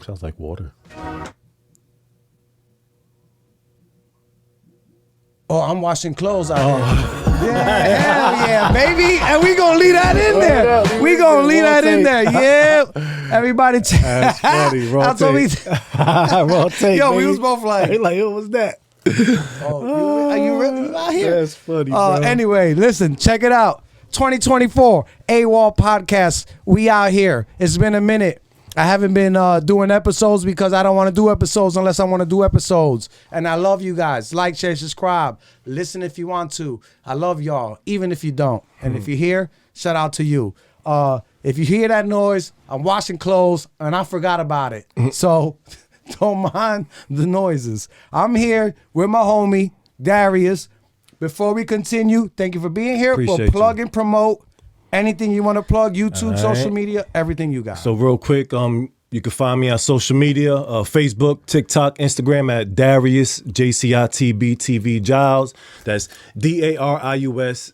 Sounds like water. Oh, I'm washing clothes out here. Yeah, hell yeah, baby. And we gonna leave that in there. We gonna leave that in there. Yeah. Everybody. That's funny. Raw tape. Raw tape. Yo, baby. we was both like, what was that? oh, are you really out here? That's funny, bro. Anyway, listen, check it out. 2024 AWOL podcast. We out here. It's been a minute. I haven't been doing episodes because I don't want to do episodes unless I want to do episodes. And I love you guys. Like, share, subscribe. Listen if you want to. I love y'all, even if you don't. And if you're here, shout out to you. If you hear that noise, I'm washing clothes and I forgot about it. So don't mind the noises. I'm here with my homie, Darius. Before we continue, thank you for being here. Appreciate we'll plug you. and promote. Anything you want to plug, YouTube, All social right. media, everything you got. So real quick, you can find me on social media, Facebook, TikTok, Instagram at Darius, JCITB Giles. That's DARIUS.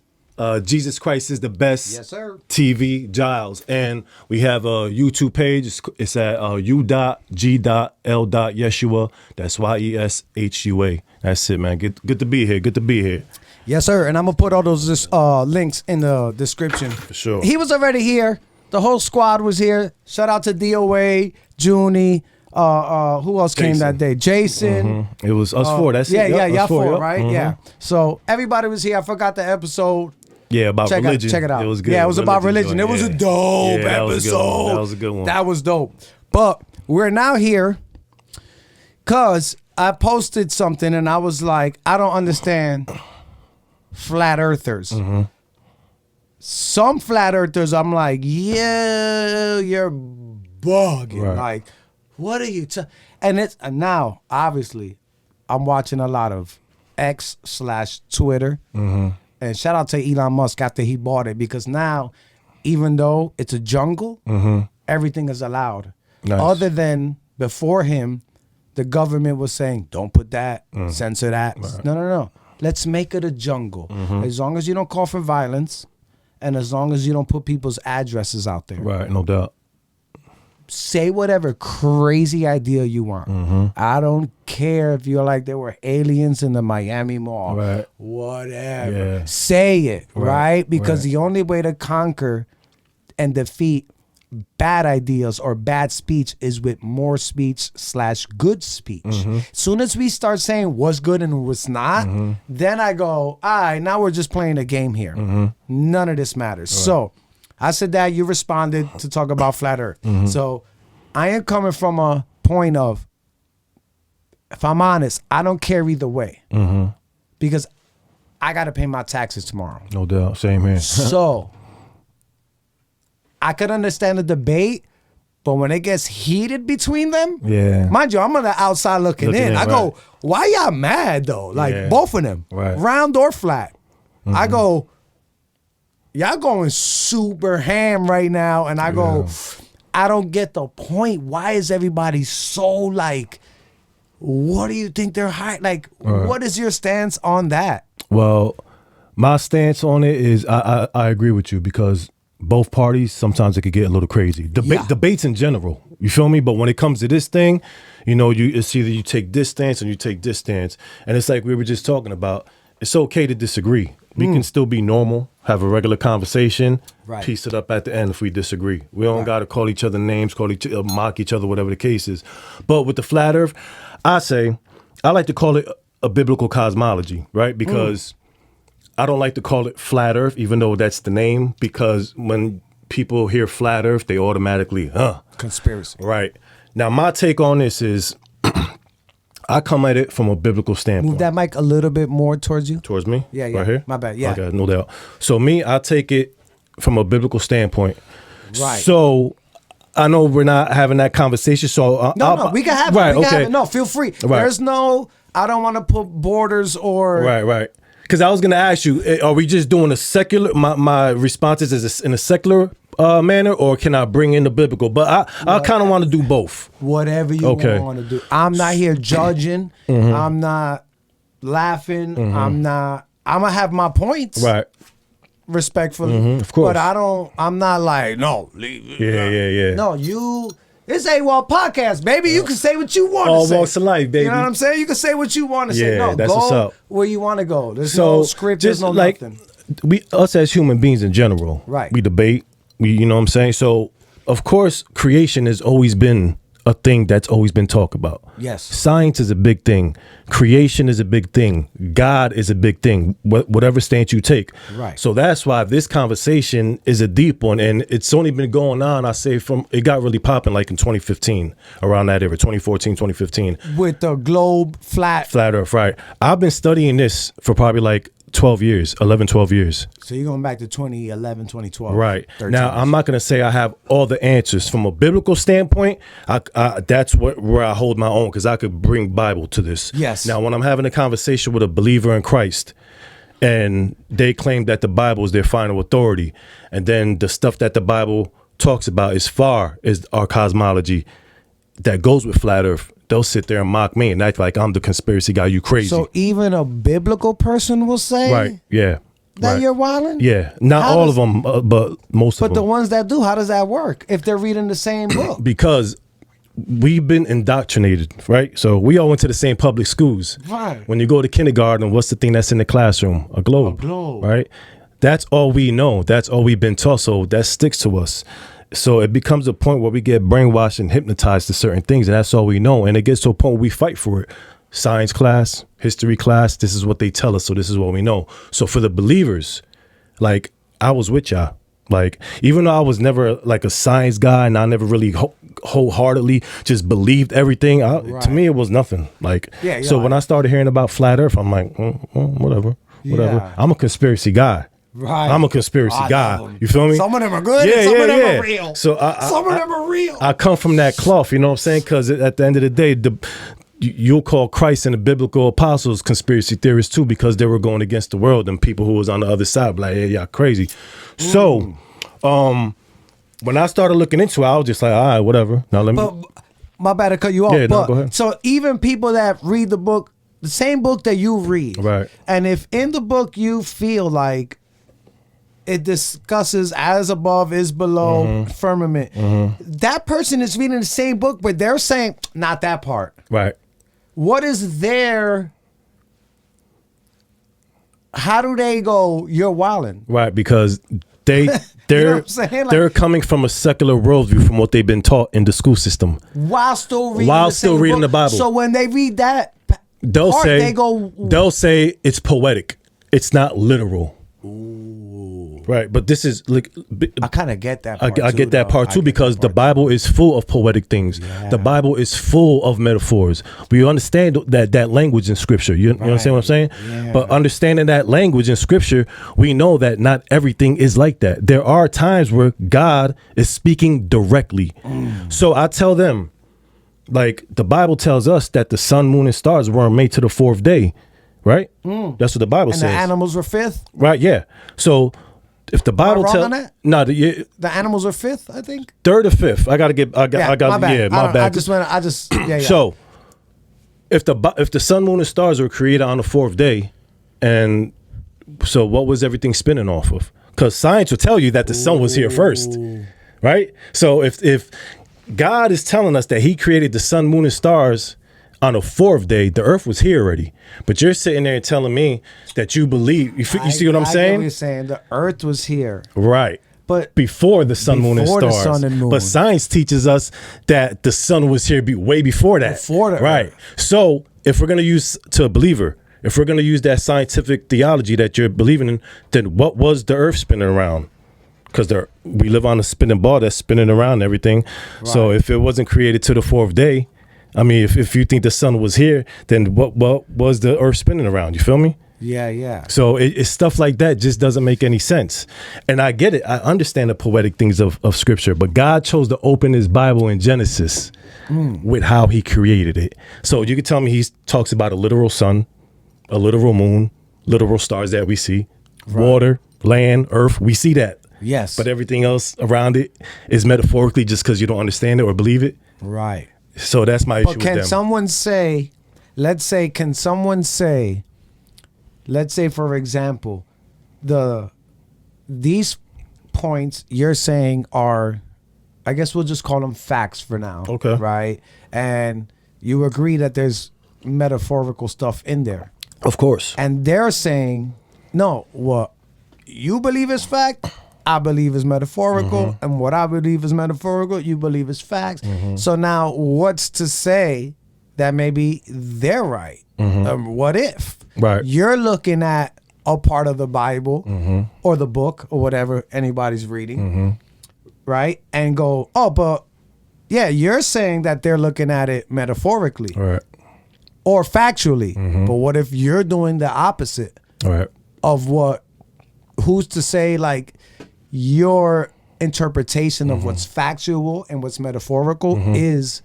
Jesus Christ is the best. Yes, sir. TV Giles. And we have a YouTube page. It's at U.G.L.Yeshua. That's YESHUA. That's it, man. Good to be here. Good to be here. Yes, sir. And I'm going to put all those links in the description. For sure. He was already here. The whole squad was here. Shout out to DOA, Junie. Who else came that day? Jason. It was us four. That's yeah, it. Yeah, Yep, y'all us four, four, yep. right? Yeah. So everybody was here. I forgot the episode. Yeah, about Check religion. Check it out. It was good. Yeah, it was about religion. joint, It was yeah. a dope that was a good one. episode. That was a good one. That was dope. But we're now here because I posted something and I was like, I don't understand flat earthers. Some flat earthers, I'm like, yeah, you're bugging. Right. Like, what are you? And it's now, obviously, I'm watching a lot of X/Twitter. And shout out to Elon Musk after he bought it, because now, even though it's a jungle, everything is allowed. Nice. Other than before him, the government was saying, don't put that, censor that. Right. No. Let's make it a jungle. As long as you don't call for violence and as long as you don't put people's addresses out there. Right, no doubt. Say whatever crazy idea you want. I don't care if you're like there were aliens in the Miami Mall. Right. Whatever. Yeah. Say it, right? Because right. the only way to conquer and defeat bad ideas or bad speech is with more speech/good speech. As soon as we start saying what's good and what's not, then I go, all right, now we're just playing a game here. None of this matters. Right. So I said that, you responded to talk about flat earth. So I am coming from a point of, if I'm honest, I don't care either way. Because I got to pay my taxes tomorrow. No doubt. Same here. So I could understand the debate, but when it gets heated between them, Yeah. mind you, I'm on the outside looking in. I go, why y'all mad though? Like both of them, round or flat. I go, y'all going super ham right now, and I go, I don't get the point. Why is everybody so like, what do you think they're high? Like, what is your stance on that? Well, my stance on it is I agree with you, because both parties, sometimes it could get a little crazy. Debates in general, you feel me? But when it comes to this thing, you know, it's either you take this stance and you take this stance. And it's like we were just talking about, it's okay to disagree. We can still be normal, have a regular conversation, piece it up at the end if we disagree. We don't got to call each other names, mock each other, whatever the case is. But with the flat earth, I like to call it a biblical cosmology, right? Because I don't like to call it flat earth, even though that's the name, because when people hear flat earth, they automatically, conspiracy. Right. Now, my take on this is I come at it from a biblical standpoint. Move that mic a little bit more towards you. Towards me? Yeah. Right here? My bad. Yeah. Okay, no doubt. So I take it from a biblical standpoint. Right. So I know we're not having that conversation. So no, we can have it. We can have it. No, feel free. Right. There's no, I don't want to put borders or. Right. Because I was going to ask you, are we just doing a secular, my responses is in a secular manner, or can I bring in the biblical? But I kind of want to do both. Whatever you want to do. I'm not here judging. I'm not laughing. I'm going to have my points. Right. Respectfully. Of course. But I'm not like, no, leave it. Yeah. No, It's AWOL podcast, baby. You can say what you want All to say. walks of life, baby. You know what I'm saying? You can say what you want to say. Yeah, No, that's go what's up. where you want to go. There's no script. There's no nothing. Us as human beings in general, Right. we debate. You know what I'm saying? So, of course, creation has always been a thing that's always been talked about. Yes. Science is a big thing. Creation is a big thing. God is a big thing, whatever stance you take. Right. So that's why this conversation is a deep one. And it's only been going on, I say, it got really popping like in 2015, around that era, 2014, 2015. With the globe flat. Flat Earth, right. I've been studying this for probably like 12 years, 11, 12 years. So you're going back to 2011, 2012. Right. 13 Now, years. I'm not going to say I have all the answers. From a biblical standpoint, that's where I hold my own, because I could bring Bible to this. Yes. Now, when I'm having a conversation with a believer in Christ, and they claim that the Bible is their final authority, and then the stuff that the Bible talks about as far as our cosmology that goes with flat Earth, they'll sit there and mock me and act like I'm the conspiracy guy. You crazy. So even a biblical person will say Right. Yeah. that Right. you're wilding? Yeah. Not How all does- of them, but most of But them. the ones that do, how does that work if they're reading the same book? Because we've been indoctrinated, right? So we all went to the same public schools. Right. When you go to kindergarten, what's the thing that's in the classroom? A globe. A globe. Right? That's all we know. That's all we've been taught. So that sticks to us. So it becomes a point where we get brainwashed and hypnotized to certain things, and that's all we know. And it gets to a point where we fight for it. Science class, history class, this is what they tell us, so this is what we know. So for the believers, like, I was with y'all. Like, even though I was never like a science guy and I never really wholeheartedly just believed everything, Right. to me it was nothing. Like, Yeah, so yeah. when I started hearing about flat Earth, I'm like, whatever. Yeah. I'm a conspiracy guy. Right. I'm a conspiracy I guy. love 'em. You feel me? Some of them are good and some of them are real. So Some of them are real. I come from that cloth, you know what I'm saying? Because at the end of the day, you'll call Christ and the biblical apostles conspiracy theorists too, because they were going against the world, and people who was on the other side like, yeah, y'all crazy. So, when I started looking into it, I was just like, all right, whatever. Now let me. But my bad to cut you off. Yeah, no, but go ahead. so even people that read the book, the same book that you read, Right. and if in the book you feel like it discusses as above is below Mm-hmm. firmament, that person is reading the same book, but they're saying not that part. Right. What is their? How do they go? You're wilding. Right, because they're what I'm saying? Like- they're coming from a secular worldview from what they've been taught in the school system. While still reading, While the still same reading book. the Bible. So when they read that They'll part, say they'll say it's poetic. It's not literal. Right, but this is like I kind of get that. I Part get that part too, because the Bible is full of poetic things. The Bible is full of metaphors. We understand that language in Scripture. You understand what I'm saying? Yeah. But understanding that language in Scripture, we know that not everything is like that. There are times where God is speaking directly. So I tell them, like, the Bible tells us that the sun, moon, and stars weren't made to the fourth day, right? That's what the Bible And says. the animals were fifth. Right? Yeah. So if the Bible wrong tells on that? no, The animals are fifth, I think. third or fifth. I got My bad. my bad. Yeah. So if the sun, moon, and stars were created on the fourth day, and so what was everything spinning off of? Because science will tell you that the sun was here first, right? So if God is telling us that He created the sun, moon, and stars on the fourth day, the earth was here already. But you're sitting there and telling me that you believe. You see what I'm I get saying? what you're saying. The earth was here, Right. but Before the sun, moon, and Before the stars. sun and moon. But science teaches us that the sun was here way before that. Before the right. earth. So if we're going to use, to a believer, if we're going to use that scientific theology that you're believing in, then what was the earth spinning around? Because we live on a spinning ball that's spinning around and everything. So if it wasn't created to the fourth day, I mean, if you think the sun was here, then what was the earth spinning around? You feel me? yeah. So it's stuff like that just doesn't make any sense. And I get it. I understand the poetic things of Scripture, but God chose to open His Bible in Genesis with how He created it. So you can tell me He talks about a literal sun, a literal moon, literal stars that we see, water, land, earth. We see that. Yes. But everything else around it is metaphorically just because you don't understand it or believe it. Right. So that's my issue But with can them. someone say, let's say, for example, these points you're saying are I guess we'll just call them facts for now. Okay. Right? And you agree that there's metaphorical stuff in there. Of course. And they're saying, no, what you believe is fact, I believe is metaphorical. And what I believe is metaphorical, you believe is facts. So now what's to say that maybe they're right? What if? Right. You're looking at a part of the Bible or the book or whatever anybody's reading, right? And go, oh, but yeah, you're saying that they're looking at it metaphorically Right. or factually. But what if you're doing the opposite Right. of what, who's to say like your interpretation of what's factual and what's metaphorical is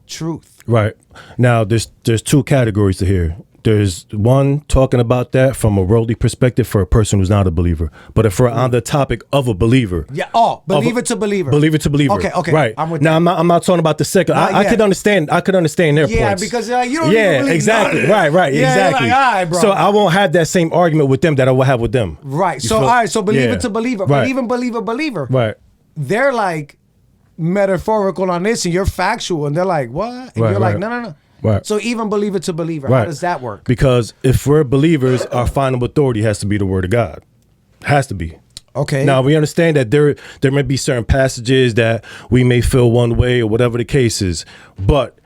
truth? Right. Now, there's two categories to here. There's one talking about that from a worldly perspective for a person who's not a believer. But if we're on the topic of a believer, Yeah. Oh, believer to believer. believer to believer. Okay. Right. I'm with now, that. I'm not talking about the second. I yet. could understand. I could understand their Yeah, points. because you don't even believe exactly. none of it. Right. Yeah, Exactly. you're like, all right, bro. So I won't have that same argument with them that I will have with them. Right. You So feel- all right. So believer Yeah. to believer. Right. But even believer. Right. They're like metaphorical on this, and you're factual, and they're like, what? And Right, you're like, right. no. Right. So even believer to believer, how Right. does that work? Because if we're believers, our final authority has to be the word of God. Has to be. Okay. Now we understand that there may be certain passages that we may feel one way or whatever the case is. But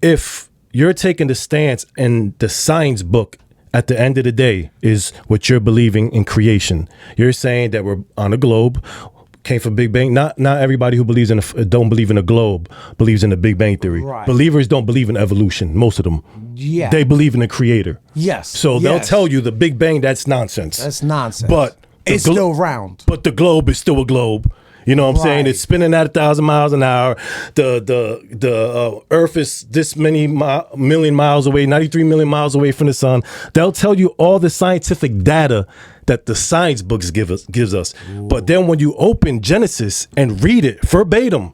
if you're taking the stance in the science book at the end of the day is what you're believing in creation. You're saying that we're on a globe, came from Big Bang. Not everybody who believes in don't believe in a globe believes in the Big Bang theory. Right. Believers don't believe in evolution. Most of them. Yeah. They believe in the creator. Yes. So they'll Yes. tell you the Big Bang, that's nonsense. That's nonsense. But the it's still round. But the globe is still a globe. You know what I'm saying? Right. It's spinning at 1,000 miles an hour. The Earth is this many million miles away, 93 million miles away from the sun. They'll tell you all the scientific data that the science books gives us. Ooh. But then when you open Genesis and read it verbatim,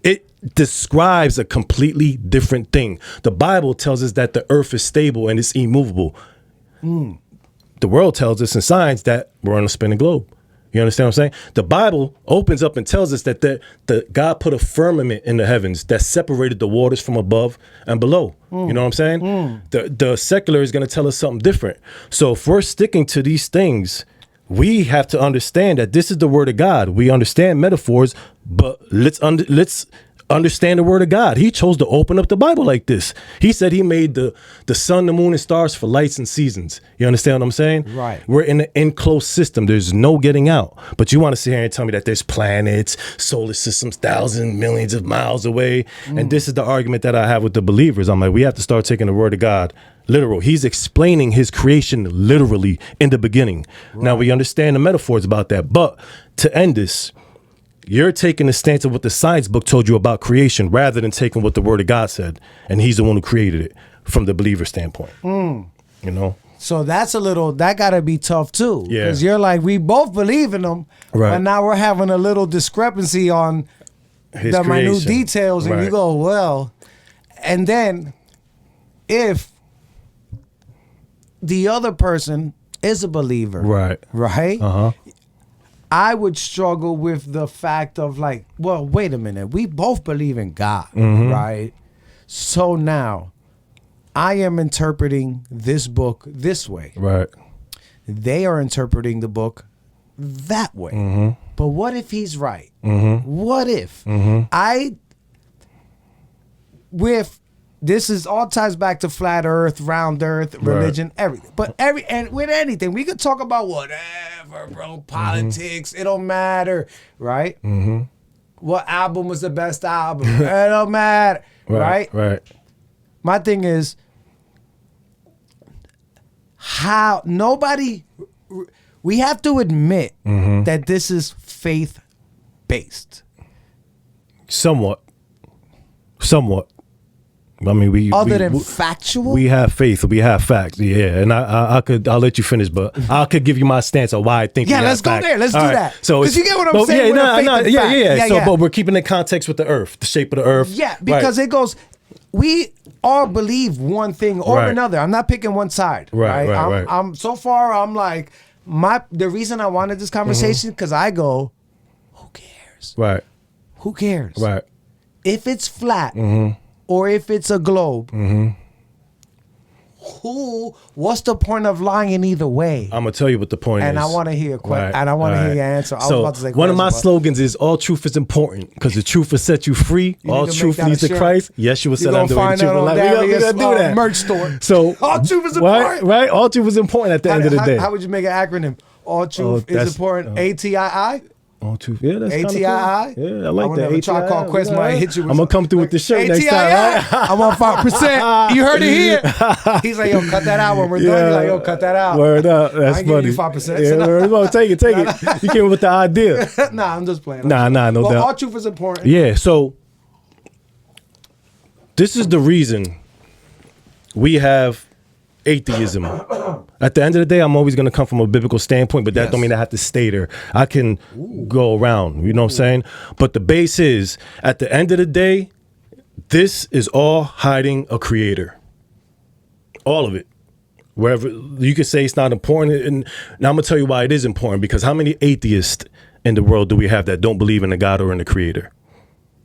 it describes a completely different thing. The Bible tells us that the Earth is stable and it's immovable. The world tells us in science that we're on a spinning globe. You understand what I'm saying? The Bible opens up and tells us that the God put a firmament in the heavens that separated the waters from above and below. You know what I'm saying? The secular is going to tell us something different. So if we're sticking to these things, we have to understand that this is the word of God. We understand metaphors, but let's understand the word of God. He chose to open up the Bible like this. He said he made the sun, the moon, and stars for lights and seasons. You understand what I'm saying? Right. We're in an enclosed system. There's no getting out. But you want to sit here and tell me that there's planets, solar systems, thousands, millions of miles away. And this is the argument that I have with the believers. I'm like, we have to start taking the word of God literal. He's explaining his creation literally in the beginning. Right. Now we understand the metaphors about that. But to end this, you're taking the stance of what the science book told you about creation rather than taking what the word of God said. And he's the one who created it from the believer standpoint. You know? So that got to be tough too. Yeah. Because you're like, we both believe in them. Right. But now we're having a little discrepancy on His the minute creation. details. And Right. you go, well, and then if the other person is a believer. Right. Right? Uh-huh. I would struggle with the fact of like, well, wait a minute. We both believe in God, right? So now I am interpreting this book this way. Right. They are interpreting the book that way. But what if he's right? What if this is all ties back to flat earth, round earth, religion, everything. But with anything, we could talk about whatever, bro. Politics, it don't matter, right? What album was the best album? It don't matter, right? Right. My thing is how we have to admit that this is faith based. Somewhat. I mean, Other than factual? We have faith. We have facts. Yeah, and I'll let you finish, but I could give you my stance on why I think. Yeah, we let's have go facts. there. Let's All do right. that. So because you get what I'm saying. But we're keeping the context with the earth, the shape of the earth. Yeah, because it goes. We all believe one thing or another. I'm not picking one side. Right. I'm so far. I'm like the reason I wanted this conversation because I go, who cares? Right. who cares? Right. If it's flat or if it's a globe, what's the point of lying either way? I'm gonna tell you what the point is. And I want to hear Right. and I want to All hear right. your answer. I was So about to say one of my question, but slogans is all truth is important because the truth will set you free. You All need to truth make that leads a to shirt. Christ. Yes, you will You're set gonna on the way to find truth. that on We Darius gotta do that. merch store. So All truth is important. Right. All truth is important at the end of the day. How would you make an acronym? All truth is that's- important. ATII? All truth. Yeah, that's kind of cool. ATII? Yeah, I like that. A Tribe Called Quest might hit you with I'm gonna come through with the shirt next time. ATII? Right? I'm on 5%. You heard it here. He's like, yo, cut that out when we're done. He's like, yo, cut that out. Word up. That's I ain't giving funny. you 5%. Yeah, word up. Take it. You came up with the idea. Nah, I'm just playing. No Well, doubt. all truth is important. Yeah, so this is the reason we have atheism. At the end of the day, I'm always going to come from a biblical standpoint, but that Yes. don't mean I have to stay there. I can go around, you know what I'm saying? But the base is, at the end of the day, this is all hiding a creator. All of it. Wherever you could say it's not important, and now I'm going to tell you why it is important, because how many atheists in the world do we have that don't believe in a God or in a creator?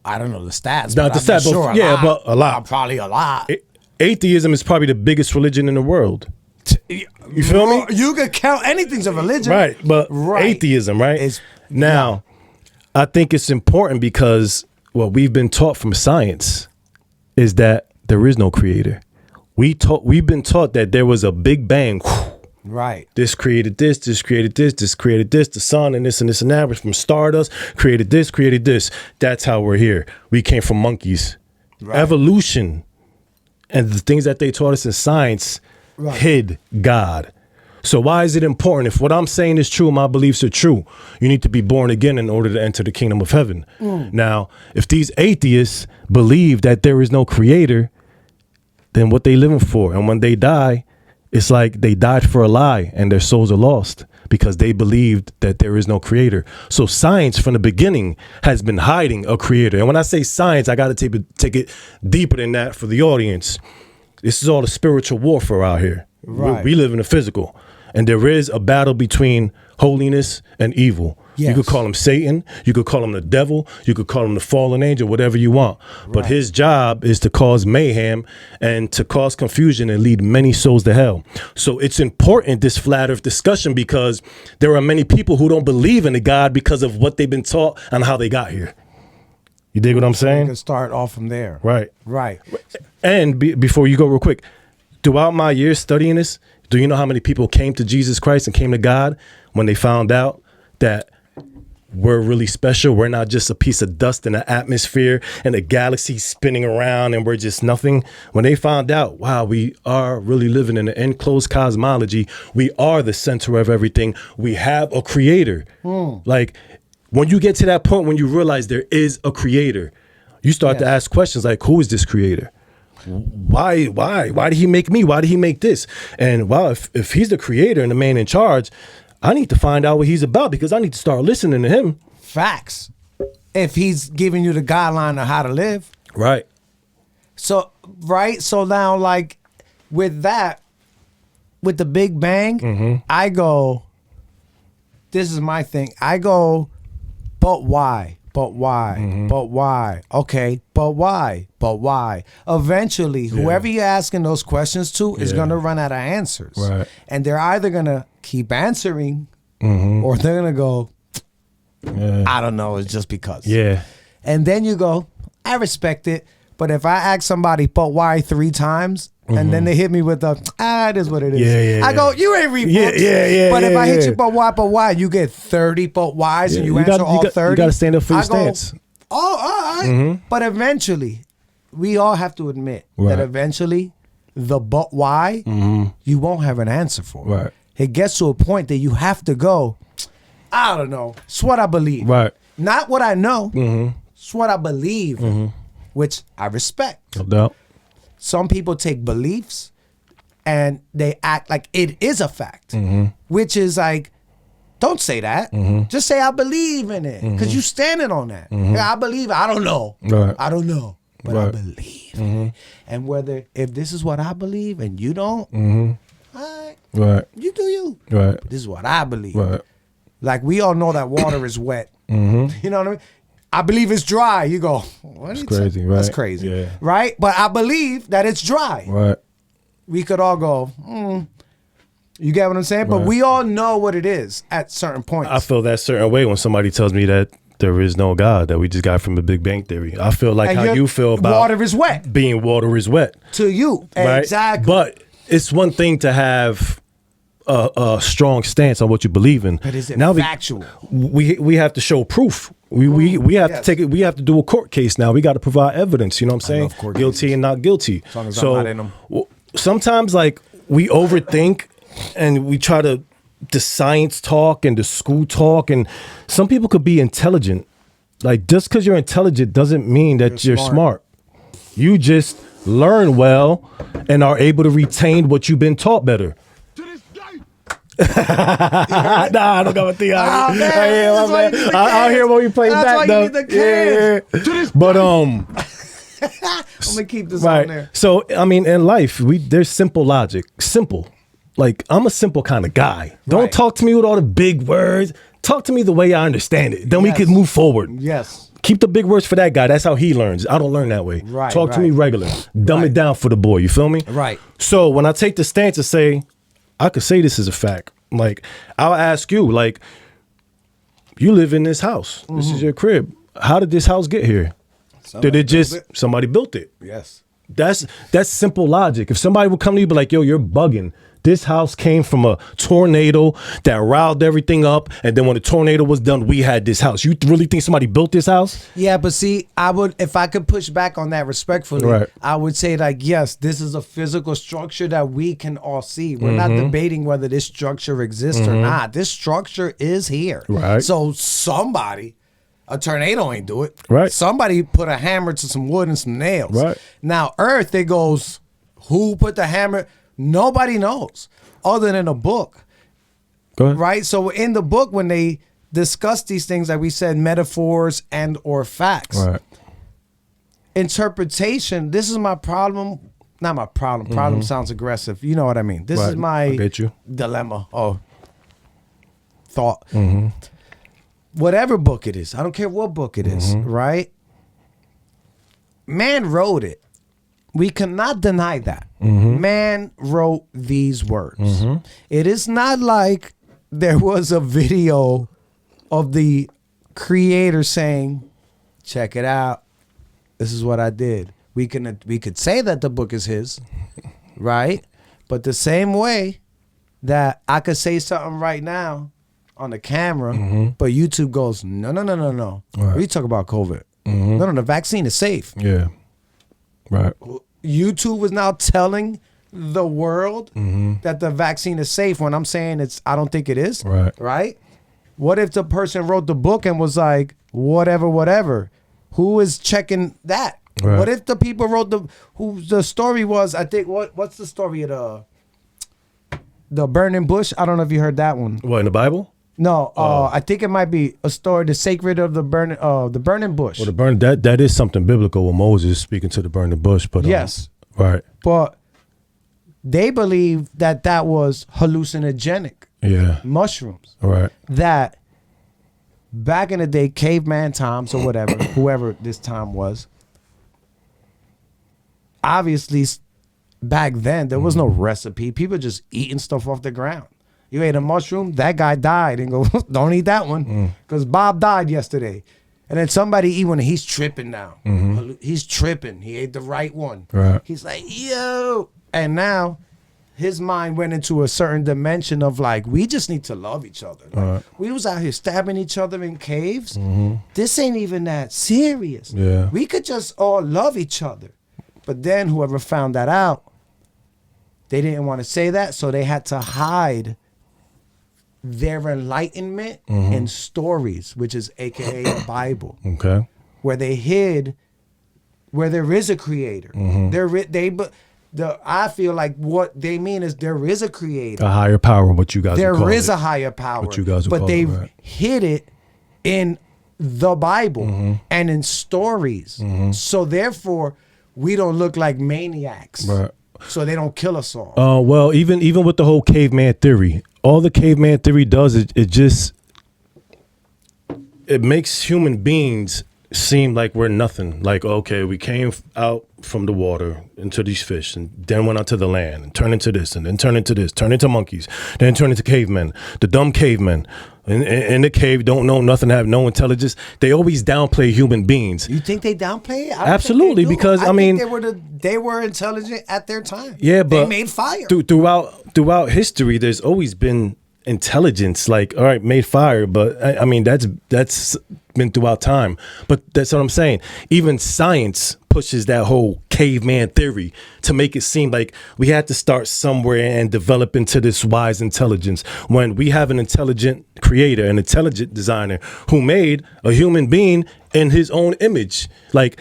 I don't know the stats. Not but the I'm stats, but- sure yeah, but a lot. Probably a lot. Atheism is probably the biggest religion in the world. You feel me? You could count anything's a religion. Right, but Right. atheism, right? It's- Now, I think it's important because what we've been taught from science is that there is no creator. We've been taught that there was a big bang. Right. This created this created this created this, the sun and this and this and that. We're from stardust, created this. That's how we're here. We came from monkeys. Right. Evolution and the things that they taught us in science hid God. So why is it important? If what I'm saying is true, my beliefs are true, you need to be born again in order to enter the kingdom of heaven. Now, if these atheists believe that there is no creator, then what they living for? And when they die, it's like they died for a lie and their souls are lost because they believed that there is no creator. So science from the beginning has been hiding a creator. And when I say science, I got to take it deeper than that for the audience. This is all the spiritual warfare out here. Right. We live in the physical. And there is a battle between holiness and evil. Yes. You could call him Satan. You could call him the devil. You could call him the fallen angel, whatever you want. But his job is to cause mayhem and to cause confusion and lead many souls to hell. So it's important, this flat earth discussion, because there are many people who don't believe in a God because of what they've been taught and how they got here. You dig what I'm You saying? can start off from there. Right. Right. And before you go real quick, throughout my years studying this, do you know how many people came to Jesus Christ and came to God when they found out that we're really special? We're not just a piece of dust in the atmosphere and a galaxy spinning around and we're just nothing. When they found out, wow, we are really living in an enclosed cosmology. We are the center of everything. We have a creator. Like when you get to that point, when you realize there is a creator, you start to ask questions like, who is this creator? Why did he make me? Why did he make this? And wow, if he's the creator and the man in charge, I need to find out what he's about because I need to start listening to him. Facts. If he's giving you the guideline of how to live. Right. So now, like, with that, with the Big Bang, I go, this is my thing. I go, but why? But why? But why? Okay, but why? But why? Eventually, whoever you're asking those questions to is going to run out of answers. Right. And they're either going to keep answering or they're going to go, I don't know, it's just because. Yeah. And then you go, I respect it. But if I ask somebody, but why 3 times? And then they hit me with the, it is what it is. Yeah, I go, you ain't read books. Yeah. But if I hit you, but why, you get 30 but whys and you answer all 30. You got to stand up for your I go, stance. oh, all right. But eventually, we all have to admit that eventually, the but why, you won't have an answer for. Right. It gets to a point that you have to go, I don't know. It's what I believe. Right. Not what I know. It's what I believe, which I respect. No doubt. Some people take beliefs and they act like it is a fact, which is like, don't say that. Just say I believe in it because you standing on that. Yeah, I believe. I don't know. Right. I don't know, but I Right. believe. in it. And if this is what I believe and you don't, all right, Right. you do you. Right. This is what I believe. Right. Like we all know that water is wet. You know what I mean? I believe it's dry. You go, what? That's crazy, right? That's crazy, Yeah. right? But I believe that it's dry. Right. We could all go, you get what I'm saying? But Right. we all know what it is at certain points. I feel that certain way when somebody tells me that there is no God, that we just got from the Big Bang Theory. I feel like And how you feel about water is wet being water is wet. to you. Right? Exactly. But it's one thing to have a strong stance on what you believe in. But is it now factual? We have to show proof. We have yes. to take it. We have to do a court case now. We got to provide evidence. You know what I'm saying? love court Guilty cases. and not guilty. As long as I'm not in them. Sometimes like we overthink and we try to the science talk and the school talk, and some people could be intelligent. Like just because you're intelligent doesn't mean that you're smart. You just learn well and are able to retain what you've been taught better. Nah, I don't got my thing out. Oh, man. I'll hear when we play That's back why though. you need the Yeah. But I'm gonna keep this on there. So I mean, in life, there's simple logic. Simple. Like I'm a simple kind of guy. Don't Right. talk to me with all the big words. Talk to me the way I understand it. Then we Yes. can move forward. Yes. Keep the big words for that guy. That's how he learns. I don't learn that way. Right, Talk to me right. regular. Dumb Right. it down for the boy. You feel me? Right. So when I take the stance to say, I could say this is a fact. Like I'll ask you, like, you live in this house. This is your crib. How did this house get here? Did it just somebody built it? Yes. That's simple logic. If somebody would come to you and be like, yo, you're bugging. This house came from a tornado that riled everything up. And then when the tornado was done, we had this house. You really think somebody built this house? Yeah, but see, I would, if I could push back on that respectfully, Right. I would say like, yes, this is a physical structure that we can all see. We're not debating whether this structure exists or not. This structure is here. Right. So somebody, a tornado ain't do it. Right. Somebody put a hammer to some wood and some nails. Right. Now, Earth, it goes, who put the hammer? Nobody knows other than a book. Go ahead. Right? So in the book, when they discuss these things, like we said, metaphors and or facts, Right. interpretation, this is my problem. Not my problem. Problem sounds aggressive. You know what I mean? This is Right. my I get you. dilemma or thought. Whatever book it is, I don't care what book it is, right? Man wrote it. We cannot deny that. Man wrote these words. It is not like there was a video of the creator saying, check it out. This is what I did. We could say that the book is his, right? But the same way that I could say something right now on the camera, but YouTube goes, no. Right. We talk about COVID. No, the vaccine is safe. Yeah. Right. YouTube was now telling the world that the vaccine is safe when I'm saying I don't think it is. Right. Right? What if the person wrote the book and was like, whatever? Who is checking that? Right. What if the people wrote the story was, I think, what's the story of the burning bush? I don't know if you heard that one. What, in the Bible? No, I think it might be a story, the sacred of the burning bush. Well, that is something biblical with Moses speaking to the burning bush. But Yes. Right. But they believe that was hallucinogenic Yeah. mushrooms. Right. That back in the day, caveman times or whatever, whoever this time was, obviously back then there was no recipe. People just eating stuff off the ground. You ate a mushroom, that guy died, and go, don't eat that one because Bob died yesterday. And then somebody eat one and he's tripping now. He's tripping. He ate the right one. Right. He's like, yo. And now his mind went into a certain dimension of like, we just need to love each other. Like, Right. we was out here stabbing each other in caves. This ain't even that serious. Yeah. We could just all love each other. But then whoever found that out, they didn't want to say that, so they had to hide their enlightenment in stories, which is AKA the Bible, Okay. where they hid where there is a creator. I feel like what they mean is there is a creator. A higher power, what you guys would call There is it. a higher power. What you guys would but call they it, right. hid it in the Bible and in stories. So therefore, we don't look like maniacs. Right. So they don't kill us all. Well, even with the whole caveman theory, all the caveman theory does is it makes human beings seem like we're nothing. Like, okay, we came out from the water into these fish and then went onto the land and turned into this and then turned into this, turned into monkeys, then turned into cavemen, the dumb cavemen. In the cave, don't know nothing, have no intelligence. They always downplay human beings. You think they downplay it? Absolutely, because I mean, they were intelligent at their time. Yeah, but they made fire. Throughout history, there's always been intelligence. Like, all right, made fire, but I mean that's been throughout time. But that's what I'm saying. Even science pushes that whole caveman theory to make it seem like we had to start somewhere and develop into this wise intelligence when we have an intelligent creator, an intelligent designer who made a human being in his own image. Like,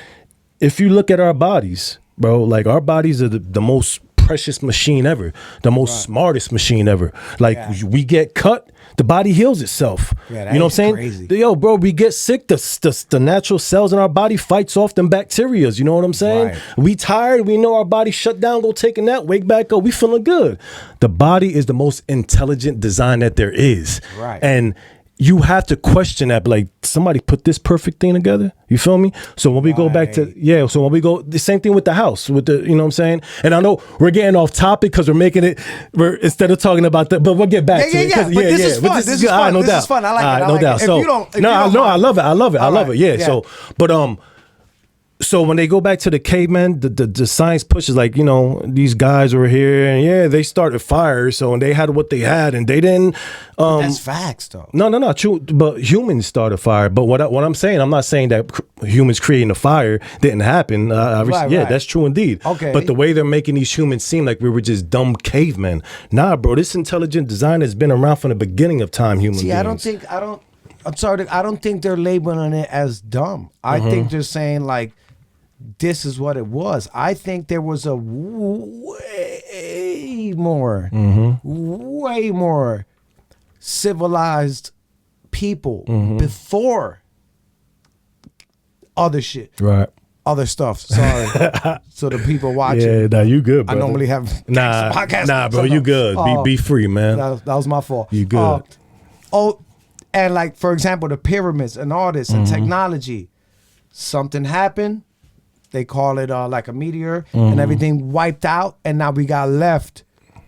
if you look at our bodies, bro, like our bodies are the most precious machine ever, the most smartest machine ever. Like, we get cut, the body heals itself. Yeah, you know what I'm saying? Crazy. Yo, bro, we get sick, the natural cells in our body fights off them bacterias. You know what I'm saying? Right. We tired, we know our body shut down, go take a nap, wake back up, we feeling good. The body is the most intelligent design that there is. Right. And you have to question that, like, somebody put this perfect thing together. You feel me? So when we go back to, so when we go, the same thing with the house, with the, you know what I'm saying? And I know we're getting off topic because instead of talking about that, but we'll get back to it. But this is fun. This is fun. This is fun. I like it. No doubt. So, I love it. I love it. Yeah. So, but, so when they go back to the cavemen, the science pushes, like, you know, these guys were here and they started fires, so, and they had what they had and they didn't. That's facts, though. No, true. But humans started fire. But what I'm saying, I'm not saying that humans creating a fire didn't happen. Right. That's true indeed. Okay. But the way they're making these humans seem like we were just dumb cavemen. Nah, bro, this intelligent design has been around from the beginning of time. Human beings. I don't think they're labeling it as dumb. I think they're saying, like, this is what it was. I think there was a way more civilized people before other shit. Right. Other stuff. Sorry. So the people watching. Yeah, nah, you good, bro. I normally have podcasts. Nah, bro, you good. Be free, man. That was my fault. You good. And like, for example, the pyramids and all this and technology. Something happened. They call it like a meteor and everything wiped out. And now we got left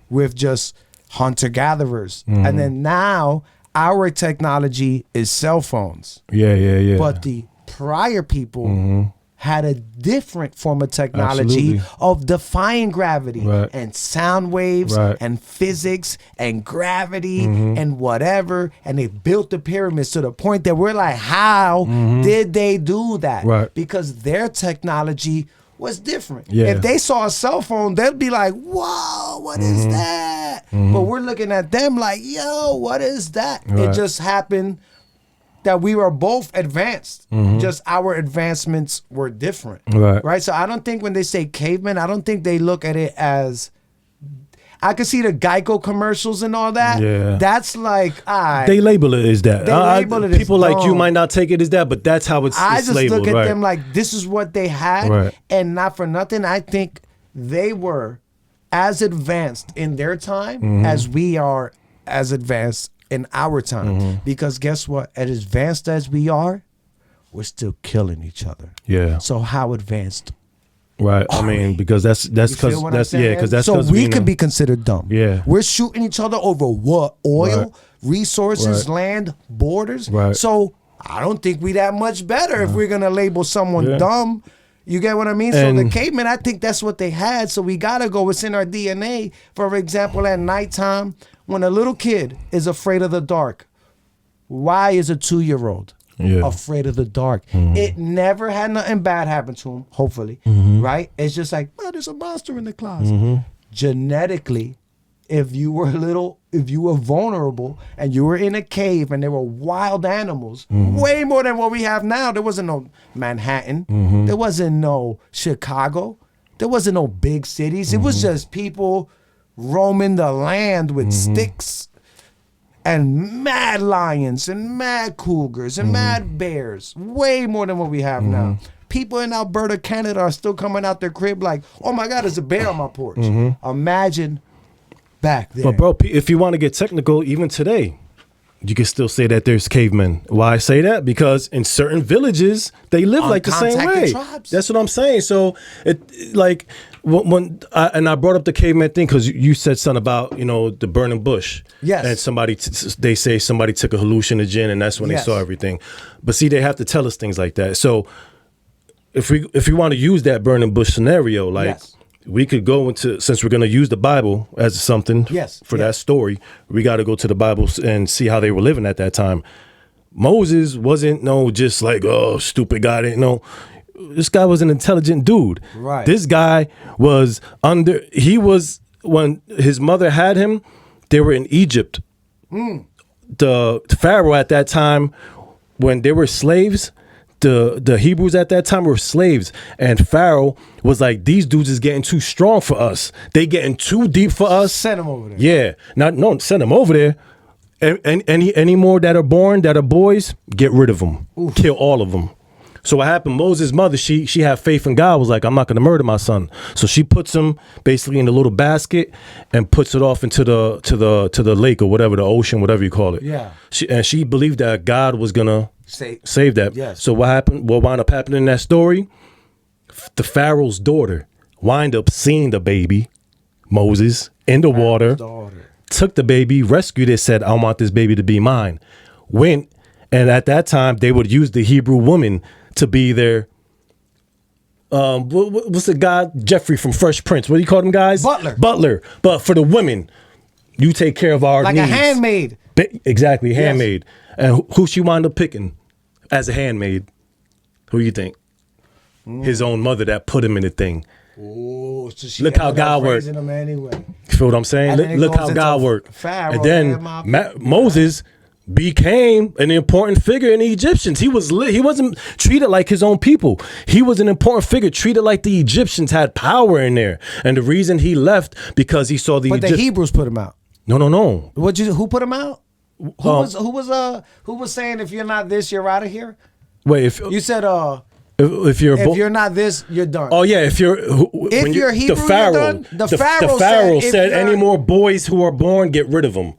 with just hunter-gatherers. And then now our technology is cell phones. Yeah. But the prior people had a different form of technology of defying gravity and sound waves and physics and gravity and whatever. And they built the pyramids to the point that we're like, how did they do that? Right. Because their technology was different. Yeah. If they saw a cell phone, they'd be like, whoa, what is that? But we're looking at them like, yo, what is that? Right. It just happened that we were both advanced. Just our advancements were different. Right. So I don't think when they say caveman, I don't think they look at it as, I could see the Geico commercials and all that. Yeah. That's like, they label it as that. People as like you might not take it as that, but that's how it's just labeled. Look at them like, this is what they had. And not for nothing, I think they were as advanced in their time as we are as advanced in our time. Because guess what? As advanced as we are, we're still killing each other. Yeah. So how advanced? Right. I mean, because that's so we could be considered dumb. Yeah. We're shooting each other over what? Oil, resources, land, borders. Right. So I don't think we that much better if we're gonna label someone dumb. You get what I mean? So the cavemen, I think that's what they had. So we gotta go. It's in our DNA. For example, at nighttime, when a little kid is afraid of the dark, why is a 2-year-old afraid of the dark? It never had nothing bad happen to him, hopefully, right? It's just like, oh, there's a monster in the closet. Genetically, if you were vulnerable and you were in a cave and there were wild animals, way more than what we have now. There wasn't no Manhattan. There wasn't no Chicago. There wasn't no big cities. It was just people roaming the land with sticks and mad lions and mad cougars and mad bears. Way more than what we have now. People in Alberta, Canada are still coming out their crib like, oh my God, there's a bear on my porch. Imagine back then. But bro, if you want to get technical, even today, you can still say that there's cavemen. Why I say that? Because in certain villages, they live like the same way. Tribes. That's what I'm saying. So, like, when I brought up the caveman thing because you said something about, you know, the burning bush. Yes. And they say somebody took a hallucinogen and that's when they saw everything. But see, they have to tell us things like that. So, if we want to use that burning bush scenario, like, we could go into, since we're going to use the Bible as something for that story, we got to go to the Bible and see how they were living at that time. Moses wasn't just like, oh, stupid guy. This guy was an intelligent dude. Right. This guy was when his mother had him, they were in Egypt. The Pharaoh at that time, when they were slaves, the Hebrews at that time were slaves, and Pharaoh was like, these dudes is getting too strong for us. They getting too deep for us. Send them over there. Yeah, send them over there. And any more that are born that are boys, get rid of them. Oof. Kill all of them. So what happened? Moses' mother, she had faith in God. Was like, I'm not going to murder my son. So she puts him basically in a little basket and puts it off into the lake or whatever, the ocean, whatever you call it. Yeah. She believed that God was gonna save that. Yes. So what happened? What wound up happening in that story? The Pharaoh's daughter wind up seeing the baby, Moses, in the water. Took the baby, rescued it, said, I want this baby to be mine. Went, and at that time they would use the Hebrew woman to be their what's the guy Jeffrey from Fresh Prince? What do you call them guys? Butler. But for the women, you take care of our like needs. A handmaid. Exactly, handmaid. And who she wound up picking as a handmaid? Who you think? His own mother that put him in the thing. Oh, so look how God worked. Anyway. You feel what I'm saying? Look how God worked. And then Moses became an important figure in the Egyptians. He wasn't treated like his own people. He was an important figure, treated like the Egyptians had power in there. And the reason he left, because he saw the Hebrews put him out. No. Who put him out? Who was saying, if you're not this, you're out of here? Wait, if you said if you're not this, you're done. Oh yeah, if you're Hebrew, the Pharaoh, you're done. The Pharaoh said any more boys who are born, get rid of them.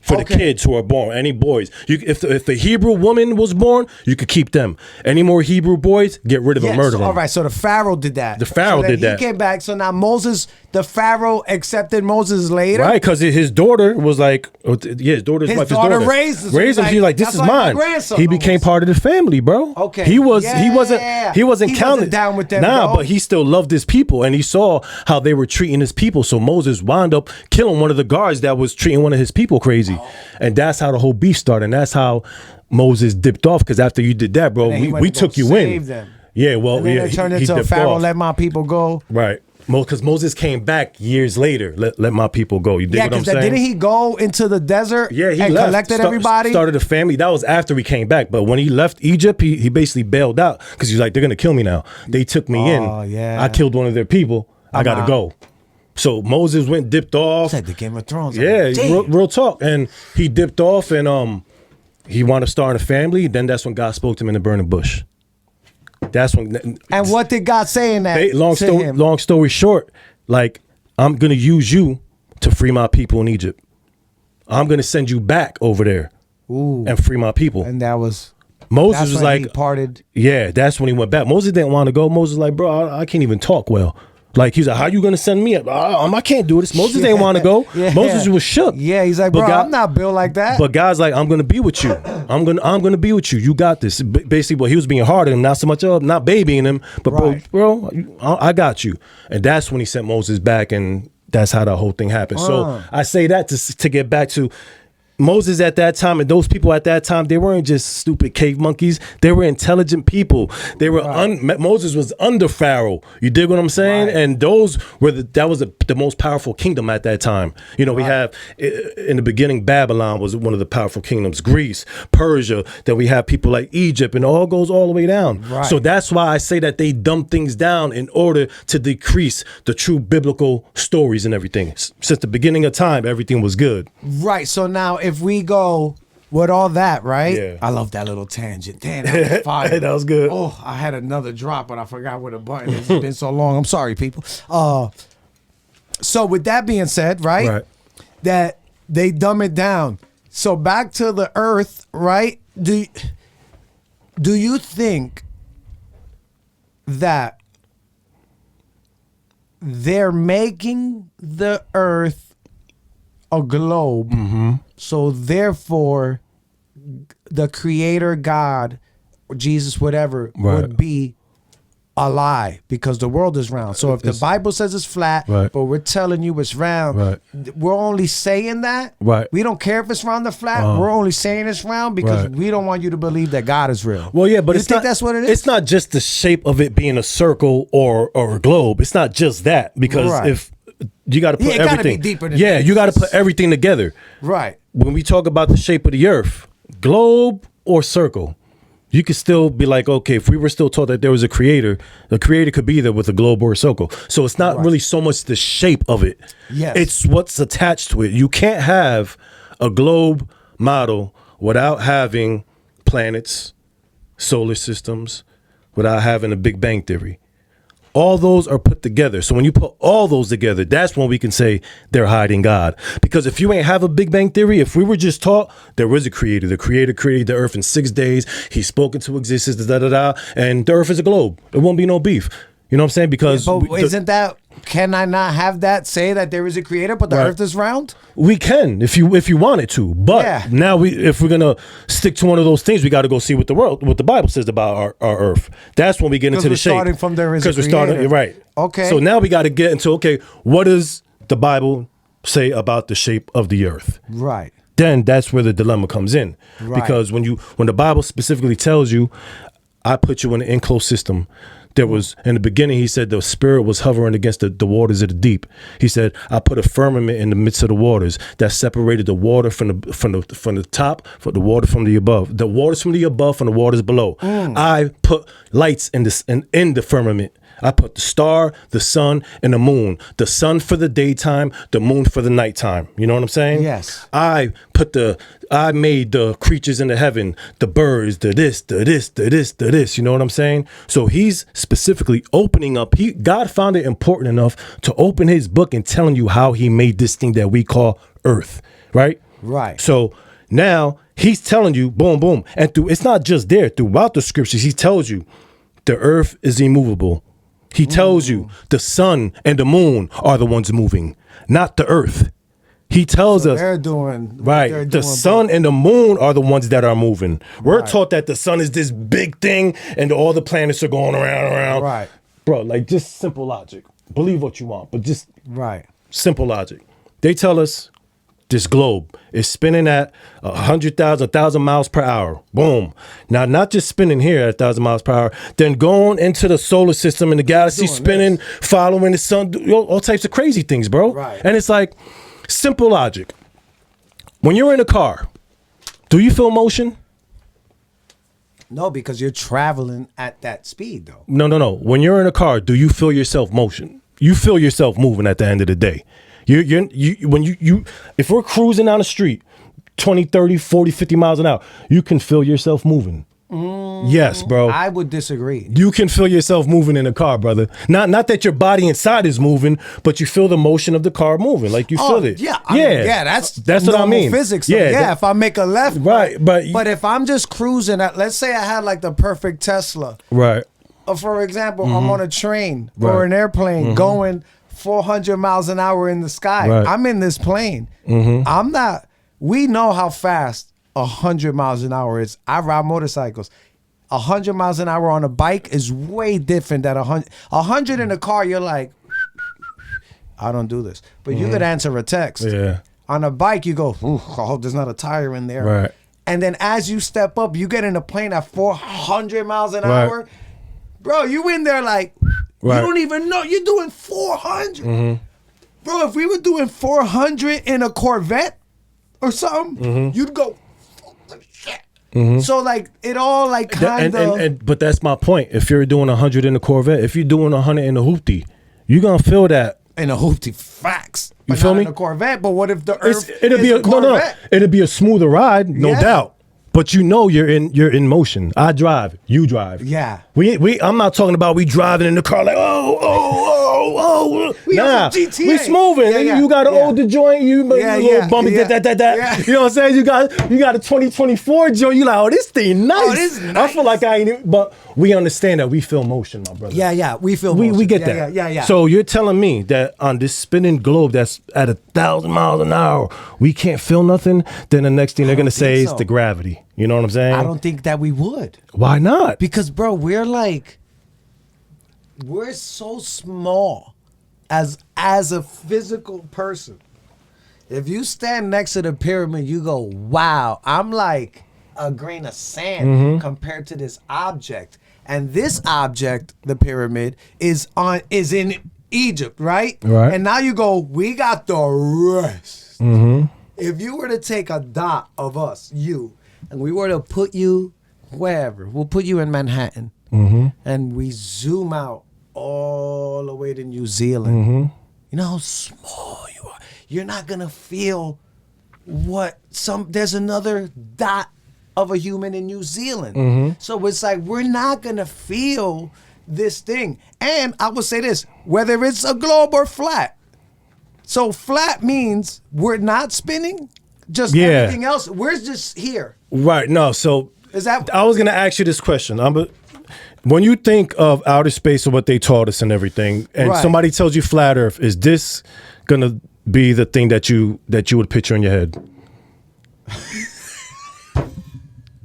For the kids who are born, any boys. If the Hebrew woman was born, you could keep them. Any more Hebrew boys, get rid of them, murder them. All right, so the Pharaoh did that. The Pharaoh did that. He came back, so now the Pharaoh accepted Moses later. Right, because his daughter was like, his daughter's wife. His daughter raised him. She's like, this is mine. He became part of the family, bro. Okay. He wasn't counted down with them. But he still loved his people, and he saw how they were treating his people. So Moses wound up killing one of the guards that was treating one of his people crazy. And that's how the whole beef started. And that's how Moses dipped off. Because after you did that, bro, we took you in. Them. Yeah, well, and then it turned into Pharaoh, let my people go. Right. Because Moses came back years later. Let my people go. You dig what I'm saying? Didn't he go into the desert? Yeah, he and left, collected everybody. Started a family. That was after he came back. But when he left Egypt, he basically bailed out because he's like, they're gonna kill me now. They took me in. Yeah. I killed one of their people. I gotta go. So Moses dipped off. It's like the Game of Thrones. Yeah, real talk. And he dipped off, and he wanted to start a family. Then that's when God spoke to him in the burning bush. That's when. And what did God say in that? Long story short, like, I'm gonna use you to free my people in Egypt. I'm gonna send you back over there and free my people. And that was. Moses was like, he parted. Yeah, that's when he went back. Moses didn't want to go. Moses was like, bro, I can't even talk well. Like, he's like, how you gonna send me up? I can't do this. Moses didn't want to go. Moses was shook. Yeah, he's like, bro, I'm not built like that. But God's like, I'm gonna be with you. I'm gonna be with you. You got this. Basically, well, he was being hard on him, not so much not babying him, but bro, I got you. And that's when he sent Moses back, and that's how the whole thing happened. So I say that to get back to Moses at that time, and those people at that time, they weren't just stupid cave monkeys. They were intelligent people. They were Moses was under Pharaoh. You dig what I'm saying? Right. And those were that was the most powerful kingdom at that time. You know, we have in the beginning, Babylon was one of the powerful kingdoms. Greece, Persia. Then we have people like Egypt, and it all goes all the way down. Right. So that's why I say that they dumb things down in order to decrease the true biblical stories and everything. Since the beginning of time, everything was good. Right. So now, if we go with all that, right? Yeah. I love that little tangent. Damn, that was fire. That was good. Oh, I had another drop, but I forgot where the button is. It's been so long. I'm sorry, people. So with that being said, right? That they dumb it down. So back to the Earth, right? Do you think that they're making the Earth a globe, so therefore the Creator, God, or Jesus, whatever, would be a lie because the world is round? So if the Bible says it's flat, but we're telling you it's round, we're only saying that. We don't care if it's round or flat. We're only saying it's round because we don't want you to believe that God is real. Well, yeah, but you think that's what it is? It's not just the shape of it being a circle or a globe. It's not just that, because if you got to put everything, gotta be deeper than that. You got to put everything together. Right. When we talk about the shape of the Earth, globe or circle, you could still be like, okay, if we were still taught that there was a creator, the creator could be there with a globe or a circle. So it's not really so much the shape of it. Yes. It's what's attached to it. You can't have a globe model without having planets, solar systems, without having a Big Bang Theory. All those are put together. So when you put all those together, that's when we can say they're hiding God. Because if you ain't have a Big Bang Theory, if we were just taught there was a creator, the creator created the earth in 6 days, he spoke into existence, and the earth is a globe, there won't be no beef. You know what I'm saying? Because isn't that, can I not have that say that there is a creator, but the earth is round? We can if you wanted to, but now if we're gonna stick to one of those things, we got to go see what the Bible says about our earth. That's when we get into the shape. Starting from there is a creator. We're starting right. Okay. So now we got to get into what does the Bible say about the shape of the earth? Right. Then that's where the dilemma comes in, because when the Bible specifically tells you, I put you in an enclosed system. There was, in the beginning, he said the spirit was hovering against the waters of the deep. He said, I put a firmament in the midst of the waters that separated the water from the top, from the water from the above. The waters from the above from the waters below. I put lights in the firmament. I put the star, the sun, and the moon. The sun for the daytime, the moon for the nighttime. You know what I'm saying? Yes. I made the creatures in the heaven, the birds, the this. You know what I'm saying? So he's specifically opening up. God found it important enough to open his book and telling you how he made this thing that we call Earth, right? Right. So now he's telling you, boom, boom. And it's not just there. Throughout the scriptures, he tells you the earth is immovable. He tells you the sun and the moon are the ones moving, not the earth. He tells us they're doing the sun and the moon are the ones that are moving. We're taught that the sun is this big thing and all the planets are going around. Right. Bro, like just simple logic. Believe what you want, but just simple logic. They tell us this globe is spinning at 1,000 miles per hour. Boom. Now, not just spinning here at 1,000 miles per hour, then going into the solar system and the galaxy spinning, following the sun, all types of crazy things, bro. Right. And it's like simple logic. When you're in a car, do you feel motion? No, because you're traveling at that speed, though. No. When you're in a car, do you feel yourself motion? You feel yourself moving at the end of the day. If we're cruising down the street 20, 30, 40, 50 miles an hour, you can feel yourself moving. Yes, bro. I would disagree. You can feel yourself moving in a car, brother. Not that your body inside is moving, but you feel the motion of the car moving. Like you feel it. Yeah. That's what I mean. Physics. If I make a left. Right. But if I'm just cruising, let's say I had like the perfect Tesla. Right. For example, I'm on a train or an airplane going 400 miles an hour in the sky. Right. I'm in this plane. I'm not. We know how fast 100 miles an hour is. I ride motorcycles. 100 miles an hour on a bike is way different than 100. 100 in a car, you're like, I don't do this. But you could answer a text. Yeah. On a bike, you go, I hope there's not a tire in there. Right. And then as you step up, you get in a plane at 400 miles an hour. Bro, you in there like, you don't even know. You're doing 400. Bro, if we were doing 400 in a Corvette or something, you'd go, so like it all like kind of. But that's my point. If you're doing 100 in a Corvette, if you're doing 100 in a hoopty, you're gonna feel that in a hoopty. Facts. You feel me? In a Corvette, but what if the Earth it'll be a Corvette? It'll be a smoother ride, no doubt. But you know you're in motion. I drive, you drive. Yeah. I'm not talking about we driving in the car like oh. We on some GTA. We smoothing. Yeah. You got an older joint, you little bumpy, that. Yeah. You know what I'm saying? You got a 2024 joint. You like, oh, this thing nice. This is nice. I feel like I ain't, but we understand that we feel motion, my brother. Yeah. We feel motion. We get that. Yeah. So you're telling me that on this spinning globe that's at 1,000 miles an hour, we can't feel nothing? Then the next thing they're gonna say is the gravity. You know what I'm saying? I don't think that we would. Why not? Because, bro, we're so small as a physical person. If you stand next to the pyramid, you go, wow, I'm like a grain of sand compared to this object. And this object, the pyramid, is in Egypt, right? Right. And now you go, we got the rest. If you were to take a dot of us, you, and we were to put you wherever, we'll put you in Manhattan, and we zoom out all the way to New Zealand. You know how small you are. You're not gonna feel there's another dot of a human in New Zealand. So it's like we're not gonna feel this thing. And I would say this, whether it's a globe or flat. So flat means we're not spinning, just everything else. We're just here. Right. No. So Is that? I was gonna ask you this question. When you think of outer space and what they taught us and everything, and somebody tells you flat Earth, is this gonna be the thing that you would picture in your head?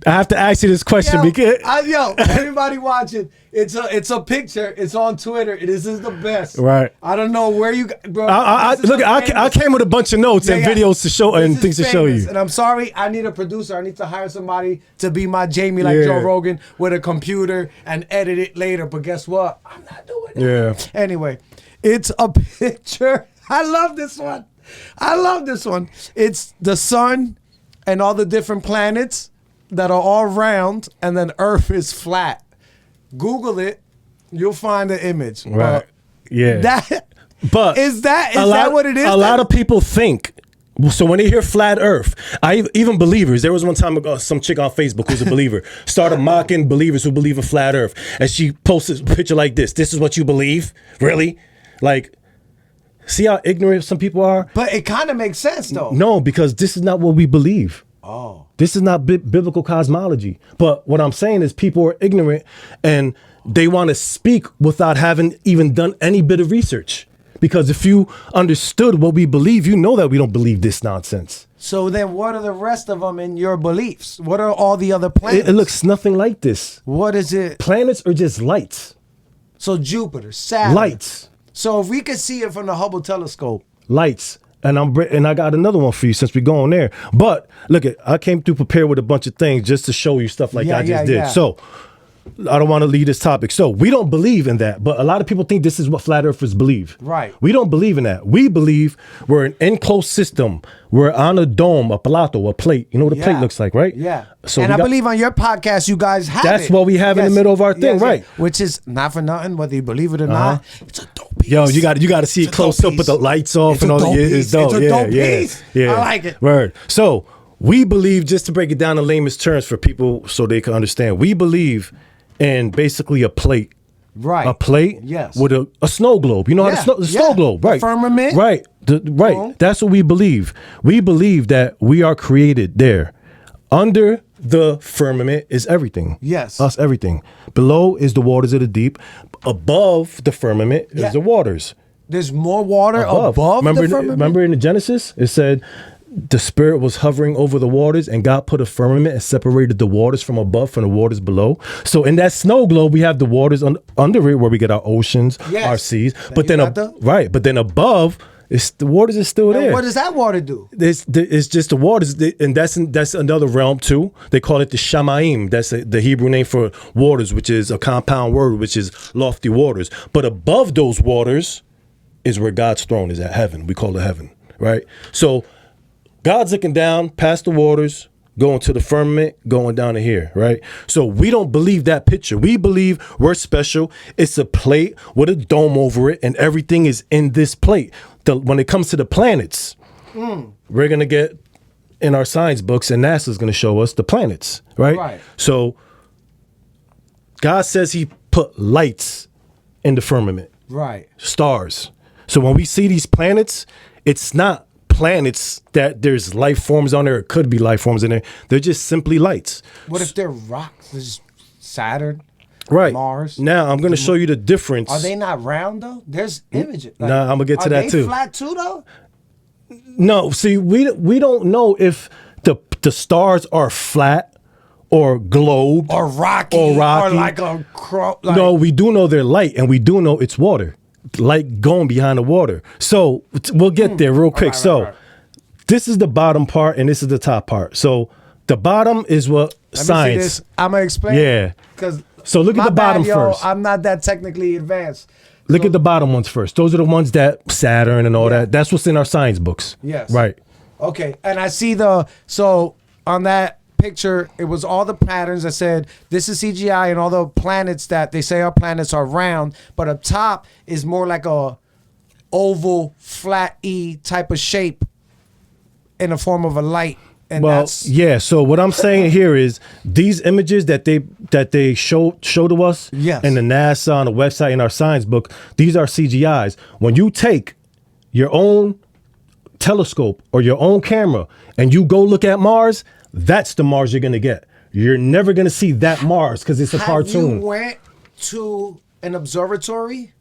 I have to ask you this question because everybody watching, it's a picture. It's on Twitter. This is the best. Right. I don't know where you, bro. I came with a bunch of notes and videos to show and things to show you. And I'm sorry, I need a producer. I need to hire somebody to be my Jamie like Joe Rogan with a computer and edit it later. But guess what? I'm not doing it. Yeah. Anyway, it's a picture. I love this one. It's the sun and all the different planets that are all round, and then Earth is flat. Google it, you'll find the image. Right. Is that what it is? A lot of people think. So when they hear flat Earth, even believers. There was one time ago, some chick on Facebook who's a believer started mocking believers who believe in flat Earth, and she posted a picture like this. This is what you believe, really? Like, see how ignorant some people are. But it kind of makes sense, though. No, because this is not what we believe. Oh. This is not biblical cosmology. But what I'm saying is people are ignorant and they want to speak without having even done any bit of research. Because if you understood what we believe, you know that we don't believe this nonsense. So then what are the rest of them in your beliefs? What are all the other planets? It looks nothing like this. What is it? Planets are just lights. So Jupiter, Saturn. Lights. So if we could see it from the Hubble telescope. Lights. And I got another one for you since we're going there. But look, I came through prepared with a bunch of things just to show you stuff like I just did. Yeah. So I don't want to lead this topic. So we don't believe in that, but a lot of people think this is what flat earthers believe. Right. We don't believe in that. We believe we're an enclosed system. We're on a dome, a plato, a plate. You know what a plate looks like, right? Yeah. So and I believe on your podcast, you guys have that's it. what we have in the middle of our thing, right? Which is not for nothing, whether you believe it or not. It's a dope piece. Yo, you got to see it close up with the lights off and all that. It's dope. It's a dope piece. Yeah. I like it. Word. So we believe, just to break it down in layman's terms for people so they can understand, we believe in basically a plate. Right. A plate with a snow globe. You know how the snow globe, right? The firmament. Right. Right. That's what we believe. We believe that we are created there. Under the firmament is everything. Yes. Us, everything. Below is the waters of the deep. Above the firmament is the waters. There's more water above the firmament? Remember in the Genesis, it said the spirit was hovering over the waters and God put a firmament and separated the waters from above from the waters below. So in that snow globe, we have the waters under it where we get our oceans, our seas. But then above, the waters is still there. What does that water do? It's just the waters, and that's another realm too. They call it the Shamaim. That's the Hebrew name for waters, which is a compound word, which is lofty waters. But above those waters is where God's throne is at, heaven. We call it heaven, right? So God's looking down past the waters, going to the firmament, going down to here, right? So we don't believe that picture. We believe we're special. It's a plate with a dome over it, and everything is in this plate. When it comes to the planets, we're going to get in our science books, and NASA's going to show us the planets, right? So God says he put lights in the firmament. Right. Stars. So when we see these planets, it's not planets that there's life forms on there. It could be life forms in there. They're just simply lights. What if they're rocks? There's Saturn, Right. Mars. Now I'm going to show you the difference. Are they not round though? There's images. Like, nah, I'm gonna get to that too. Are they flat too though? No, see, we don't know if the stars are flat or globed Or rocky, or rocky. or like a No, we do know they're light, and we do know it's water, light going behind the water. So we'll get there real quick. Right. This is the bottom part, and this is the top part. So the bottom is what science. I'm gonna explain. Yeah. Because So look at the bottom first. I'm not that technically advanced. Look at the bottom ones first. Those are the ones that Saturn and all that. That's what's in our science books. Yes. Right. Okay, and I see so on that picture, it was all the patterns that said this is CGI, and all the planets that they say are planets are round, but up top is more like a oval, flat E type of shape in the form of a light. And Well, that's yeah. So what I'm saying here is these images that they show to us Yes. in the NASA on the website in our science book, these are CGIs. When you take your own telescope or your own camera and you go look at Mars, that's the Mars you're gonna get. You're never gonna see that Mars because it's a cartoon. You went to an observatory?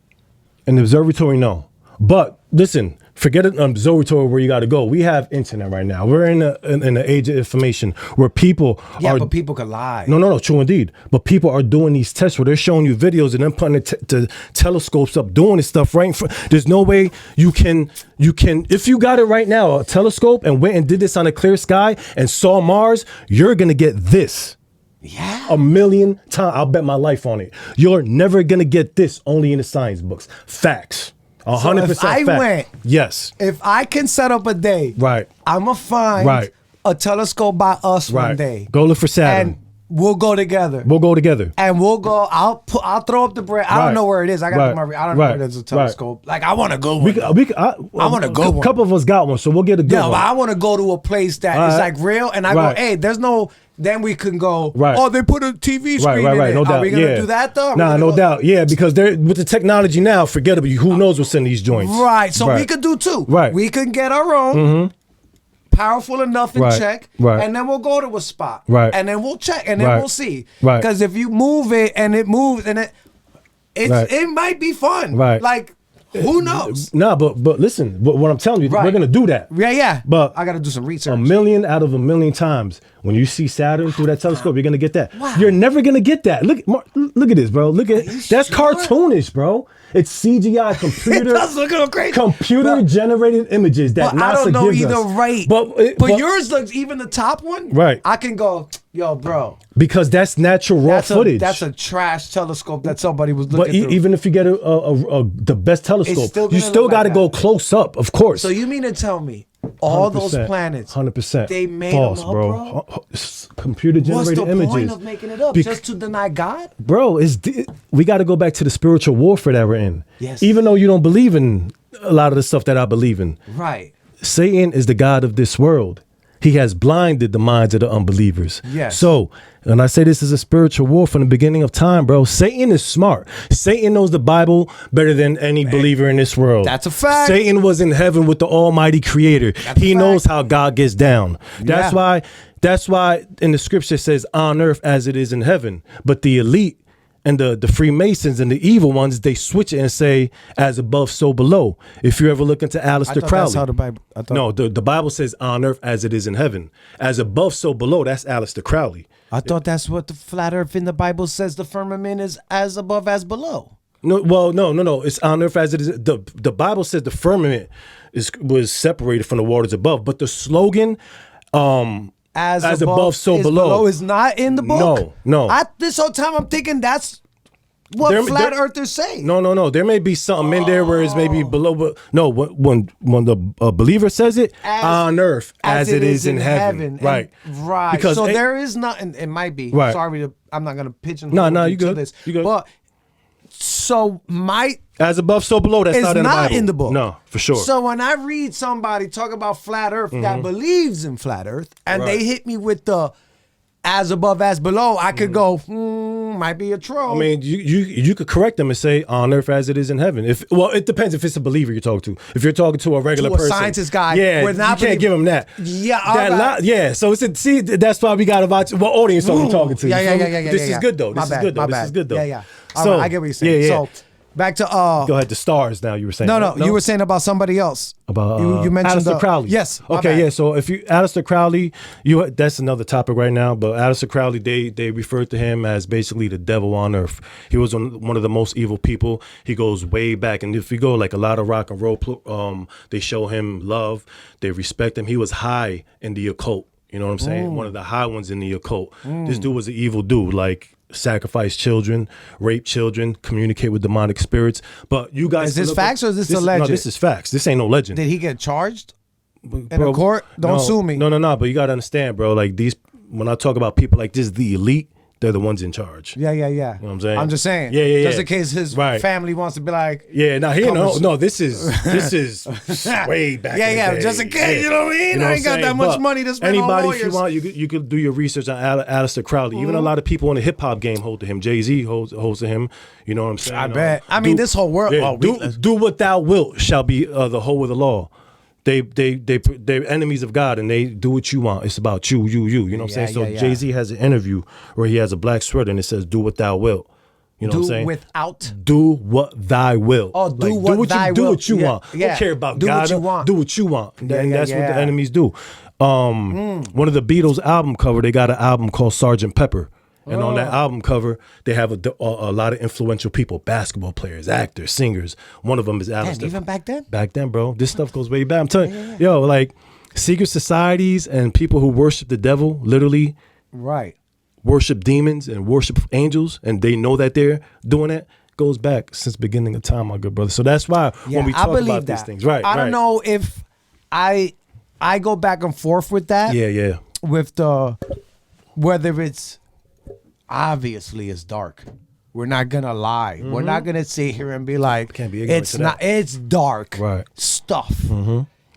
An observatory, no. But listen, forget an observatory where you got to go. We have internet right now. We're in the age of information where people are. But people could lie. No, true indeed. But people are doing these tests where they're showing you videos and then putting the telescopes up, doing this stuff right in front. There's no way you can, if you got it right now, a telescope, and went and did this on a clear sky and saw Mars, you're going to get this. Yeah. 1,000,000 times. I'll bet my life on it. You're never going to get this only in the science books. Facts. 100% if I fact. went, yes. If I can set up a day, Right. I'm going to find Right. a telescope by us one Right. day. Go look for Saturn. And we'll go together. We'll go together. And we'll go. I'll throw up the bread. I Right. don't know where it is. I got Right. I don't know Right. where there's a telescope. Like I want to go. I want to go A one. couple of us got one, so we'll get a good Yeah, one. but I want to go to a place that is Right. like real, and I Right. go, hey, there's no. Then we can go. Right. Oh, they put a TV screen Right, in it. no doubt. Are we gonna yeah. do that though? Nah, no doubt. Yeah, because they're with the technology now. Forget about who knows what's in these joints. Right. So we could do two. Right. We can get our own. Powerful enough and Right. check, Right. and then we'll go to a spot, Right. and then we'll check, and then Right. we'll see, Right. Because if you move it and it moves, and Right. it might be fun, Right. Like who knows? Nah, but listen, what I'm telling you, Right. we're gonna do that. Yeah. But I got to do some research. 1,000,000 out of 1,000,000 times, when you see Saturn through that telescope, you're gonna get that. Wow. You're never gonna get that. Look at this, bro. Look at that's sure? cartoonish, bro. It's CGI It computer. does look a little crazy. Computer generated images that But NASA I don't know gives either, us. right? But yours looks, even the top one, Right. I can go, yo, bro. because that's natural raw footage. That's a trash telescope that somebody was but looking through. even if you get the best telescope, still you gonna still look got to like go that. close up, of course. So you mean to tell me all those 100%, planets, 100%, they made false, them up, bro. Computer What's generated the images. point of making it up? Just to deny God? Bro, we got to go back to the spiritual warfare that we're in. Yes. Even though you don't believe in a lot of the stuff that I believe in, Right. Satan is the god of this world. He has blinded the minds of the unbelievers. Yes. So, and I say this is a spiritual war from the beginning of time, bro. Satan is smart. Satan knows the Bible better than any believer in this world. That's a fact. Satan was in heaven with the Almighty Creator. He knows how God gets down. That's Yeah. why in the scripture it says on earth as it is in heaven. But the elite and the Freemasons and the evil ones, they switch it and say, as above, so below. If you ever look into Aleister Crowley. That's how the Bible. No, the Bible says on earth as it is in heaven. As above, so below. That's Aleister Crowley. I thought that's what the flat earth in the Bible says. The firmament is as above as below. No, well, no. It's on earth as it is. The Bible says the firmament was separated from the waters above. But the slogan, as above, so below, is not in the book. No. This whole time I'm thinking that's what flat earthers say. No. There may be something in there where it's maybe below, but no. When the believer says it, on earth as it is in heaven. Right. Right. Because so there is nothing. It might be. Right. Sorry, I'm not gonna pigeonhole. No, you to good. This, You good. But so as above, so below. That's it's not in the Bible. in the book. No, for sure. So when I read somebody talk about flat earth that believes in flat earth, and they hit me with the as above as below, I could go, might be a troll. I mean, you could correct them and say on earth as it is in heaven. Well, it depends if it's a believer you're talking to. If you're talking to a regular person, scientist guy, yeah, we're not you can't give him that. Yeah, yeah. So see, that's why we got to watch what audience are we talking to. Yeah. This is good though. This is good though. This is good though. Yeah. So right, I get what you're saying. Yeah. So back to go ahead. The stars. Now you were saying no. You were saying about somebody else. About you mentioned Aleister Crowley. Yes. Okay. Yeah. So if you Aleister Crowley, that's another topic right now. But Aleister Crowley, they referred to him as basically the devil on earth. He was one of the most evil people. He goes way back, and if you go like a lot of rock and roll, they show him love. They respect him. He was high in the occult. You know what I'm saying? One of the high ones in the occult. This dude was an evil dude. Like. Sacrifice children, rape children, communicate with demonic spirits. But you guys, is this facts or is this a legend? No, this is facts. This ain't no legend. Did he get charged in a court? Don't sue me. No. But you gotta understand, bro. Like when I talk about people like this, the elite. They're the ones in charge. Yeah. You know what I'm saying? I'm just saying. Yeah. Just in case his family wants to be like. Yeah, this is way back. Yeah. Just in case, you know what I mean? I ain't got that much money to spend on lawyers. If you want, you could do your research on Aleister Crowley. Even a lot of people in the hip hop game hold to him. Jay-Z holds to him. You know what I'm saying? I bet. I mean, this whole world. Yeah, do what thou wilt shall be the whole of the law. They're enemies of God and they do what you want. It's about you. You know what I'm saying? So Jay-Z has an interview where he has a black sweater and it says, do what thou wilt. You know what I'm saying? Do what thy will. Oh, do what thy will. Do what you want. Yeah. Don't care about do God. What you want. Do what you want. And that's what the enemies do. One of the Beatles album cover, they got an album called Sgt. Pepper. And on that album cover, they have a lot of influential people, basketball players, actors, singers. One of them is Aleister. Even back then? Back then, bro. This stuff goes way back. I'm telling you, yo, like secret societies and people who worship the devil, literally worship demons and worship angels, and they know that they're doing it, goes back since the beginning of time, my good brother. So that's why when we talk about these things. Right, I don't know if I go back and forth with that. Yeah. With whether it's... Obviously, it's dark. We're not gonna lie. We're not gonna sit here and be like, can't be ignorant it's not. It's dark stuff.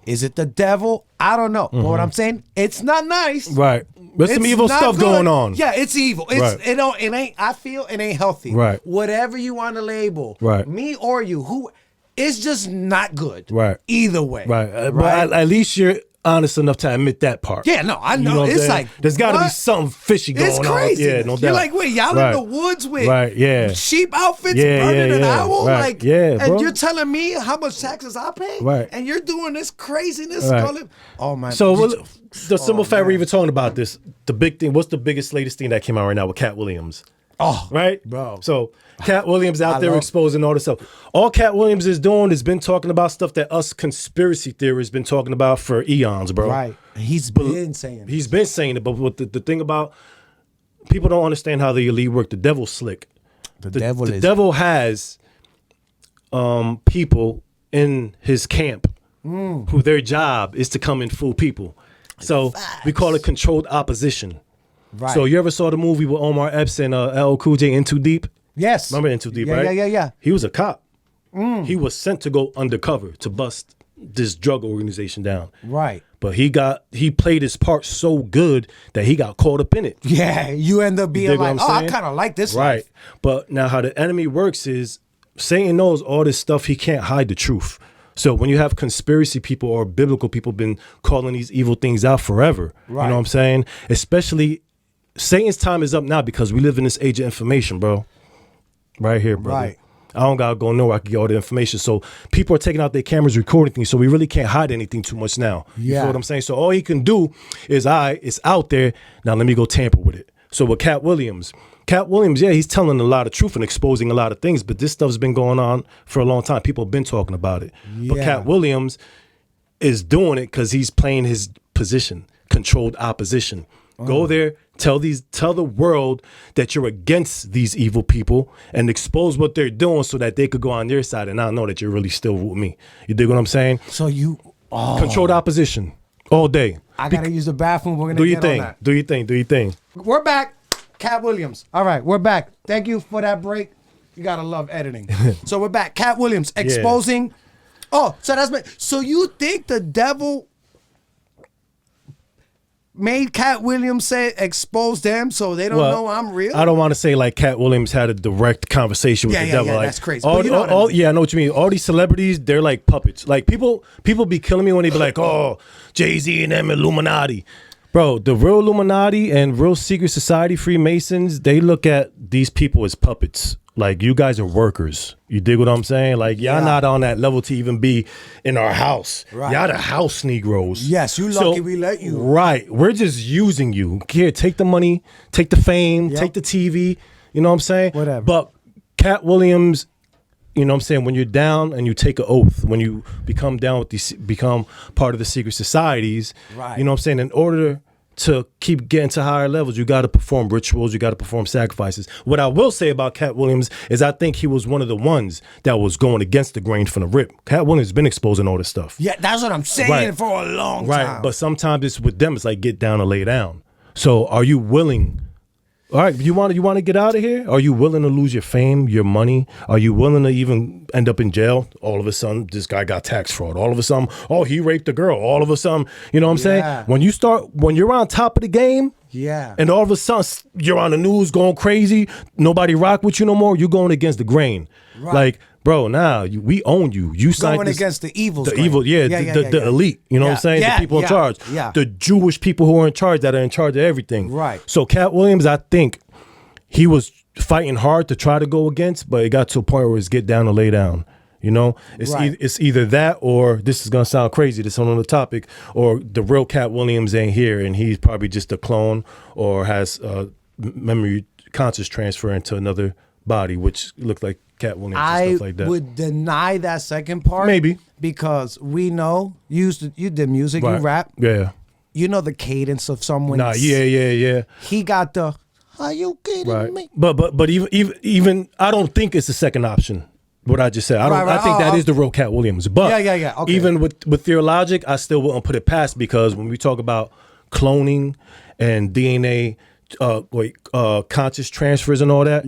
Is it the devil? I don't know. But what I'm saying, it's not nice. Right. There's some evil stuff going on. Yeah, it's evil. It ain't. I feel it ain't healthy. Right. Whatever you want to label. Right. Me or you, it's just not good. Right. Either way. Right. But at least you're honest enough to admit that part. Yeah, no, I know. You know it's like there's got to be something fishy going on. It's crazy. Yeah, no doubt. You're like, wait, y'all in the woods with sheep outfits burning an owl? Right. Like, and bro. You're telling me how much taxes I pay? Right. And you're doing this craziness? Right. Oh, man. So the simple fact we're even talking about this, the big thing, what's the biggest, latest thing that came out right now with Cat Williams? Oh, right, bro. So Cat Williams out there exposing all this stuff. All Cat Williams is doing is been talking about stuff that us conspiracy theorists been talking about for eons, bro. Right. He's been saying it. But what the thing about people don't understand how the elite work. The devil's slick. The devil has people in his camp who their job is to come and fool people. So we call it controlled opposition. Right. So you ever saw the movie with Omar Epps and LL Cool J, In Too Deep? Yes. Remember In Too Deep, right? Yeah. He was a cop. He was sent to go undercover to bust this drug organization down. Right. But he played his part so good that he got caught up in it. Yeah, you end up being like, I kind of like this. Right. Life. But now how the enemy works is Satan knows all this stuff. He can't hide the truth. So when you have conspiracy people or biblical people been calling these evil things out forever, you know what I'm saying? Especially Satan's time is up now because we live in this age of information, bro. Right here, brother. Right. I don't gotta go nowhere. I can get all the information. So people are taking out their cameras, recording things. So we really can't hide anything too much now. You feel what I'm saying? So all he can do is it's out there. Now let me go tamper with it. So with Cat Williams, he's telling a lot of truth and exposing a lot of things. But this stuff's been going on for a long time. People have been talking about it. Yeah. But Cat Williams is doing it because he's playing his position, controlled opposition. Go there, tell the world that you're against these evil people and expose what they're doing so that they could go on their side and not know that you're really still with me. You dig what I'm saying? So controlled opposition all day. I gotta use the bathroom. We're gonna get on that. Do your thing. We're back. Cat Williams. All right, we're back. Thank you for that break. You gotta love editing. So we're back. Cat Williams exposing. Yeah. Oh, so you think the devil made Cat Williams say expose them so they don't know I'm real? I don't want to say like Cat Williams had a direct conversation with the devil. Yeah, like, that's crazy. But you know what I mean. Yeah, I know what you mean. All these celebrities, they're like puppets. Like people be killing me when they be like, oh, Jay-Z and them Illuminati. Bro, the real Illuminati and real secret society Freemasons, they look at these people as puppets. Like, you guys are workers. You dig what I'm saying? Like, y'all not on that level to even be in our house. Right. Y'all the house Negroes. Yes, you lucky we let you. Right. We're just using you. Here, take the money, take the fame, take the TV. You know what I'm saying? Whatever. But Cat Williams, you know what I'm saying, when you're down and you take an oath, when you become down with these, become part of the secret societies, right. You know what I'm saying, in order to keep getting to higher levels, you got to perform rituals, you got to perform sacrifices. What I will say about Cat Williams is I think he was one of the ones that was going against the grain from the rip. Cat Williams has been exposing all this stuff. Yeah, that's what I'm saying for a long time. Right, but sometimes it's with them, it's like get down and lay down. So are you willing? All right, you want to get out of here? Are you willing to lose your fame, your money? Are you willing to even end up in jail? All of a sudden, this guy got tax fraud. All of a sudden, oh, he raped a girl. All of a sudden, you know what I'm saying? When you're on top of the game, and all of a sudden you're on the news going crazy, nobody rock with you no more, you're going against the grain. Right. Like, bro, we own you. You signed going against the evil. The evil, the elite. You know what I'm saying? The people in charge. Yeah. The Jewish people who are in charge, that are in charge of everything. Right. So Cat Williams, I think he was fighting hard to try to go against, but it got to a point where it's get down and lay down. You know, it's either that, or this is gonna sound crazy, this on the topic, or the real Cat Williams ain't here and he's probably just a clone or has memory conscious transfer into another body, which looked like Cat Williams and stuff like that. I would deny that second part. Maybe. Because we know you did music, you rap. Yeah. You know the cadence of someone. Nah, yeah. He got the, are you kidding me? But even I don't think it's the second option. What I just said, I think that is the real Cat Williams. But Okay. Even with their logic, I still wouldn't put it past, because when we talk about cloning and DNA, conscious transfers and all that,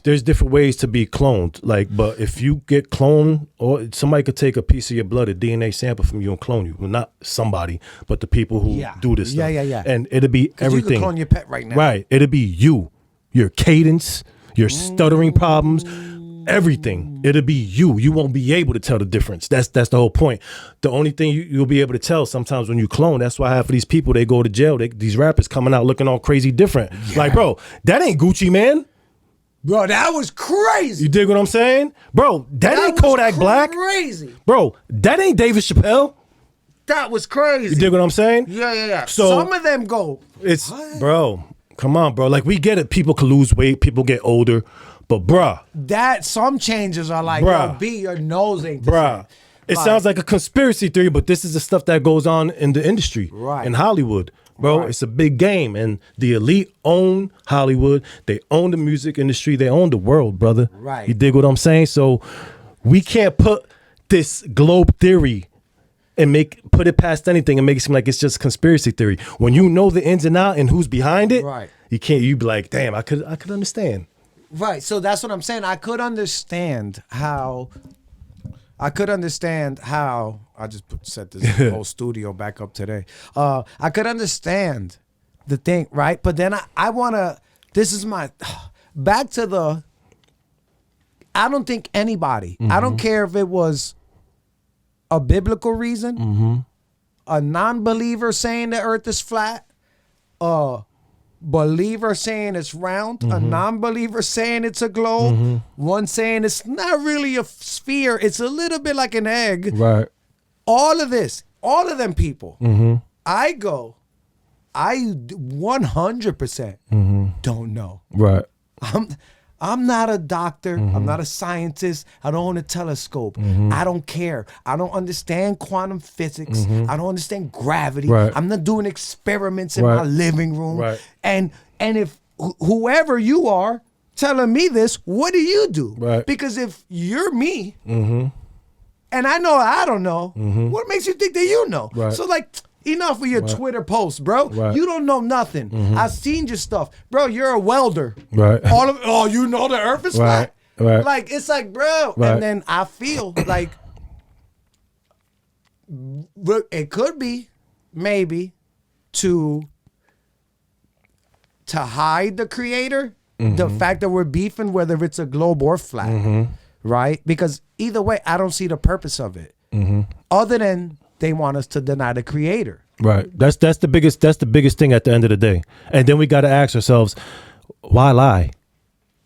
there's different ways to be cloned. Like, but if you get cloned, or somebody could take a piece of your blood, a DNA sample from you, and clone you. Well, not somebody, but the people who do this stuff. Yeah. And it'll be everything. You could clone your pet right now. Right. It'll be you, your cadence, your stuttering problems. Everything. It'll be you. You won't be able to tell the difference. That's the whole point. The only thing you'll be able to tell sometimes when you clone, that's why half of these people, they go to jail. These rappers coming out looking all crazy different. Like, bro, that ain't Gucci Man. Bro, that was crazy. You dig what I'm saying? Bro, that ain't Kodak Black. Crazy. Bro, that ain't David Chappelle. That was crazy. You dig what I'm saying? Yeah. So some of them go. Bro, come on, bro. Like, we get it. People can lose weight. People get older. But bruh, that some changes are like, yo, B, your nose ain't the same. It sounds like a conspiracy theory, but this is the stuff that goes on in the industry, in Hollywood, bro. It's a big game, and the elite own Hollywood. They own the music industry. They own the world, brother. Right. You dig what I'm saying? So we can't put this globe theory and put it past anything and make it seem like it's just conspiracy theory. When you know the ins and outs and who's behind it, you be like, damn, I could understand. Right, so that's what I'm saying. I could understand how. I just set this whole studio back up today. I could understand the thing, right? But then I want to. This is my back to the. I don't think anybody. I don't care if it was a biblical reason, a non-believer saying the Earth is flat, believer saying it's round, a non-believer saying it's a globe, one saying it's not really a sphere, it's a little bit like an egg. Right. All of them people, I 100% don't know. Right. I'm not a doctor. I'm not a scientist. I don't own a telescope. I don't care. I don't understand quantum physics. I don't understand gravity. Right. I'm not doing experiments in my living room. Right. And if whoever you are telling me this, what do you do? Right. Because if you're me, and I know I don't know, what makes you think that you know? Right. So like, enough of your Twitter posts, bro. Right. You don't know nothing. I've seen your stuff. Bro, you're a welder. Right. You know the earth is flat. Right. Like, it's like, bro. Right. And then I feel like it could be maybe to to hide the creator, the fact that we're beefing, whether it's a globe or flat, right? Because either way, I don't see the purpose of it, other than they want us to deny the creator. Right. That's the biggest thing at the end of the day. And then we got to ask ourselves, why lie?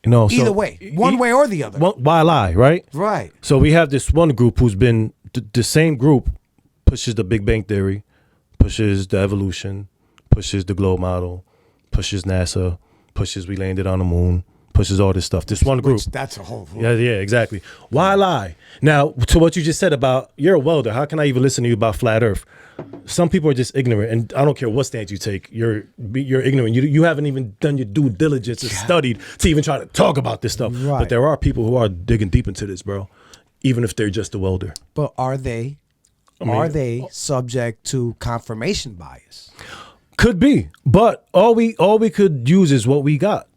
You know, Either way, one way or the other. Why lie, right? Right. So we have this one group who's been the same group pushes the Big Bang Theory, pushes the evolution, pushes the globe model, pushes NASA, pushes we landed on the moon, pushes all this stuff. This one group. That's a whole. Yeah, exactly. Why lie? Now, to what you just said about you're a welder, how can I even listen to you about flat Earth? Some people are just ignorant, and I don't care what stance you take. You're ignorant. You haven't even done your due diligence or studied to even try to talk about this stuff. Right. But there are people who are digging deep into this, bro. Even if they're just a welder. But are they subject to confirmation bias? Could be, but all we could use is what we got.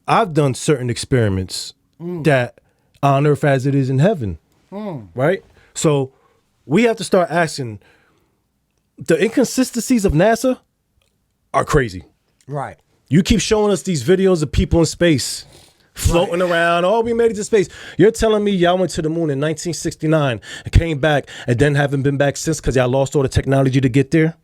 I've done certain experiments that on Earth as it is in heaven, right? So we have to start asking. The inconsistencies of NASA are crazy. Right. You keep showing us these videos of people in space floating around. Oh, we made it to space. You're telling me y'all went to the moon in 1969 and came back and then haven't been back since because y'all lost all the technology to get there?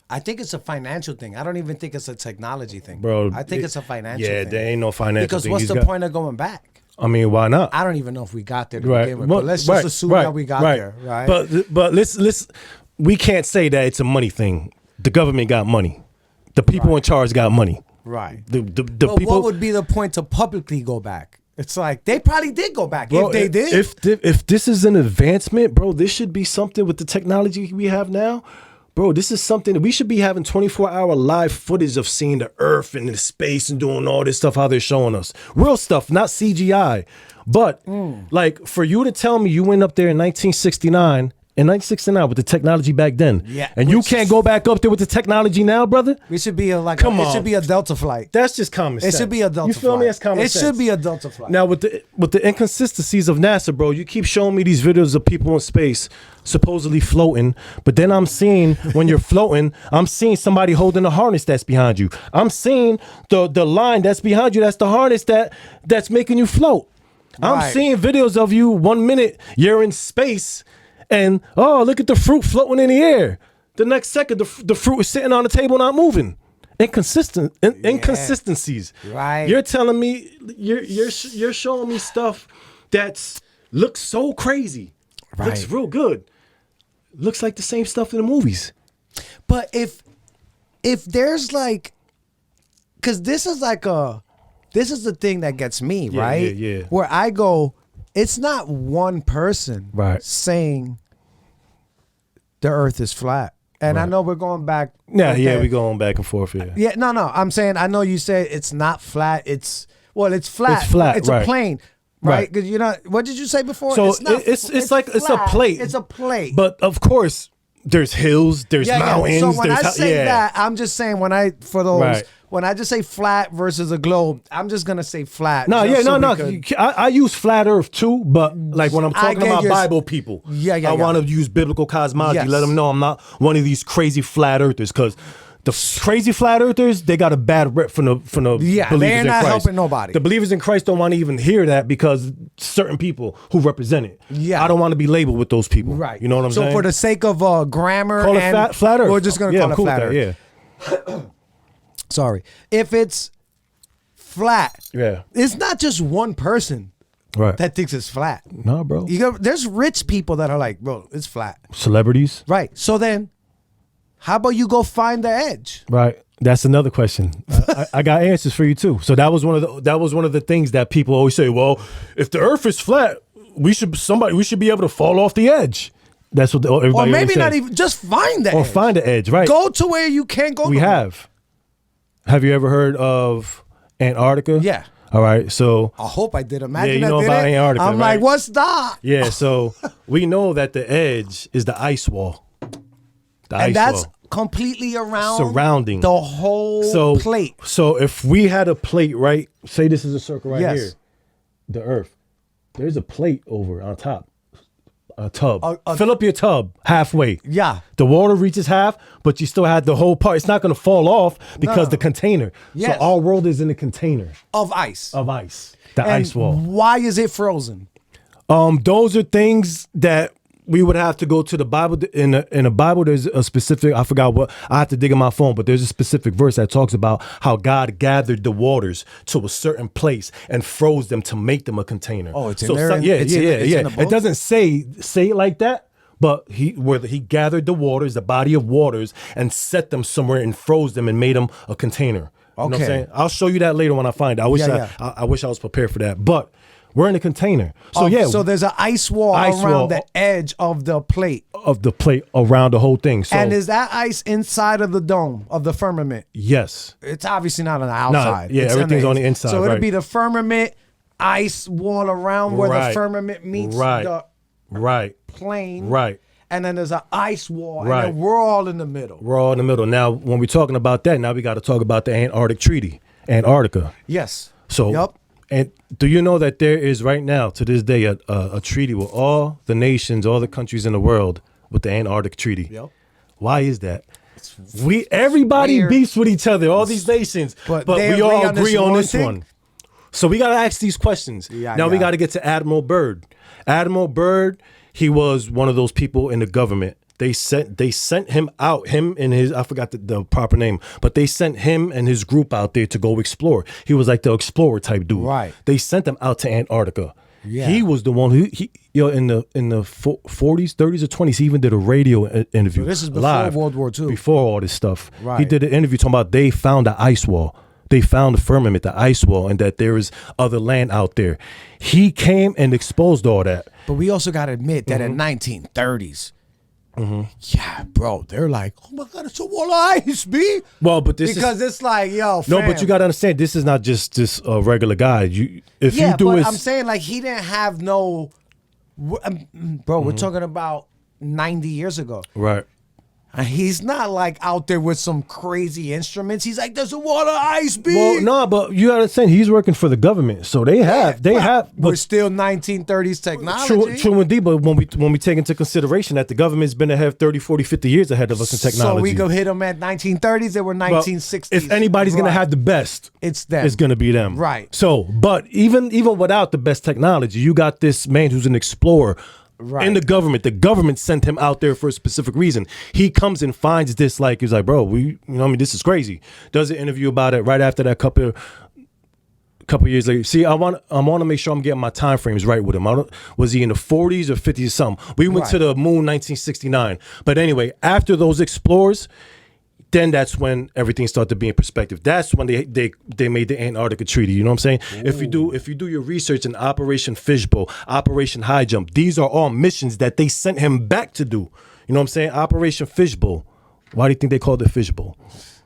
I think it's a financial thing. I don't even think it's a technology thing. Bro, I think it's a financial thing. Yeah, there ain't no financial because thing. what's the point of going back? I mean, why not? I don't even know if we got there to Right. begin with. But let's just assume that we got there, right? But let's we can't say that it's a money thing. The government got money. The people in charge got money. Right. The but people. what would be the point to publicly go back? It's like they probably did go back. Bro, if they did. If this is an advancement, bro, this should be something with the technology we have now. Bro, this is something that we should be having 24-hour live footage of seeing the Earth and the space and doing all this stuff, how they're showing us. Real stuff, not CGI. But like for you to tell me you went up there in 1969 with the technology back then, and you can't go back up there with the technology now, brother? We should be it should be a Delta flight. That's just common sense. It should be a Delta flight. You feel me? That's common sense. It should be a Delta flight. Now with the inconsistencies of NASA, bro, you keep showing me these videos of people in space supposedly floating, but then I'm seeing when you're floating, I'm seeing somebody holding a harness that's behind you. I'm seeing the line that's behind you. That's the harness that's making you float. Right. I'm seeing videos of you 1 minute you're in space. And, oh, look at the fruit floating in the air. The next second, the fruit is sitting on the table not moving. Inconsistencies. Right. You're telling me, you're showing me stuff that looks so crazy. Right. Looks real good. Looks like the same stuff in the movies. But if there's like, because this is the thing that gets me, right? Yeah. Where I go, it's not one person saying the Earth is flat. And I know we're going back. We're going back and forth here. Yeah, no. I'm saying, I know you said it's not flat. It's flat. It's flat. It's a plane. Right? Because what did you say before? So it's a plate. It's a plate. But of course, there's hills, there's mountains. So when I say that, I'm just saying when I just say flat versus a globe, I'm just gonna say flat. I use flat Earth too, but like when I'm talking about Bible people, I want to use biblical cosmology. Let them know I'm not one of these crazy flat earthers, because the crazy flat earthers, they got a bad rep from the believers in Christ. They're not helping nobody. The believers in Christ don't want to even hear that because certain people who represent it. Yeah, I don't want to be labeled with those people. Right. You know what I'm saying? So for the sake of grammar, call it flat Earth. We're just gonna call it flat Earth. Yeah. Sorry. If it's flat, it's not just one person that thinks it's flat. No, bro. There's rich people that are like, bro, it's flat. Celebrities. Right. So then, how about you go find the edge? Right. That's another question. I got answers for you too. So that was one of the things that people always say. Well, if the Earth is flat, we should be able to fall off the edge. That's what everybody. Or maybe not says. even just find the edge. Or find the edge. Right. Go to where you can't go. We have. Have you ever heard of Antarctica? Yeah. All right. So I hope I did. Imagine you know about Antarctica. I'm like, what's that? Yeah. So we know that the edge is the ice wall. That's completely surrounding the whole plate. So if we had a plate, right? Say this is a circle right here, the Earth. There's a plate over on top, A tub. Fill up your tub halfway. Yeah. The water reaches half, but you still had the whole part. It's not going to fall off because the container. Yes. So our world is in a container of ice. of ice. The And ice wall. why is it frozen? Those are things that we would have to go to the Bible. In the Bible, there's a specific, I forgot what, I have to dig in my phone, but there's a specific verse that talks about how God gathered the waters to a certain place and froze them to make them a container. Oh, it's in there? Yeah, It's in the book? It doesn't say it like that, but he gathered the waters, the body of waters, and set them somewhere and froze them and made them a container. You know what I'm Okay. saying? I'll show you that later when I find it. I wish I was prepared for that, but we're in a container. So So there's an ice wall around the edge of the plate. Of the plate around the whole thing. So, And is that ice inside of the dome of the firmament? yes. It's obviously not on the outside. yeah, It's everything's on the inside, So it'll right. be the firmament ice wall around where the Right. firmament meets Right. the Right. plane. Right. And then there's an ice wall. Right. And then we're all in the middle. We're all in the middle. Now, when we're talking about that, now we got to talk about the Antarctic Treaty, Antarctica. Yes. So, Yup. and do you know that there is right now, to this day, a treaty with all the nations, all the countries in the world with the Antarctic Treaty? Yep. Why is that? Everybody weird. beefs with each other, all these nations, But but they we all agree agree on on this this one one. So we got to ask these questions. Now we got to get to Admiral Byrd. Admiral Byrd, he was one of those people in the government. They sent him out, him and his, I forgot the proper name, but they sent him and his group out there to go explore. He was like the explorer type dude. Right. They sent him out to Antarctica. Yeah. He was the one who in the 40s, 30s or 20s, he even did a radio interview. So this is before live, World War II. Before all this stuff. Right. He did an interview talking about they found the ice wall. They found the firmament, the ice wall, and that there is other land out there. He came and exposed all that. But we also got to admit that in 1930s, yeah, bro, they're like, oh my God, it's a wall of ice, B. Well, but this Because it's like, yo, no, fam. but you got to understand, this is not just this regular guy. If Yeah, you do but it, I'm saying like he didn't have no, bro. We're talking about 90 years ago. right. And he's not like out there with some crazy instruments. He's like, there's a wall of ice, B. Well, no, but you got to understand, he's working for the government, so they have. We're But still 1930s technology. true indeed, but when we take into consideration that the government's been ahead 30, 40, 50 years ahead of us in technology. So we go hit them at 1930s. They were Well, 1960s. if anybody's gonna have the best, It's them. It's gonna be them. Right. So, but even without the best technology, you got this man who's an explorer. Right. In the government sent him out there for a specific reason. He comes and finds this, like, he's like, bro, this is crazy. Does an interview about it right after that couple years later. See, I want to make sure I'm getting my time frames right with him. Was he in the 40s or 50s or something? We went to the moon 1969. But anyway, after those explorers, then that's when everything started to be in perspective. That's when they made the Antarctica Treaty. You know what I'm saying? Ooh. If you do your research in Operation Fishbowl, Operation High Jump, these are all missions that they sent him back to do. You know what I'm saying? Operation Fishbowl. Why do you think they called it Fishbowl?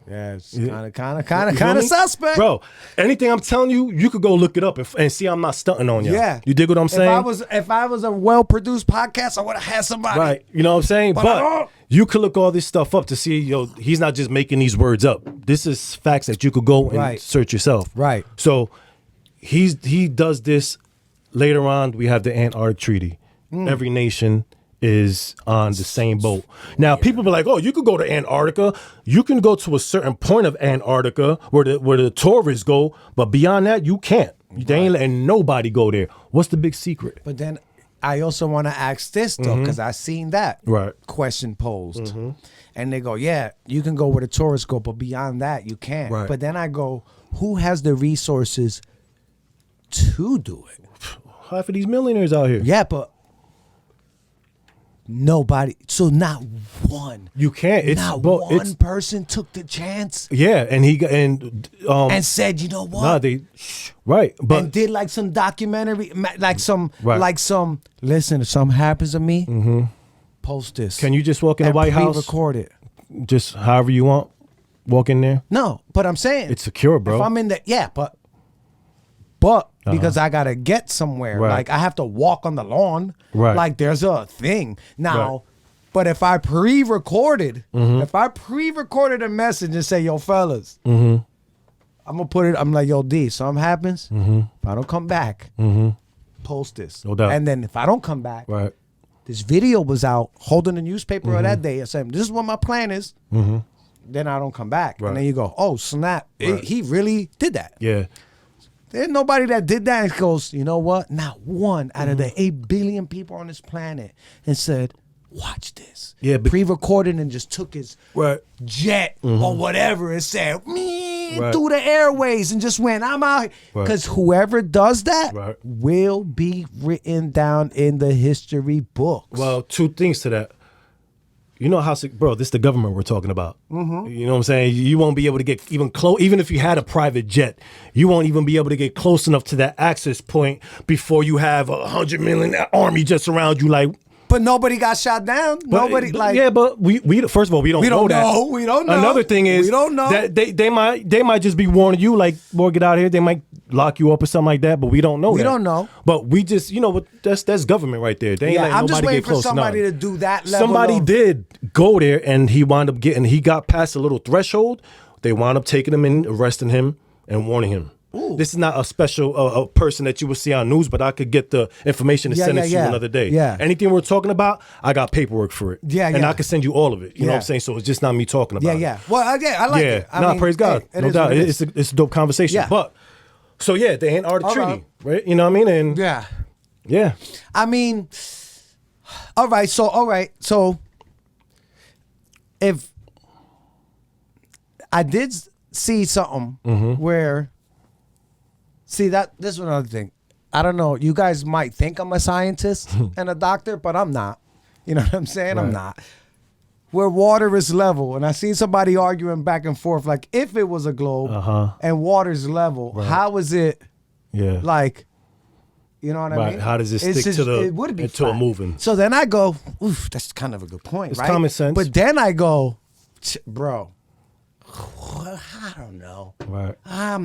Yeah, it's You kind feel of me? suspect. Bro, anything I'm telling you, you could go look it up and see I'm not stunting on you. Yeah. You dig what I'm saying? If I was a well-produced podcast, I would have had somebody. Right. You know what I'm saying? But I But don't. you could look all this stuff up to see, he's not just making these words up. This is facts that you could go and Right. search yourself. Right. So he does this. Later on, we have the Antarctic Treaty. Every nation is on the same boat. Now, people be like, oh, you could go to Antarctica. You can go to a certain point of Antarctica where the tourists go, but beyond that, you can't. They ain't letting nobody go there. What's the big secret? But then I also want to ask this, though, because I seen that Right. question posed. And they go, yeah, you can go where the tourists go, but beyond that, you can't. Right. But then I go, who has the resources to do it? Half of these millionaires out here. Yeah, but nobody. So not one. You can't. It's Not bro, one it's person took the chance yeah, and said, you know what? nah, right, but and did like some documentary, like some, Right. listen, if something happens to me, post this. can you just walk in the and White House? record it. Just however you want, walk in there. No, but I'm saying It's secure, bro. if I'm in the but because I gotta get somewhere, Right. like I have to walk on the lawn, Right. like there's a thing now. Right. But if I pre-recorded, a message and say, "Yo, fellas," I'm gonna put it. I'm like, "Yo, D, something happens. If I don't come back, post this, No doubt. And then if I don't come back, Right. this video was out holding the newspaper of that day and saying, this is what my plan is. Then I don't come back. Right. And then you go, oh, snap. Right. He really did that. Yeah. There's nobody that did that and goes, you know what? Not one out of the 8 billion people on this planet and said, watch this. Yeah, but- pre-recorded and just took his Right. jet or whatever and said, me Right. through the airways and just went, I'm out. Right. Because whoever does that Right. will be written down in the history books. Well, two things to that. You know how, bro, this is the government we're talking about. You know what I'm saying? You won't be able to get even close, even if you had a private jet, you won't even be able to get close enough to that access point before you have 100 million army just around you. Like, but nobody got shot down. Nobody, like. yeah, but we first of all, we don't know that. We don't know. Another thing is we don't know. that they might just be warning you, like, boy, get out of here. They might lock you up or something like that, but we don't know. We don't know. But we just, you know what? That's government right there. They ain't letting I'm just nobody waiting get for close. somebody to to do that level. Somebody of, did go there, and he got past a little threshold. They wound up taking him in, arresting him, and warning him. Ooh. This is not a special a person that you would see on news, but I could get the information and send it to you another day. Yeah. Anything we're talking about, I got paperwork for it. And I can send you all of it. You know what I'm saying? So it's just not me talking about it. Well, I like it. I mean, praise God. hey, no doubt. It's a dope conversation. Yeah. But, so yeah, they ain't art of treaty, right? You know what I mean? And yeah. I mean, all right. So if I did see something where, this is another thing. I don't know. You guys might think I'm a scientist and a doctor, but I'm not. You know what I'm saying? Right. I'm not. Where water is level, and I seen somebody arguing back and forth, like if it was a globe and water's level, how is it? Yeah. Like, you know what I mean? How does it stick to it would be into a flat. moving? So then I go, oof, that's kind of a good point, It's right? common sense. But then I go, bro, I don't know. Right. I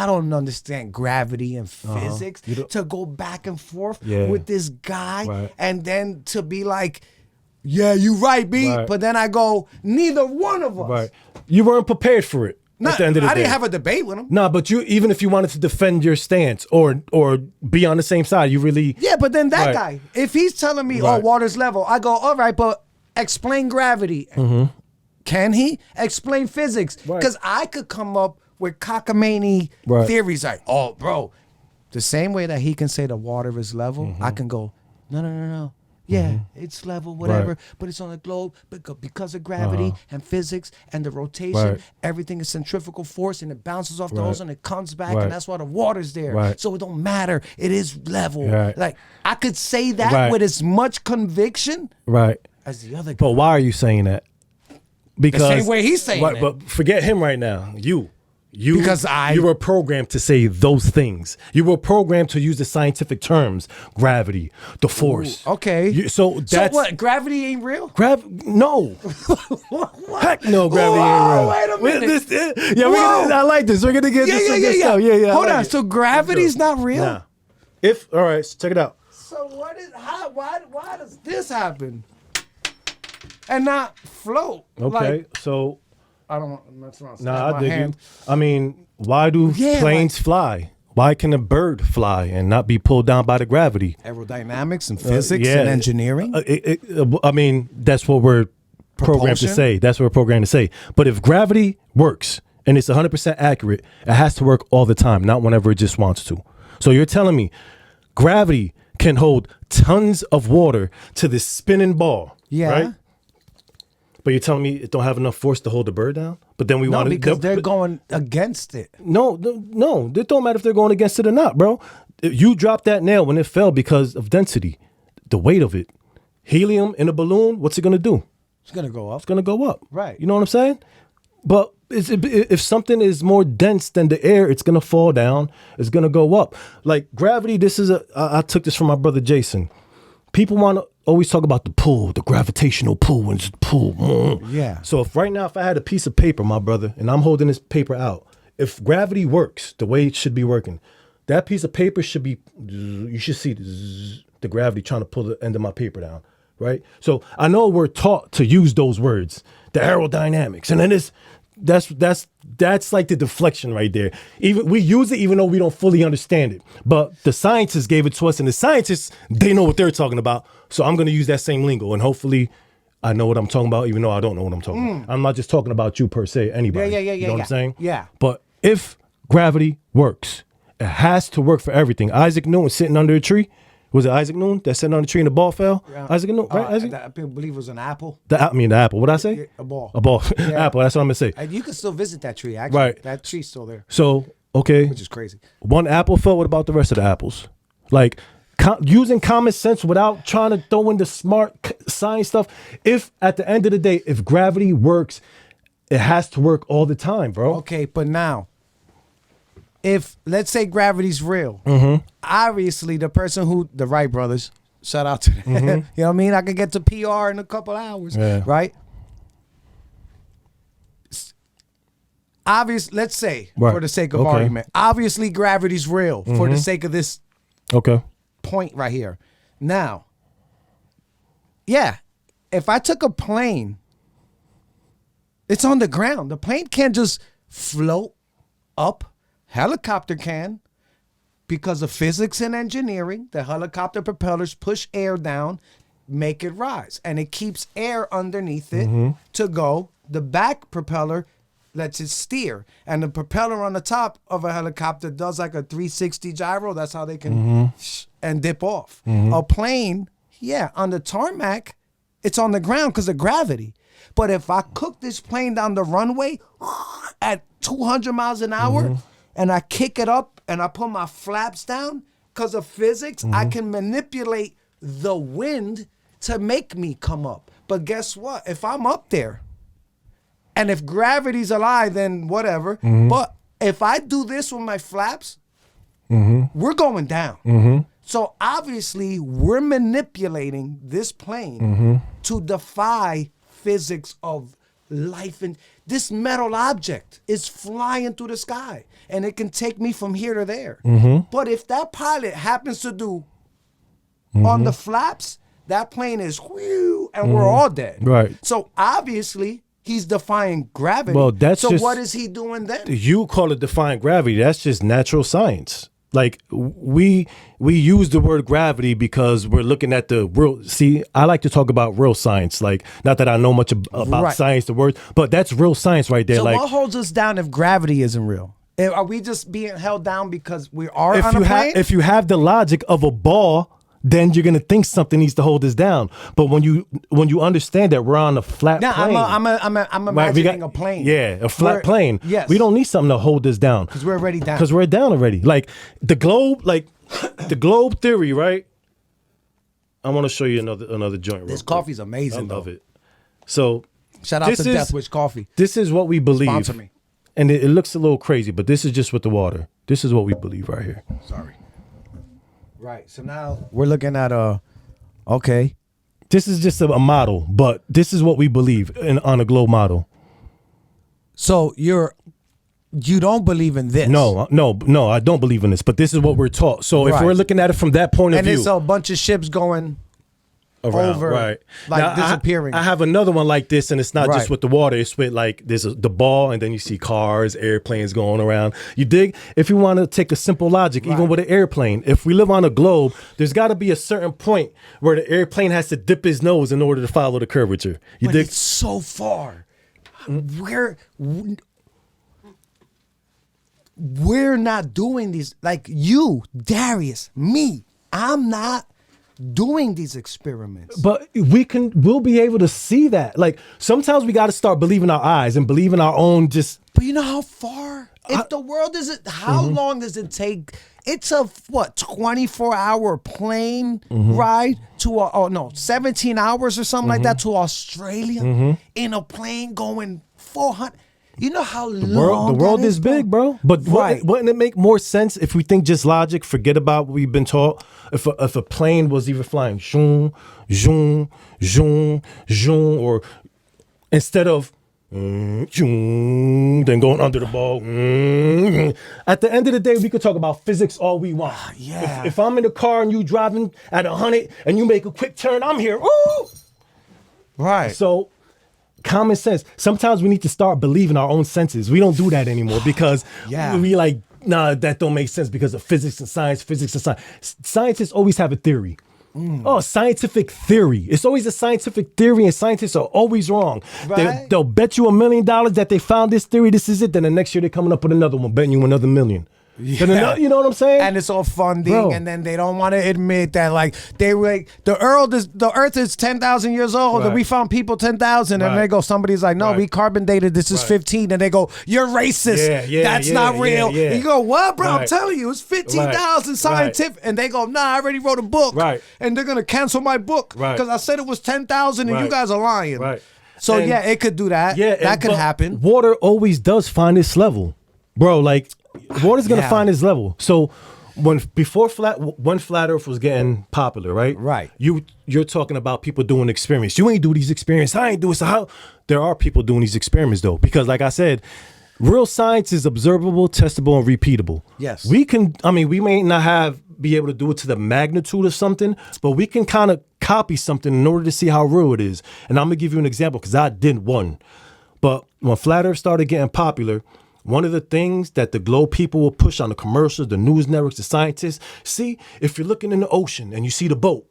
don't understand gravity and physics to go back and forth with this guy and then to be like, yeah, you right, B. Right. But then I go, neither one of us. Right. You weren't prepared for it. At the end of the I day. didn't have a debate with him. Nah, but even if you wanted to defend your stance or be on the same side, you really. Yeah, but then that guy, if he's telling me, oh, water's level, I go, all right, but explain gravity. Can he explain physics? Because I could come up with cockamamie theories like, oh, bro, the same way that he can say the water is level, I can go, no. Yeah, it's level, whatever, but it's on the globe because of gravity and physics and the rotation. Everything is centrifugal force, and it bounces off the ozone, it comes back, and that's why the water's there. So it don't matter. It is level. Like I could say that with as much conviction as the other guy. But why are you saying that? Because the same way he's saying it. But forget him right now. You were programmed to say those things. You were programmed to use the scientific terms, gravity, the force. Ooh, okay. So what? Gravity ain't real? No. Heck no, gravity ain't real. Wait a minute. I like this. We're gonna get this. Yeah. Hold on. So gravity's not real? Nah. All right, so check it out. So why does this happen and not float? Okay, so. I don't want. That's not. Nah, I dig you. I mean, why do planes fly? Why can a bird fly and not be pulled down by the gravity? Aerodynamics and physics and engineering. I mean, that's what we're programmed to say. That's what we're programmed to say. But if gravity works and it's 100% accurate, it has to work all the time, not whenever it just wants to. So you're telling me gravity can hold tons of water to this spinning ball, right? But you're telling me it don't have enough force to hold the bird down? But then we want to... because they're going against it. No, it don't matter if they're going against it or not, bro. You dropped that nail when it fell because of density, the weight of it. Helium in a balloon, what's it going to do? It's going to go up. It's going to go up. Right. You know what I'm saying? But if something is more dense than the air, it's going to fall down. It's going to go up. Like gravity, I took this from my brother Jason. People want to always talk about the pull, the gravitational pull, and just pull. Yeah. So if I had a piece of paper, my brother, and I'm holding this paper out, if gravity works the way it should be working, that piece of paper should be, you should see the gravity trying to pull the end of my paper down, right? So I know we're taught to use those words, the aerodynamics, and then that's like the deflection right there. Even we use it even though we don't fully understand it. But the scientists gave it to us, and the scientists, they know what they're talking about. So I'm gonna use that same lingo, and hopefully I know what I'm talking about, even though I don't know what I'm talking about. I'm not just talking about you per se, anybody. Yeah. You know what I'm saying? Yeah. But if gravity works, it has to work for everything. Isaac Newton sitting under a tree. Was it Isaac Newton that sat on the tree and the ball fell? Yeah. Isaac Newton, right? Isaac? I believe it was an apple. The apple. What did I say? A ball. A ball. Apple. That's what I'm gonna say. And you can still visit that tree. Actually, Right. That tree's still there, So okay, which is crazy. one apple fell. What about the rest of the apples? Like using common sense without trying to throw in the smart science stuff. If at the end of the day, if gravity works, it has to work all the time, bro. Okay, but now, if let's say gravity's real, obviously the Wright brothers, shout out to them. You know what I mean? I could get to PR in a couple hours, right? Let's say, for the sake of argument, obviously gravity's real for the sake of this point right here. Now, if I took a plane, it's on the ground. The plane can't just float up. Helicopter can, because of physics and engineering. The helicopter propellers push air down, make it rise, and it keeps air underneath it to go. The back propeller lets it steer, and the propeller on the top of a helicopter does like a 360 gyro. That's how they can and dip off. A plane, on the tarmac, it's on the ground because of gravity. But if I cook this plane down the runway at 200 miles an hour, and I kick it up and I put my flaps down, because of physics, I can manipulate the wind to make me come up. But guess what? If I'm up there, and if gravity's alive, then whatever. But if I do this with my flaps, we're going down. So obviously, we're manipulating this plane to defy physics of life. And this metal object is flying through the sky, and it can take me from here to there. But if that pilot happens to do on the flaps, that plane is whew, and we're all dead. Right. So obviously he's defying gravity. Well, that's so just, what is he doing then? You call it defying gravity. That's just natural science. Like we use the word gravity because we're looking at the real. See, I like to talk about real science. Like, not that I know much about science, the word, but that's real science right there. So like, what holds us down if gravity isn't real? Are we just being held down because we are on a plane? If you have the logic of a ball, then you're gonna think something needs to hold us down. But when you understand that we're on a flat plane, I'm imagining a plane. Yeah, a flat plane. Yes, we don't need something to hold us down because we're already down. Because we're down already. Like the globe, the globe theory, right? I want to show you another joint. This coffee's amazing. I love it. So shout out to Death Wish Coffee. This is what we believe. Sponsor me. And it looks a little crazy, but this is just with the water. This is what we believe right here. Sorry. Right. So now we're looking at okay. This is just a model, but this is what we believe on a globe model. So you don't believe in this? No, I don't believe in this, but this is what we're taught. So if we're looking at it from that point of view. And it's a bunch of ships going around, over, right? like now, disappearing. I have another one like this, and it's not just with the water. It's with like there's the ball, and then you see cars, airplanes going around. You dig? If you want to take a simple logic, even with an airplane, if we live on a globe, there's got to be a certain point where the airplane has to dip his nose in order to follow the curvature. You dig? It's so far. We're not doing these, like you, Darius, me. I'm not doing these experiments. But we'll be able to see that. Like sometimes we got to start believing our eyes and believing our own But you know how far? If the world isn't, how long does it take? It's a 24-hour plane ride to 17 hours or something like that to Australia in a plane going 400. You know how long the world is big, bro. But wouldn't it make more sense if we think just logic, forget about what we've been taught? If a plane was even flying zoom, zoom, zoom, zoom, or instead of zoom, then going under the ball. At the end of the day, we could talk about physics all we want. Yeah. If I'm in the car and you driving at 100 and you make a quick turn, I'm here. Ooh. Right. So common sense. Sometimes we need to start believing our own senses. We don't do that anymore because we like, nah, that don't make sense because of physics and science. Scientists always have a theory. Oh, scientific theory. It's always a scientific theory, and scientists are always wrong. Right. They'll bet you $1 million that they found this theory, this is it. Then the next year they're coming up with another one, betting you another $1 million. Yeah. You know what I'm saying? And it's all funding, Bro. and then they don't want to admit that, like, they were like, the Earth is 10,000 years old, and we found people 10,000, and they go, somebody's like, no, we carbon dated, this is 15, and they go, you're racist, that's not real. And you go, what, bro? I'm telling you, it's 15,000 scientific, and they go, nah, I already wrote a book, and they're gonna cancel my book because I said it was 10,000, and you guys are lying. So and, it could do that. That could happen. Water always does find its level, bro. Like, water's gonna find its level. So when flat Earth was getting popular, right? You're talking about people doing experiments. You ain't do these experiments. I ain't do it. So how? There are people doing these experiments though, because like I said, real science is observable, testable, and repeatable. Yes. We can. I mean, we may not be able to do it to the magnitude of something, but we can kind of copy something in order to see how real it is. And I'm gonna give you an example because I did one. But when flat Earth started getting popular, one of the things that the Globe people will push on the commercials, the news networks, the scientists, see, if you're looking in the ocean and you see the boat,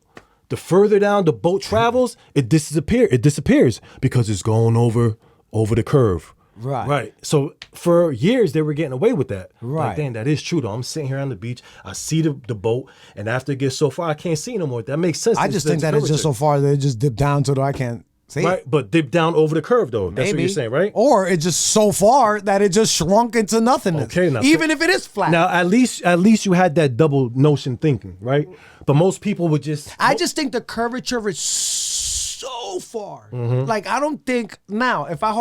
the further down the boat travels, it disappears because it's going over the curve. Right. So for years they were getting away with that. Like, damn, that is true though. I'm sitting here on the beach, I see the boat, and after it gets so far, I can't see no more. That makes sense. I just think that it's just so far that it just dipped down to I can't. See? Right, but dip down over the curve though. That's what you're saying, right? Or it's just so far that it just shrunk into nothingness. Okay, now, even if it is flat. Now at least you had that double notion thinking, right? But most people would just. I just think the curvature is so far. Like I don't think now if I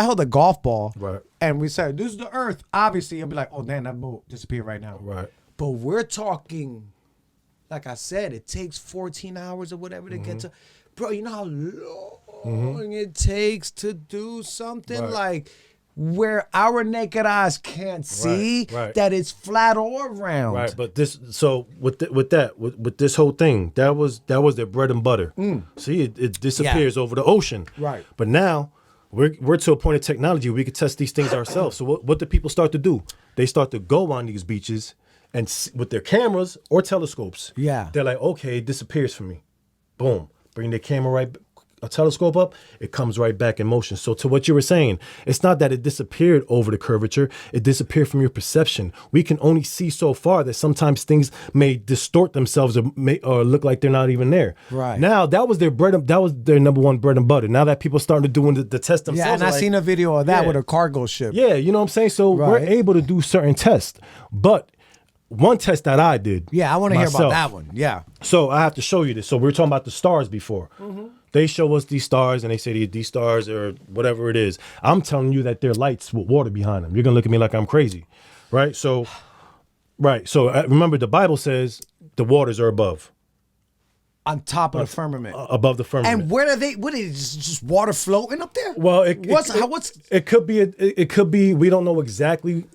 held a golf ball, and we said this is the Earth, obviously I'll be like, oh damn, that boat disappeared right now. Right. But we're talking, like I said, it takes 14 hours or whatever to get to. Bro, you know how long it takes to do something like where our naked eyes can't see that it's flat or round. Right, but this with this whole thing, that was their bread and butter. See, it disappears over the ocean. Right. But now we're to a point of technology where we can test these things ourselves. So what do people start to do? They start to go on these beaches and with their cameras or telescopes. Yeah. They're like, okay, it disappears for me. Boom. Bring the camera a telescope up, it comes right back in motion. So to what you were saying, it's not that it disappeared over the curvature, it disappeared from your perception. We can only see so far that sometimes things may distort themselves or look like they're not even there. Right. Now, that was their number one bread and butter. Now that people starting to doing the test themselves. Yeah, and I seen a video of that with a cargo ship. Yeah, you know what I'm saying? So we're able to do certain tests. But one test that I did. Yeah, I want to hear about that one. Yeah. So I have to show you this. So we were talking about the stars before. They show us these stars and they say these stars or whatever it is. I'm telling you that they're lights with water behind them. You're going to look at me like I'm crazy. Right? So remember the Bible says the waters are above. On top of the firmament. Above the firmament. And what is just water floating up there? Well, it could be we don't know exactly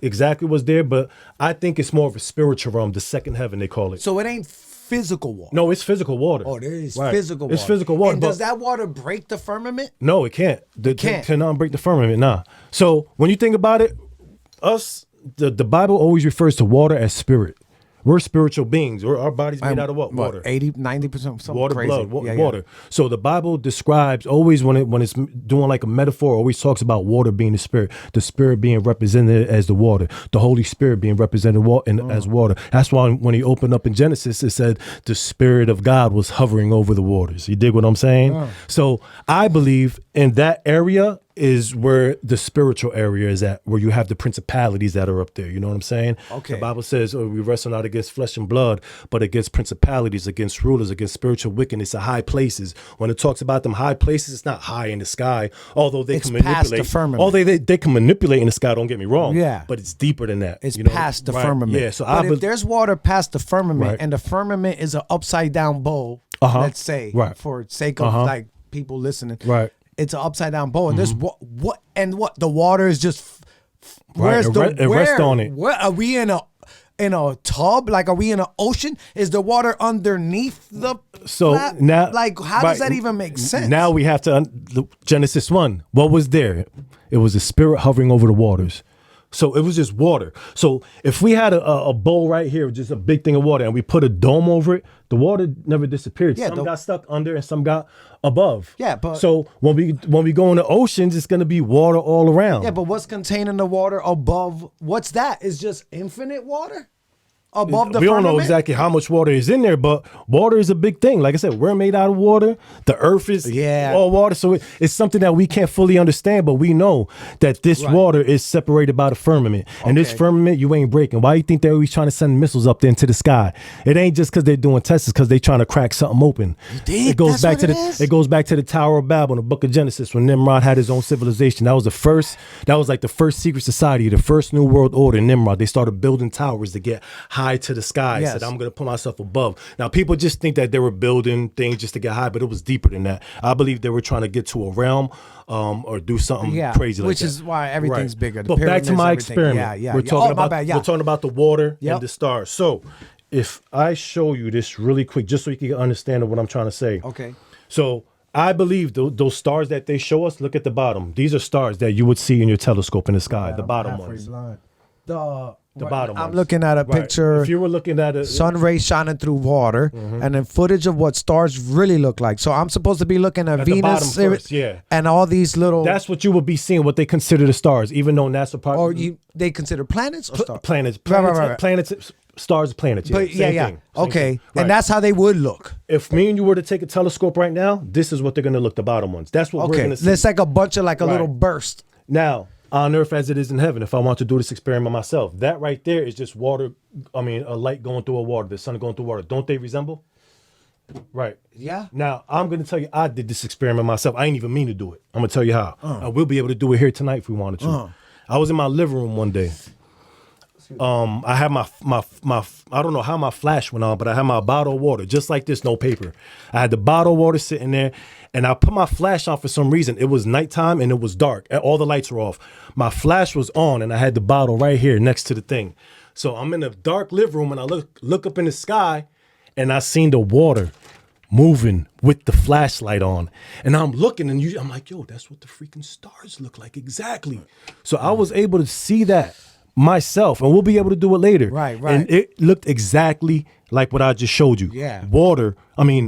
what's there, but I think it's more of a spiritual realm, the second heaven they call it. So it ain't physical water. No, it's physical water. Oh, there is physical water. It's physical water. And does that water break the firmament? No, it can't. It cannot break the firmament, nah. So when you think about it, the Bible always refers to water as spirit. We're spiritual beings. Our body's made out of what? Water. 80, 90% something water, crazy. blood, water. So the Bible describes always when it's doing like a metaphor, always talks about water being the spirit being represented as the water, the Holy Spirit being represented as water. That's why when he opened up in Genesis, it said the Spirit of God was hovering over the waters. You dig what I'm saying? So I believe in that area is where the spiritual area is at, where you have the principalities that are up there. You know what I'm saying? Okay. The Bible says, we wrestle not against flesh and blood, but against principalities, against rulers, against spiritual wickedness in high places. When it talks about them high places, it's not high in the sky, although they can manipulate. Past the firmament. Although they can manipulate in the sky, don't get me wrong. Yeah. But it's deeper than that. It's past the firmament. Yeah. So but if there's water past the firmament and the firmament is an upside down bowl, let's say, for sake of like people listening. Right. It's an upside down bowl, and there's what the water is just. Rest on it. Where are we in in a tub? Like, are we in an ocean? Is the water underneath the So plat- now, like, how does that even make sense? Now we have to Genesis 1. What was there? It was a spirit hovering over the waters. So it was just water. So if we had a bowl right here, just a big thing of water, and we put a dome over it, the water never disappeared. Yeah, some got stuck under and some got above. Yeah, but so when we go in the oceans, it's gonna be water all around. yeah, but what's contained in the water above? What's that? Is just infinite water above the we don't know firmament? exactly how much water is in there, but water is a big thing. Like I said, we're made out of water. The earth is all water. So it's something that we can't fully understand, but we know that this water is separated by the firmament. And this firmament, you ain't breaking. Why you think they're always trying to send missiles up there into the sky? It ain't just because they're doing tests, it's because they're trying to crack something open. It goes back to it goes back to the Tower of Babel in the book of Genesis when Nimrod had his own civilization. That was like the first secret society, the first new world order. Nimrod, they started building towers to get high to the sky. Said, I'm going to put myself above. Now, people just think that they were building things just to get high, but it was deeper than that. I believe they were trying to get to a realm or do something crazy like that. Which is why everything's bigger. The but back to my experiment. We're talking we're talking about the water and the stars. So if I show you this really quick, just so you can understand what I'm trying to say. Okay. So I believe those stars that they show us, look at the bottom. These are stars that you would see in your telescope in the sky, the bottom ones. The bottom I'm ones. looking at a picture. If you were looking at sun rays shining through water, and then footage of what stars really look like. So I'm supposed to be looking at Venus, the bottom first, and all these little. That's what you would be seeing. What they consider the stars, even though NASA part. Or they consider planets or stars. Planets, Right. planets, stars, planets. But Same thing. Okay, and that's how they would look. If me and you were to take a telescope right now, this is what they're gonna look. The bottom ones. That's what we're gonna see. It's like a bunch of a little burst. Now, on earth as it is in heaven, if I want to do this experiment myself, that right there is just water. I mean, a light going through a water, the sun going through water. Don't they resemble? Right. Yeah. Now, I'm going to tell you, I did this experiment myself. I ain't even mean to do it. I'm going to tell you how. I will be able to do it here tonight if we wanted to. I was in my living room one day. I had my I don't know how my flash went on, but I had my bottle of water, just like this, no paper. I had the bottle of water sitting there, and I put my flash on for some reason. It was nighttime and it was dark. All the lights were off. My flash was on, and I had the bottle right here next to the thing. So I'm in a dark living room, and I look up in the sky, and I seen the water moving with the flashlight on. And I'm looking, and I'm like, yo, that's what the freaking stars look like exactly. So I was able to see that myself, and we'll be able to do it later. Right. And it looked exactly like what I just showed you. Yeah.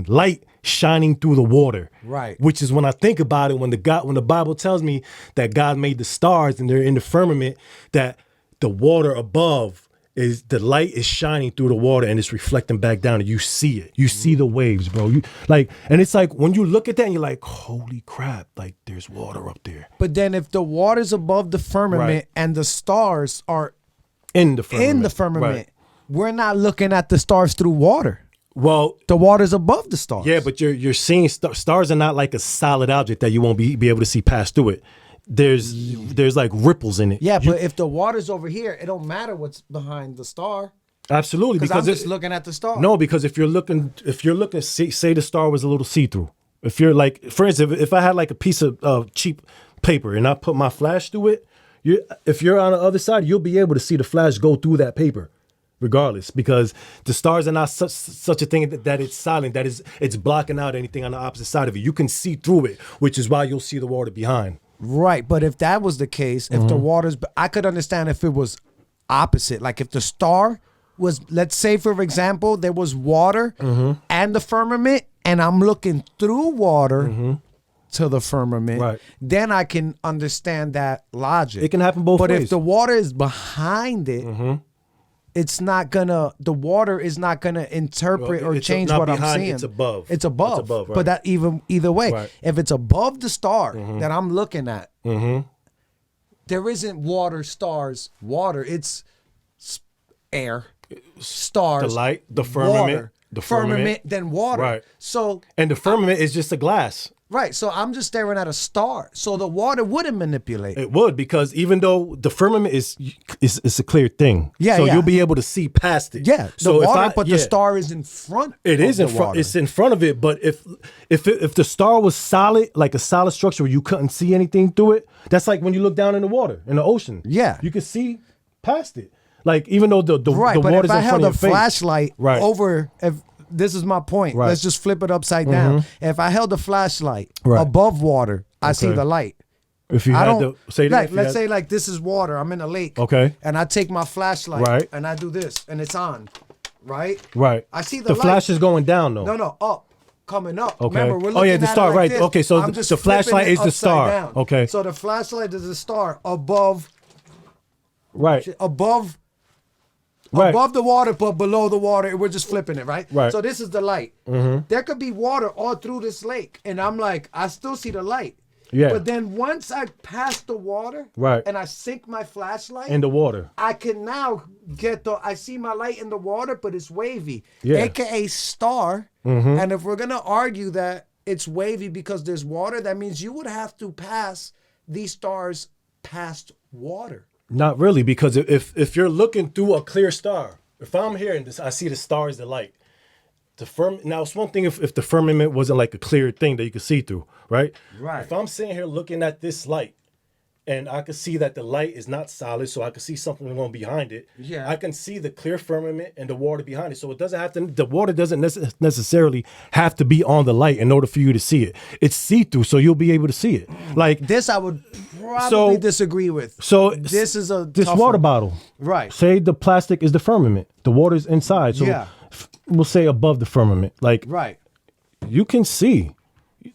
Light shining through the water. Right. Which is when I think about it, when the Bible tells me that God made the stars and they're in the firmament, that the water above is the light is shining through the water and it's reflecting back down, and you see it. You see the waves, bro. And it's like when you look at that and you're like, holy crap, like there's water up there. But then if the water's above the firmament and the stars are in the firmament, right, we're not looking at the stars through water. Well, the water's above the stars. Yeah, but you're seeing stars are not like a solid object that you won't be able to see pass through it. There's like ripples in it. Yeah, but if the water's over here, it don't matter what's behind the star. Absolutely, because I'm just looking at the star. No, because if you're looking, say the star was a little see-through. If you're like, for instance, if I had like a piece of cheap paper and I put my flash through it, if you're on the other side, you'll be able to see the flash go through that paper, regardless, because the stars are not such a thing that it's silent, that it's blocking out anything on the opposite side of it. You can see through it, which is why you'll see the water behind. Right, but if that was the case, if the water's, I could understand if it was opposite. Like if the star was, let's say for example, there was water and the firmament, and I'm looking through water to the firmament, then I can understand that logic. It can happen both ways. But if the water is behind it, it's not gonna, the water is not gonna interpret or change what I'm seeing. It's above. It's above. It's above, right. But that either way, if it's above the star that I'm looking at, there isn't water, stars, water. It's air, stars, the light, the firmament, water, the firmament, then water. Right. So and the firmament is just a glass. Right. So I'm just staring at a star. So the water wouldn't manipulate. It would, because even though the firmament is a clear thing. Yeah. So you'll be able to see past it. Yeah. So the water, but the star is in front. It is in front. Water. It's in front of it. But if the star was solid, like a solid structure where you couldn't see anything through it, that's like when you look down in the water, in the ocean. Yeah. You can see past it. Like even though the Right, but water's if I in front held of a your face. flashlight Right. over, if this is my point, Right. let's just flip it upside down. If I held a flashlight Right. above water, I see Okay. the light. If you I had don't to say that, like. if you Let's had- say like this is water. I'm in a lake. Okay. And I take my flashlight. Right. And I do this, and it's on. Right. right. I see the the light. flash is going down though. No, up. Coming up. Okay. Remember, we're Oh, yeah, looking the at star, it like right. this. Okay, so I'm the just flashlight flipping it is the upside star. down. Okay. So the flashlight is the star above Right. above Right. the water, but below the water. We're just flipping it, right? Right. So this is the light. There could be water all through this lake, and I'm like, I still see the light. Yeah. But then once I pass the water, Right. and I sink my flashlight In the water. I can now I see my light in the water, but it's wavy, Yeah. aka star. And if we're gonna argue that it's wavy because there's water, that means you would have to pass these stars past water. Not really, because if you're looking through a clear star, if I'm here and I see the star is the light, now it's one thing if the firmament wasn't like a clear thing that you could see through, right? Right. If I'm sitting here looking at this light, and I can see that the light is not solid, so I can see something going behind it. Yeah. I can see the clear firmament and the water behind it. So it doesn't have to. The water doesn't necessarily have to be on the light in order for you to see it. It's see through, so you'll be able to see it. Like This I would probably disagree with. So this is this tough water one. bottle. Right. Say the plastic is the firmament. The water's inside. So Yeah. we'll say above the firmament. Like Right. you can see,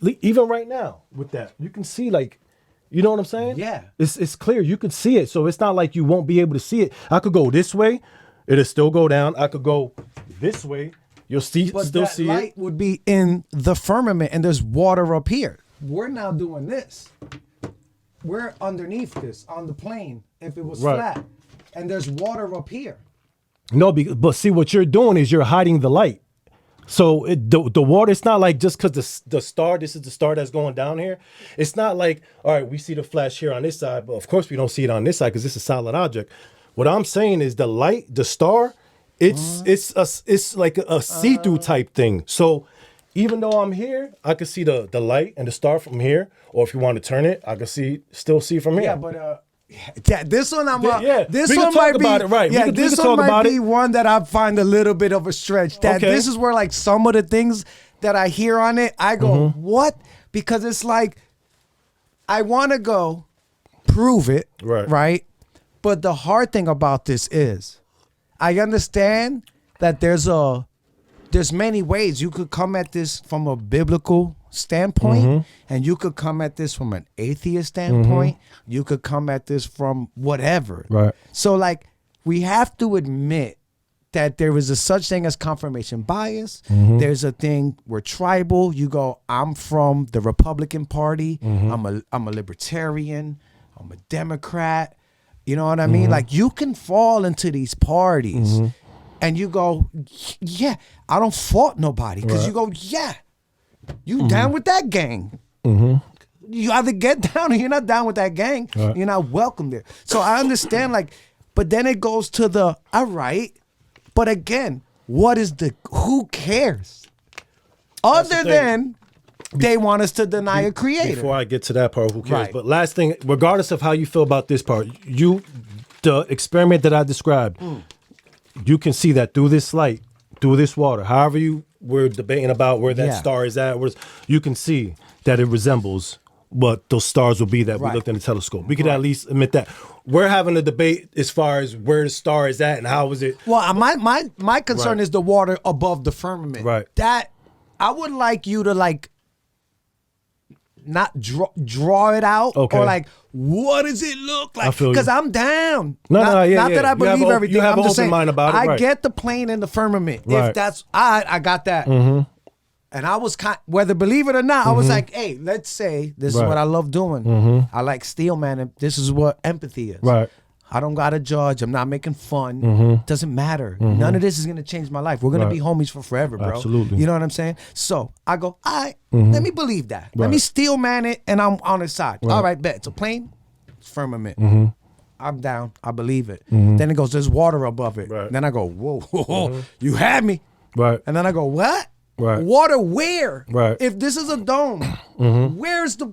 even right now with that, you can see like, you know what I'm saying? Yeah. It's clear. You could see it. So it's not like you won't be able to see it. I could go this way. It'll still go down. I could go this way. You'll But still that see light it. would be in the firmament, and there's water up here. We're now doing this. We're underneath this on the plane. If it was Right. flat, and there's water up here. No, but see what you're doing is you're hiding the light. So the water, it's not like just because the star, this is the star that's going down here. It's not like, all right, we see the flash here on this side, but of course we don't see it on this side because it's a solid object. What I'm saying is the light, the star, it's like a see-through type thing. So even though I'm here, I can see the light and the star from here. Or if you want to turn it, I can still see from here. Yeah, but yeah, this one I'm this we can one talk might be about it, right. Yeah, We this can talk one might about be it. one that I find a little bit of a stretch. That Okay. this is where like some of the things that I hear on it, I go, Mm-hmm. what? Because it's like I want to go prove it, right? But the hard thing about this is I understand that there's many ways you could come at this from a biblical standpoint, Mm-hmm. and you could come at this from an atheist standpoint. You could come at this from whatever. Right. So like we have to admit that there is a such thing as confirmation bias. Mm-hmm. There's a thing where tribal. You go, I'm from the Republican Party. Mm-hmm. I'm a libertarian. I'm a Democrat. You know what I Mm-hmm. mean? Like you can fall into these parties. And you go, yeah, I don't fault nobody. Because you go, yeah, you down with that gang. You either get down or you're not down with that gang. Right. You're not welcome there. So I understand, like, but then it goes to the, all right, but again, who cares? Other the thing. than they want us to deny a creator. Before I get to that part, who cares? Right. But last thing, regardless of how you feel about this part, the experiment that I described, you can see that through this light, through this water, however we're debating about where that Yeah. star is at, you can see that it resembles what those stars will be that we Right. looked in the telescope. We could at least admit that. We're having a debate as far as where the star is at and how is it. Well, my concern Right. is the water above the firmament. Right. That I would like you to like not draw it out Okay. or like what does it look like? I feel you. Because I'm down. No, not, no, yeah, not yeah. that I You have believe a- everything. you have I'm an just open saying, mind about it, I right. get the plane and the firmament. If Right. that's I got that. And I was whether believe it or not, I was like, hey, let's say this is Right. what I love doing. I like steel, man. And this is what empathy is. Right. I don't gotta judge. I'm not making fun. Doesn't matter. None of this is gonna change my life. We're gonna Right. be homies for forever, bro. Absolutely. You know what I'm saying? So I go, all right, let me believe that. Let me Right. steel man it, and I'm on his side. All right, bet. It's a plane. It's firmament. I'm down. I believe it. Then it goes, there's water above it. Right. Then I go, whoa, you had me. Right. And then I go, what? Right. Water where? Right. If this is a dome, where's the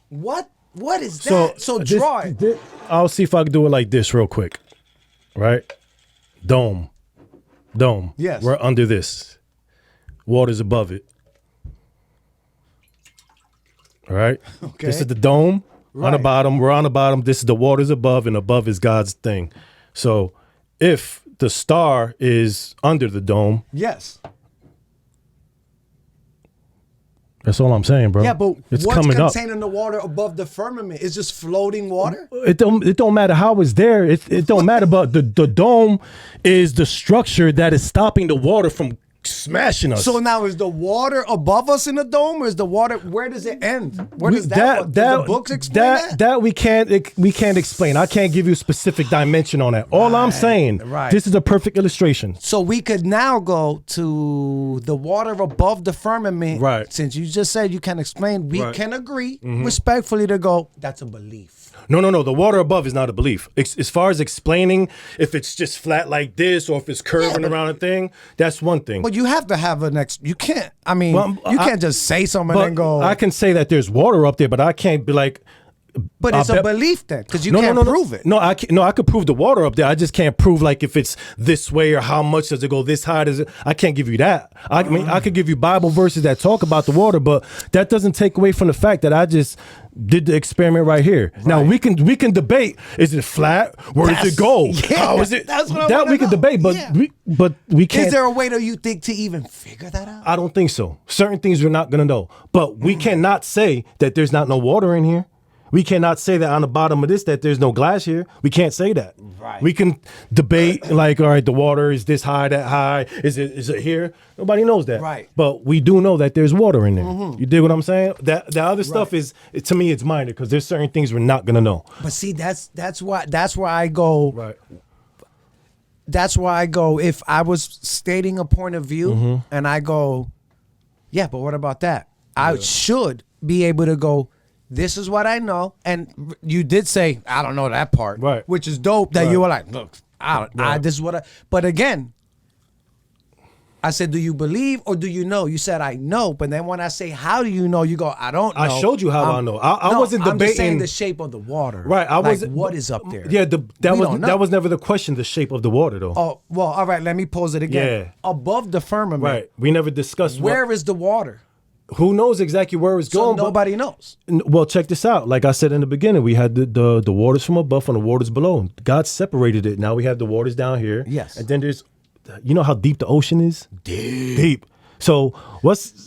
what? What is that? So draw it. I'll see if I can do it like this real quick. Right? Dome. Yes. We're under this. Water's above it. All right. Okay. This is the dome on the Right. bottom. We're on the bottom. This is the waters above, and above is God's thing. So if the star is under the dome, Yes. that's all I'm saying, bro. Yeah, but it's what's coming up. contained in the water above the firmament? It's just floating water? It don't matter how it's there. It don't matter. But the dome is the structure that is stopping the water from smashing us. So now is the water above us in the dome, or is the water, where does it end? Where does does the books explain that? That we can't explain. I can't give you a specific dimension on that. All I'm saying, right. this is a perfect illustration. So we could now go to the water above the firmament. Right. Since you just said you can explain, we Right. can agree respectfully to go, that's a belief. No. The water above is not a belief. As far as explaining if it's just flat like this or if it's curving around a thing, that's one thing. But you have to have an you can't, I mean, Well, you can't just say something and then go, I can say that there's water up there, but I can't be like. but it's I a bet- belief then, because you can't prove it. No, I could prove the water up there. I just can't prove like if it's this way or how much does it go this high. Does it? I can't give you that. I mean, I could give you Bible verses that talk about the water, but that doesn't take away from the fact that I just did the experiment right here. Now we can debate: is it flat? Where does it go? Yeah, How is it? that's what I that wanna we can know. debate, but Yeah. we can't. Is there a way, do you think, to even figure that out? I don't think so. Certain things we're not gonna know, but we cannot say that there's not no water in here. We cannot say that on the bottom of this that there's no glass here. We can't say that. Right. We can debate like, all right, the water is this high, that high. Is it here? Nobody knows that. Right. But we do know that there's water in there. You dig what I'm saying? That the other stuff Right. is, to me, it's minor because there's certain things we're not gonna know. But see, that's where I go. Right. That's why I go, if I was stating a point of view and I go, yeah, but what about that? I should be able to go, this is what I know. And you did say, I don't know that part. Right. Which is dope that you Right. were like, look, this is what I, but again, I said, do you believe or do you know? You said, I know. But then when I say, how do you know? You go, I don't know. I showed you how I know. I wasn't I'm just saying debating- the shape of the water. Right. I Like, wasn't. what is up there? Yeah. We don't know. That was never the question. The shape of the water, though. Oh, well, all right, let me pose it again. Yeah. Above the firmament, Right. We never discussed where is the water? Who knows exactly where it's So going? but- nobody knows. Well, check this out. Like I said in the beginning, we had the waters from above and the waters below. God separated it. Now we have the waters down here. Yes. And then there's, you know how deep the ocean is? Deep. So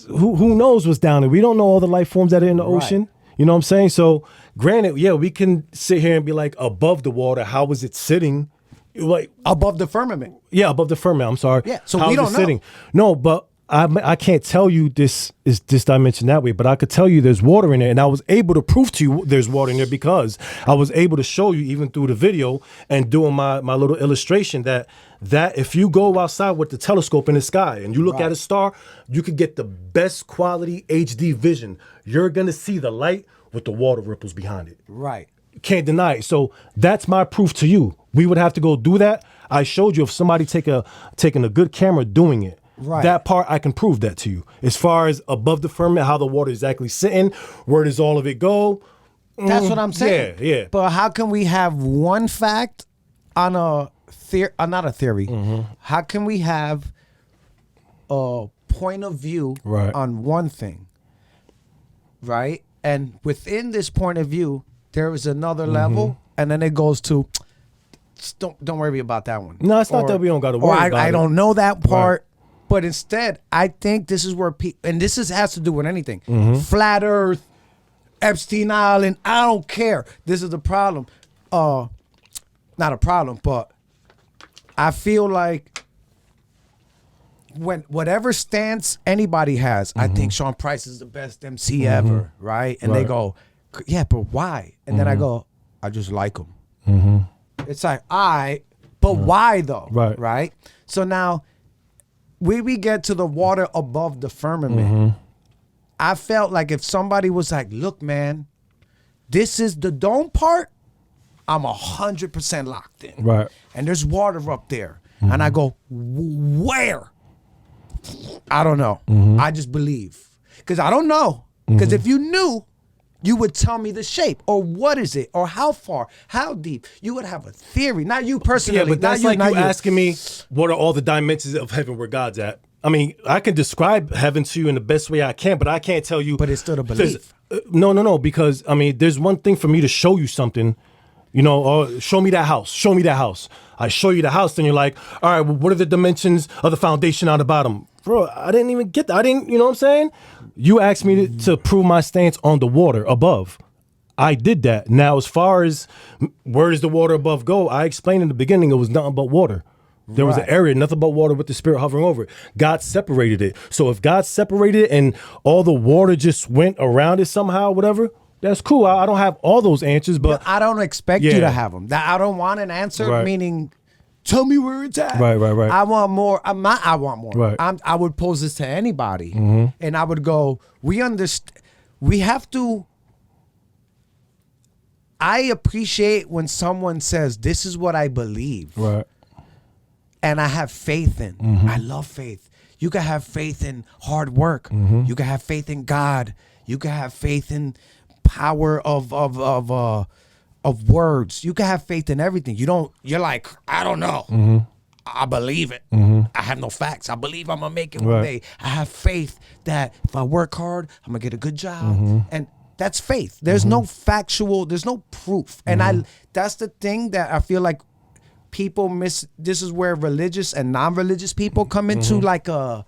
who knows what's down there? We don't know all the life forms that are in the ocean. You know what I'm saying? So granted, yeah, we can sit here and be like above the water. How is it sitting? Like Above the firmament. yeah, above the firmament. I'm sorry. Yeah, so How we is it don't know. sitting? No, but I can't tell you this is this dimension that way, but I could tell you there's water in there, and I was able to prove to you there's water in there because I was able to show you even through the video and doing my little illustration that if you go outside with the telescope in the sky and you look at a star, you could get the best quality HD vision. You're gonna see the light with the water ripples behind it. Right. Can't deny it. So that's my proof to you. We would have to go do that. I showed you if somebody taking a good camera doing it. Right. That part I can prove that to you. As far as above the firmament, how the water is exactly sitting, where does all of it go? That's what I'm saying. Yeah. But how can we have one fact on a theory, not a theory? How can we have a point of view Right. on one thing, right? And within this point of view, there is another level, and then it goes to, just don't worry about that one. No, it's not that we don't gotta worry about I it. don't know that part. But instead, I think this is where people, and this has to do with anything. Flat Earth, Epstein Island, I don't care. This is the problem. Not a problem, but I feel like when whatever stance anybody has, I think Sean Price is the best MC ever, right? And they Right. go, yeah, but why? And then I go, I just like him. It's like, but why though? Right. Right? So now, when we get to the water above the firmament, I felt like if somebody was like, look, man, this is the dome part, I'm 100% locked in. Right. And there's water up there. And I go, where? I don't know. I just believe. Because I don't know. Because if you knew, You would tell me the shape, or what is it, or how far, how deep. You would have a theory, not you personally. Yeah, but that's not like you you asking me what are all the dimensions of heaven where God's at. I mean, I can describe heaven to you in the best way I can, but I can't tell you. But it's still a belief. No, because I mean, there's one thing for me to show you something, or show me that house. Show me that house. I show you the house, then you're like, all right, well, what are the dimensions of the foundation on the bottom? Bro, I didn't even get that. I didn't, you know what I'm saying? You asked me to prove my stance on the water above. I did that. Now, as far as where does the water above go, I explained in the beginning it was nothing but water. There was an area, nothing but water with the Spirit hovering over it. God separated it. So if God separated it and all the water just went around it somehow, whatever, that's cool. I don't have all those answers, but I don't expect you to have them. I don't want an answer, meaning tell me where it's at. Right. I want more. I want more. Right. I would pose this to anybody, and I would go, we understand. We have to. I appreciate when someone says, this is what I believe. Right. And I have faith in. I love faith. You can have faith in hard work. You can have faith in God. You can have faith in power of words. You can have faith in everything. You're like, I don't know. I believe it. I have no facts. I believe I'm gonna make it one day. I have faith that if I work hard, I'm gonna get a good job. And that's faith. There's no factual, there's no proof. And that's the thing that I feel like people miss. This is where religious and non-religious people come into like a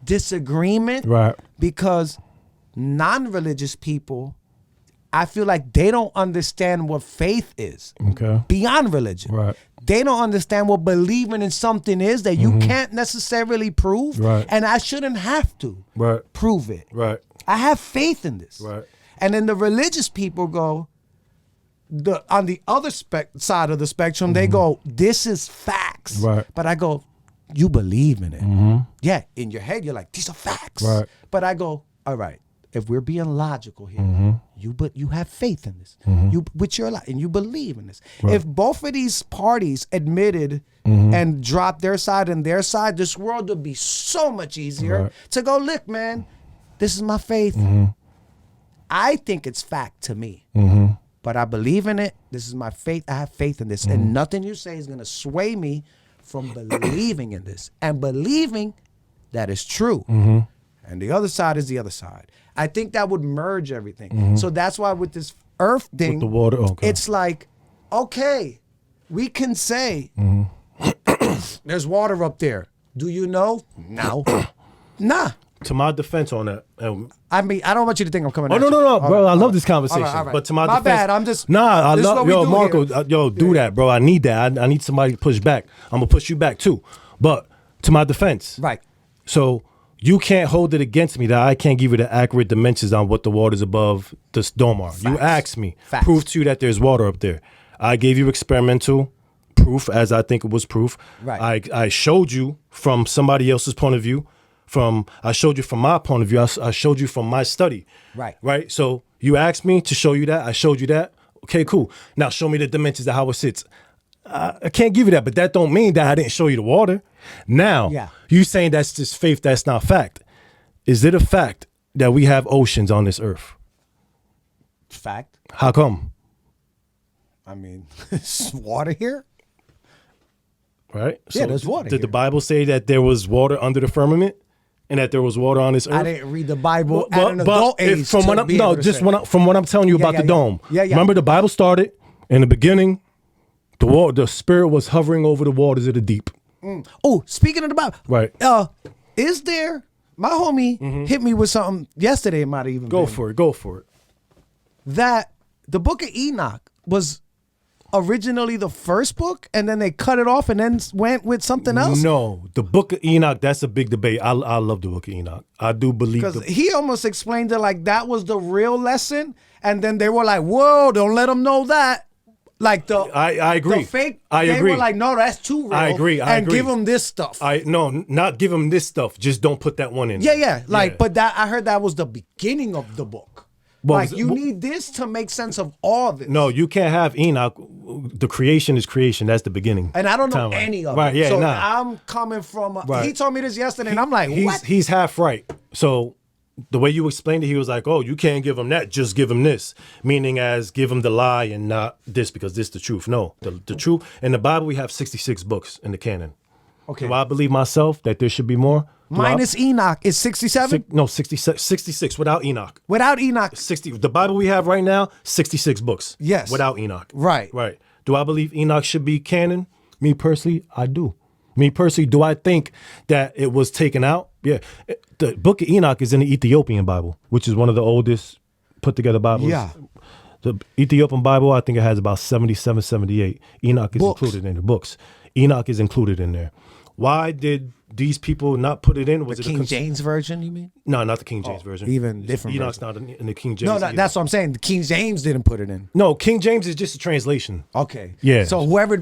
disagreement. Right. Because non-religious people, I feel like they don't understand what faith is. Okay. Beyond religion. Right. They don't understand what believing in something is that you can't necessarily prove. Right. And I shouldn't have to prove it. Right. I have faith in this. Right. And then the religious people go, on the other side of the spectrum, they go, this is facts. Right. But I go, you believe in it. Yeah, in your head, you're like, these are facts. Right. But I go, all right, if we're being logical here, you have faith in this. You with your life, and you believe in this. Right. If both of these parties admitted and dropped their side and their side, this world would be so much easier to go, look, man, this is my faith. I think it's fact to me. But I believe in it. This is my faith. I have faith in this. And nothing you say is going to sway me from believing in this and believing that is true. And the other side is the other side. I think that would merge everything. So that's why with this earth thing, with the water, it's like, okay, we can say there's water up there. Do you know? No. Nah. To my defense on that, I mean, I don't want you to think I'm coming. Oh no, bro! I love this conversation, but to my defense, bad. I'm just I love Marco. Do that, bro. I need that. I need somebody to push back. I'm gonna push you back too. But to my defense, right? So you can't hold it against me that I can't give you the accurate dimensions on what the waters above this dome are. Facts. You asked me, prove to you that there's water up there. I gave you experimental proof, as I think it was proof. Right. I showed you from somebody else's point of view. I showed you from my point of view. I showed you from my study. Right. So you asked me to show you that. I showed you that. Okay, cool. Now show me the dimensions of how it sits. I can't give you that, but that don't mean that I didn't show you the water. Now, you saying that's just faith, that's not fact. Is it a fact that we have oceans on this earth? Fact. How come? I mean, it's water here. Right? Yeah, there's water. Did the Bible say that there was water under the firmament? And that there was water on this earth? I didn't read the Bible at an adult age. From what I'm telling you about the dome. Remember, the Bible started in the beginning. The Spirit was hovering over the waters of the deep. Oh, speaking of the Bible, right? Is there? My homie hit me with something yesterday. It might have even go for it. That the Book of Enoch was originally the first book, and then they cut it off and then went with something else? No, the Book of Enoch, that's a big debate. I love the Book of Enoch. I do believe, because he almost explained it like that was the real lesson, and then they were like, whoa, don't let them know that. Like I agree. The fake, I agree. They were like, no, that's too real. I agree. And give them this stuff. Not give them this stuff. Just don't put that one in. Yeah. But that I heard that was the beginning of the book. Like, you need this to make sense of all this. No, you can't have Enoch. The creation is creation. That's the beginning. And I don't know any of it. Right, yeah, so I'm coming from... He told me this yesterday, and I'm like, what? He's half right. So the way you explained it, he was like, "Oh, you can't give him that. Just give him this," meaning as give him the lie and not this because this is the truth. No, the truth. In the Bible, we have 66 books in the canon. Okay. Do I believe myself that there should be more? Minus Enoch is 67? No, 66 without Enoch. Without Enoch. 60. The Bible we have right now, 66 books. Yes. Without Enoch. Right. Right. Do I believe Enoch should be canon? Me personally, I do. Me personally, do I think that it was taken out? Yeah. The book of Enoch is in the Ethiopian Bible, which is one of the oldest put together Bibles. Yeah. The Ethiopian Bible, I think it has about 77, 78. Enoch is included in the books. Enoch is included in there. Why did these people not put it in? Was The it King James version, you mean? No, not the King James version. Even different Enoch's version. not in the King James. No, that's what I'm saying. The King James didn't put it in. No, King James is just a translation. Okay. Yeah. So whoever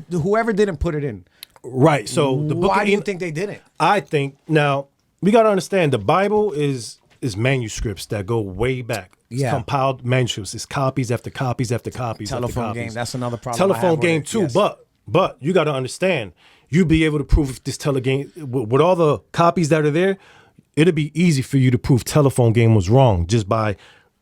didn't put it in, Right. So the book. why of do you Enoch, think they didn't? I think now we got to understand the Bible is manuscripts that go way back. It's Yeah. compiled manuscripts. It's copies after copies after copies. Telephone after copies. game. That's another problem. I have Telephone with game it, too. yes. But you got to understand. You be able to prove if this game with all the copies that are there. It'd be easy for you to prove telephone game was wrong just by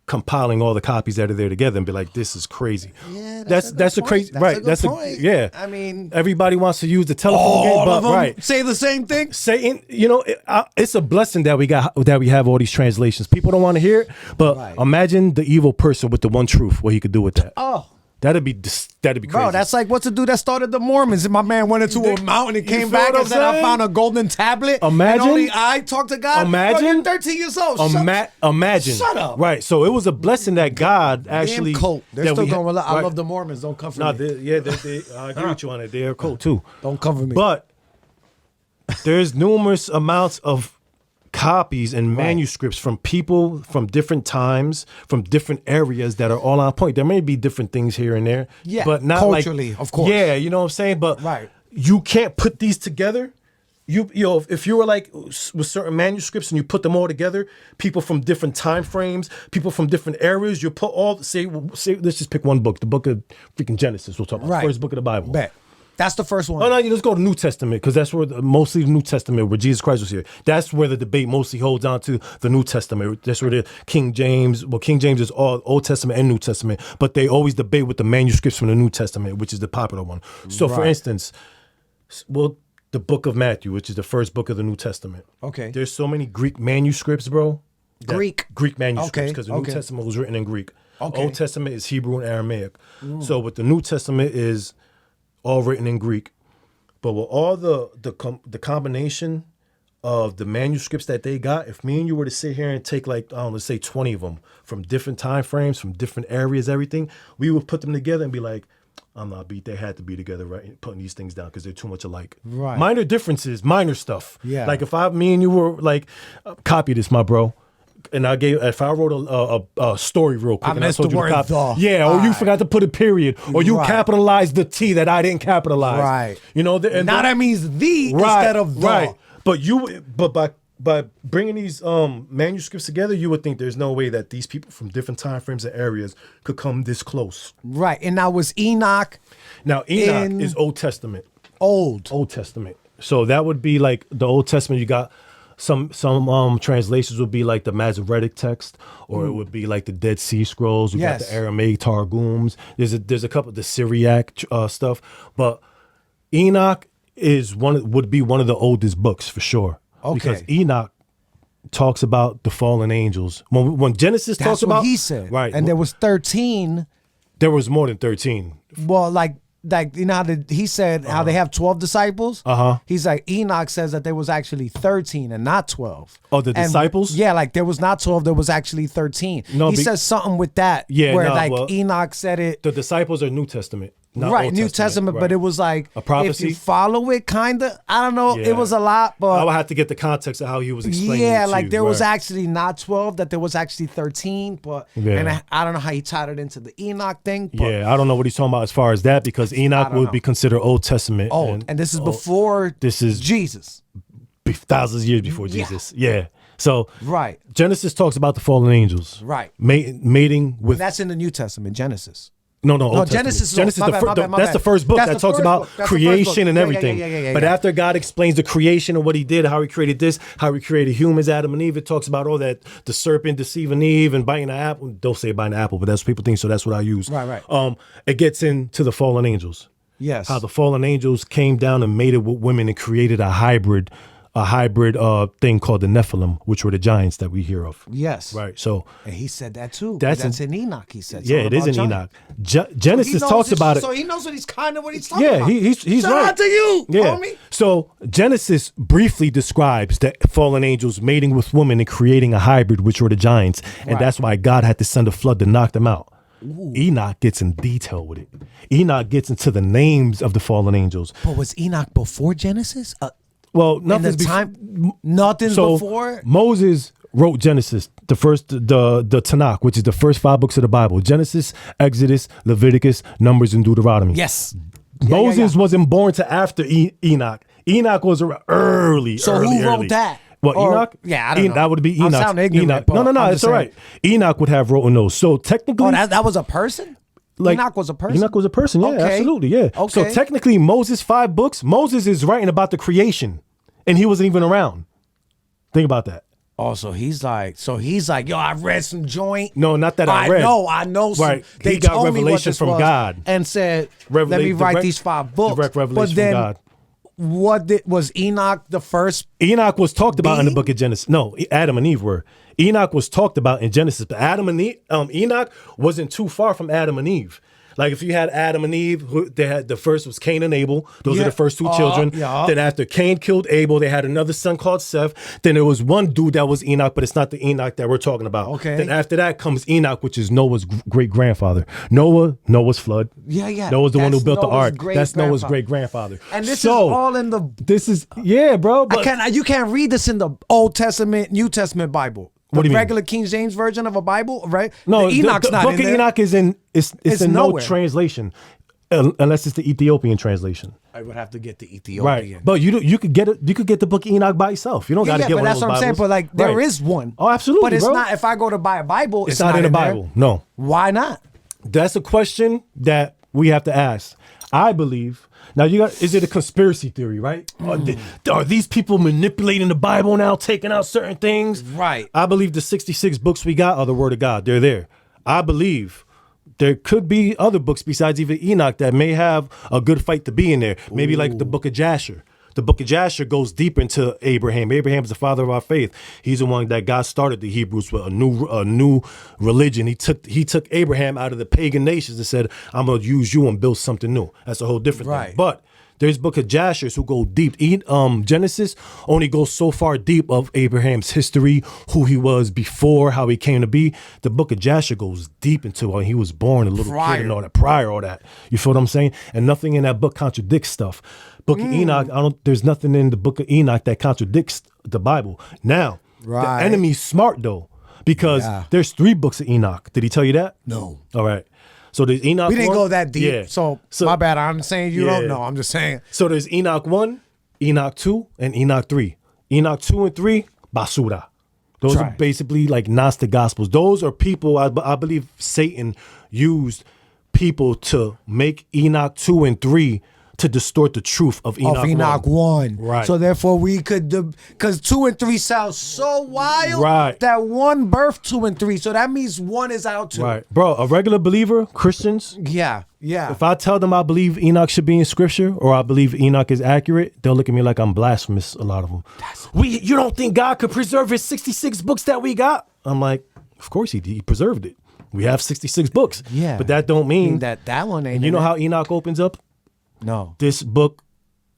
compiling all the copies that are there together and be like, this is crazy. Yeah, that's a point. crazy That's right. a good that's point. yeah. I mean, everybody wants to use the telephone game, all but of them right. say the same thing. Saying, it's a blessing that we have all these translations. People don't want to hear it, but Right. imagine the evil person with the one truth, what he could do with that. Oh. That'd be crazy. Bro, that's like what's the dude that started the Mormons? And my man went into a mountain and You came feel back what and I'm said, I saying? found a golden tablet. Imagine- And only I talk to God. Imagine- Bro, you're 13 years old. Imagine. Shut up. Right. So it was a blessing that God actually. Damn cult. They're that still we going. I right. love the Mormons. Don't come for No, me. I agree with you on it. They're a cult too. Don't come for me. But there's numerous amounts of copies and manuscripts from people from different times, from different areas that are all on point. There may be different things here and there, Yeah, but not culturally, like, of course. Yeah, you know what I'm saying? But Right. you can't put these together. You know, if you were like with certain manuscripts and you put them all together, people from different time frames, people from different areas, you put all say let's just pick one book, the book of freaking Genesis. We'll talk about Right. the first book of the Bible. Bet. That's the first one. Oh no, you just go to New Testament because that's where mostly the New Testament, where Jesus Christ was here. That's where the debate mostly holds on to the New Testament. That's where the King James is all Old Testament and New Testament, but they always debate with the manuscripts from the New Testament, which is the popular one. So, for Right. instance, the book of Matthew, which is the first book of the New Testament. Okay. There's so many Greek manuscripts, bro. Greek manuscripts, Okay, because the okay. New Testament was written in Greek. Okay. Old Testament is Hebrew and Aramaic. So, with the New Testament is all written in Greek. But with all the combination of the manuscripts that they got, if me and you were to sit here and take like, I don't know, let's say 20 of them from different time frames, from different areas, everything, we would put them together and be like, I'm not beat. They had to be together, right? Putting these things down because they're too much alike. Right. Minor differences, minor stuff. Yeah. Like if me and you were like, copy this, my bro. And if I wrote a story real quick, I and missed told the you to word copy, the. yeah, or you Right. forgot to put a period, or you Right. capitalized the T that I didn't capitalize, Right. You know, now that means the instead of the. right. But by bringing these manuscripts together, you would think there's no way that these people from different time frames and areas could come this close. Right. And now was Enoch Now Enoch In- is Old Testament. old? Old Testament. So that would be like the Old Testament. You got some translations would be like the Masoretic text, or it would be like the Dead Sea Scrolls. We got Yes. the Aramaic Targums. There's a couple of the Syriac stuff, but Enoch would be one of the oldest books for sure. Okay. Because Enoch talks about the fallen angels. When Genesis That's talks what about he said. right, And there was 13. there was more than 13. Well, like you know how he said how they have 12 disciples. Uh-huh. He's like Enoch says that there was actually 13 and not 12. Oh, the And- disciples? Yeah, like there was not 12, there was actually 13. No, he says something with that. Yeah, where no, like well, Enoch said it. The disciples are New Testament. Not Right, Old New Testament, but right. it was like A prophecy? if you follow it, kind of. I don't know. Yeah. It was a lot, I but would have to get the context of how he was explaining it yeah, to like you, there was right. actually not 12, that there was actually 13, but Yeah. and I don't know how he tied it into the Enoch thing. But Yeah, I don't know what he's talking about as far as that, because Enoch don't would know. be considered Old Testament. old, and this is before this is Jesus. thousands of years before Yeah. Jesus. Yeah. So Right. Genesis talks about the fallen angels. Right. Mating with That's in the New Testament, Genesis. No, Old Genesis. Testament. Genesis, My bad, my that's bad. the first book That's that the talks first about book. That's the first creation book. and Yeah, everything. yeah. But after God explains the creation and what he did, how he created this, how he created humans, Adam and Eve, it talks about all that, the serpent deceiving Eve and biting the apple. Don't say biting the apple, but that's what people think, so that's what I use. Right. It gets into the fallen angels. Yes. How the fallen angels came down and mated with women and created a hybrid thing called the Nephilim, which were the giants that we hear of. Yes. Right. So And he said that too. That's in Enoch. He said. yeah, it is in Enoch. Genesis talks about it. So he knows what he's talking Yeah, about. he's Shout right. out to you, Yeah. homie. So Genesis briefly describes the fallen angels mating with women and creating a hybrid, which were the giants, and Right. that's why God had to send a flood to knock them out. Enoch gets in detail with it. Enoch gets into the names of the fallen angels. But was Enoch before Genesis? Well, In the nothing's time, nothing's so before. Moses wrote Genesis, the Tanakh, which is the first 5 books of the Bible: Genesis, Exodus, Leviticus, Numbers, and Deuteronomy. Yes. Moses wasn't born to after Enoch. Enoch was early. So early, who wrote early. that? Well, Or- Enoch. yeah, I don't know. That would be I'm Enoch. sounding ignorant, but No, I'm it's just all right. Enoch would have written those. So technically, Oh, that was a person. Enoch was a person. Enoch was a person. Yeah, Okay. absolutely. Yeah. So Okay. technically, Moses' 5 books. Moses is writing about the creation, and he wasn't even around. Think about that. Oh, so he's like, yo, I read some joint. No, not that I read. I know. Some, Right. They He got told me what revelation this from was God. and said, let me write these 5 books. Direct revelation but then, from God. was Enoch the first? Enoch was talked about in the being? book of Genesis. No, Adam and Eve were. Enoch was talked about in Genesis, but Adam and Eve, Enoch wasn't too far from Adam and Eve. Like if you had Adam and Eve, they had the first was Cain and Abel. Those are the first 2 children. Yeah. Then after Cain killed Abel, they had another son called Seth. Then there was one dude that was Enoch, but it's not the Enoch that we're talking about. Okay. Then after that comes Enoch, which is Noah's great grandfather. Noah's flood. Yeah. Noah's the one who That's built the Noah's ark. That's Noah's great-grandfather. great grandfather. And this is all in the. Bro. But You can't read this in the Old Testament, New Testament Bible. The What do you mean? regular King James version of a Bible, right? no, the Enoch's the not book in of there. Enoch is in. It's in no nowhere. translation, unless it's the Ethiopian translation. I would have to get the Ethiopian. Right, but you could get it. You could get the book of Enoch by yourself. You don't got to get but one that's of those what I'm saying. Bibles. But like, there is one. Oh, absolutely, But it's bro. not. If I go to buy a Bible, It's not in the there. Bible. No, Why not? that's a question that we have to ask. I believe. Now is it a conspiracy theory, right? Are these people manipulating the Bible now, taking out certain things? Right. I believe the 66 books we got are the Word of God. They're there. I believe there could be other books besides even Enoch that may have a good fight to be in there. Maybe like the book of Jasher. The book of Jasher goes deep into Abraham. Abraham is the father of our faith. He's the one that God started the Hebrews with a new religion. He took Abraham out of the pagan nations and said, "I'm gonna use you and build something new." That's a whole different thing. But there's book of Jashers who go deep. Genesis only goes so far deep of Abraham's history, who he was before, how he came to be. The book of Jasher goes deep into when he was born, a little kid and all that, prior, all that. You feel what I'm saying? And nothing in that book contradicts stuff. Book of Enoch, there's nothing in the book of Enoch that contradicts the Bible. Now, the enemy's smart though, because there's 3 books of Enoch. Did he tell you that? No. All right. So there's Enoch. We didn't 1. go that deep. Yeah. So my bad. I'm saying you don't know. I'm just saying. So there's Enoch 1, Enoch 2, and Enoch 3. Enoch 2 and 3, basura. Those are basically like Gnostic gospels. Those are people, I believe Satan used people to make Enoch 2 and 3 to distort the truth of Enoch 1. Right. So therefore we could, because 2 and 3 sound so wild. Right. That 1 birthed 2 and 3. So that means 1 is out too. Right. Bro, a regular believer, Christians, Yeah. if I tell them I believe Enoch should be in scripture or I believe Enoch is accurate, they'll look at me like I'm blasphemous, a lot of them. You don't think God could preserve his 66 books that we got? I'm like, of course he preserved it. We have 66 books. Yeah. But that don't mean that one ain't. you know how Enoch opens up? No. This book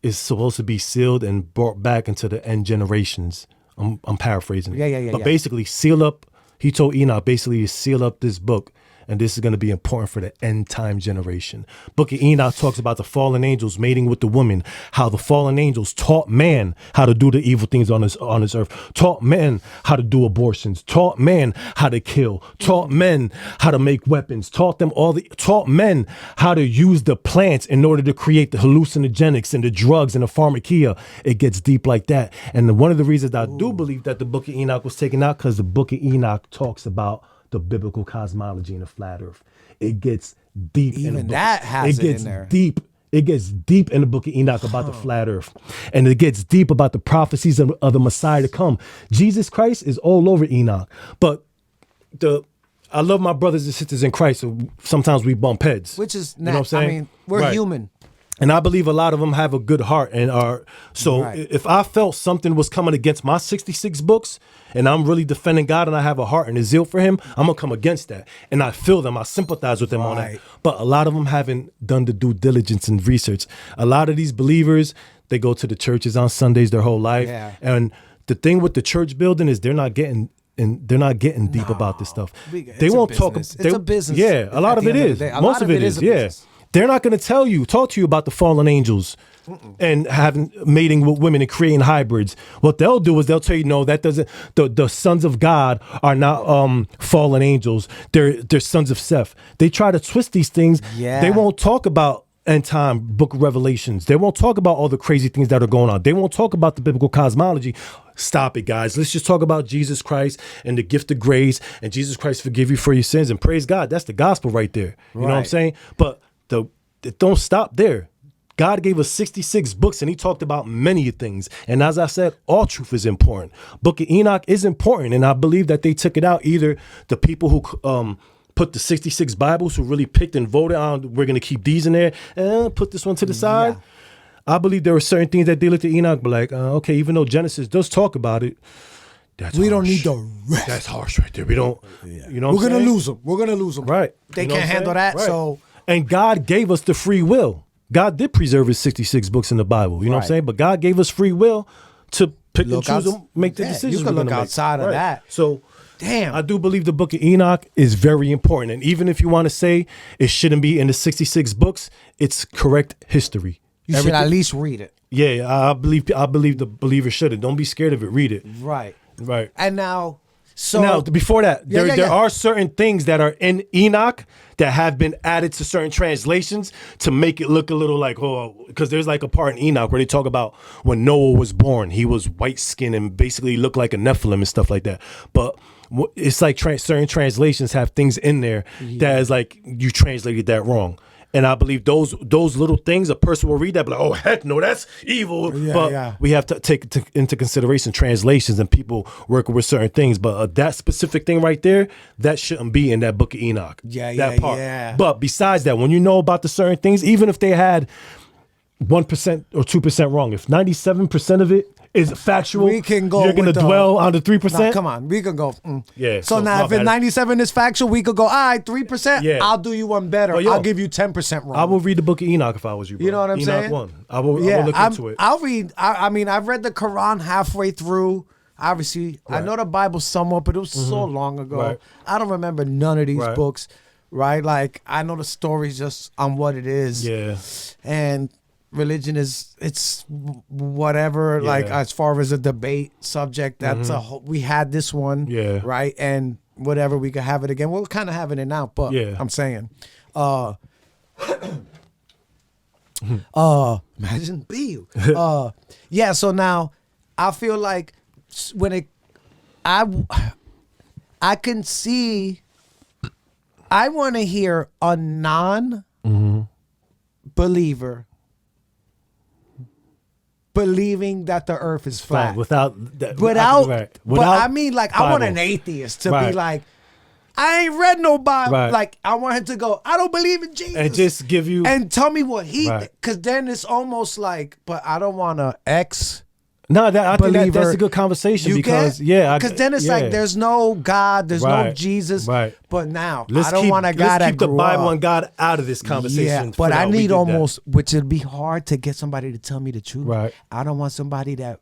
is supposed to be sealed and brought back into the end generations. I'm paraphrasing it. Yeah. But basically, seal up. He told Enoch basically to seal up this book, and this is going to be important for the end time generation. Book of Enoch talks about the fallen angels mating with the woman, how the fallen angels taught man how to do the evil things on this earth, taught men how to do abortions, taught men how to kill, taught men how to make weapons, taught men how to use the plants in order to create the hallucinogenics and the drugs and the pharmakia. It gets deep like that. And one of the reasons I do believe that the book of Enoch was taken out, because the book of Enoch talks about the biblical cosmology and the flat earth. It gets deep. Even in the book. that has it gets in there. deep. It gets deep in the book of Enoch about the flat earth. And it gets deep about the prophecies of the Messiah to come. Jesus Christ is all over Enoch. But I love my brothers and sisters in Christ. So sometimes we bump heads. Which is, you know what I'm saying? I mean, we're human. And I believe a lot of them have a good heart and are. So if I felt something was coming against my 66 books and I'm really defending God and I have a heart and a zeal for him, I'm going to come against that. And I feel them. I sympathize with them on that. But a lot of them haven't done the due diligence and research. A lot of these believers, they go to the churches on Sundays their whole life. Yeah. And the thing with the church building is they're not getting deep about this stuff. They won't talk. It's a business. Yeah, a lot of it is. Most of it is. Yeah. They're not going to talk to you about the fallen angels and having mating with women and creating hybrids. What they'll do is they'll tell you, no, that doesn't. The sons of God are not fallen angels. They're sons of Seth. They try to twist these things. Yeah. They won't talk about end time book of Revelations. They won't talk about all the crazy things that are going on. They won't talk about the biblical cosmology. Stop it, guys. Let's just talk about Jesus Christ and the gift of grace and Jesus Christ forgive you for your sins and praise God. That's the gospel right there. You know what I'm saying? But don't stop there. God gave us 66 books and he talked about many things. And as I said, all truth is important. Book of Enoch is important. And I believe that they took it out. Either the people who put the 66 Bibles who really picked and voted on, we're going to keep these in there and put this one to the side. Yeah. I believe there were certain things that they looked at Enoch, but like, okay, even though Genesis does talk about it, we don't need the rest. That's harsh right there. We don't, you know what We're going to lose them. We're going to lose them. Right. They can't handle that. Right. So. And God gave us the free will. God did preserve his 66 books in the Bible. You know what I'm saying? But God gave us free will to pick and choose them, make the decisions. You can look outside of that. So, damn, I do believe the book of Enoch is very important. And even if you want to say it shouldn't be in the 66 books, it's correct history. You should at least read it. Yeah, I believe the believer should. Don't be scared of it. Read it. Right. Right. And now before that, there are certain things that are in Enoch that have been added to certain translations to make it look a little like, because there's like a part in Enoch where they talk about when Noah was born, he was white skinned and basically looked like a Nephilim and stuff like that. But it's like certain translations have things in there that is like you translated that wrong. And I believe those little things, a person will read that, but like, oh, heck no, that's evil. But we have to take into consideration translations and people working with certain things. But that specific thing right there, that shouldn't be in that book of Enoch. That part. But besides that, when you know about the certain things, even if they had 1% or 2% wrong, if 97% of it is factual, we can go. You're going to dwell on the 3%? Nah, come on, we can go. Yeah. So now, if 97 is factual, we could go. All right, 3%. Yeah. I'll do you one better. I'll give you 10% wrong. I will read the book of Enoch if I was you, bro. You know what I'm saying? Enoch 1. I will look into it. I'll read. I mean, I've read the Quran halfway through. Obviously, I know the Bible somewhat, but it was so long ago. Right. I don't remember none of these books. Right? Like I know the stories just on what it is. Yeah. And religion it's whatever, like as far as a debate subject, that's we had this one, right, and whatever, we could have it again. We're kind of having it now, but I'm saying imagine Bill. So now I feel like when I can see, I want to hear a non-believer believing that the earth is flat. But I mean, like, I want an atheist to be like, I ain't read no Bible. Like, I want him to go, I don't believe in Jesus. And just give you. And tell me what he, because then it's almost like, but I don't want to No, I think that's a good conversation because then it's like there's no God, there's no Jesus, but now I don't want a God that keep the Bible and God out of this conversation. Yeah, but I need which it'd be hard to get somebody to tell me the truth. Right. I don't want somebody that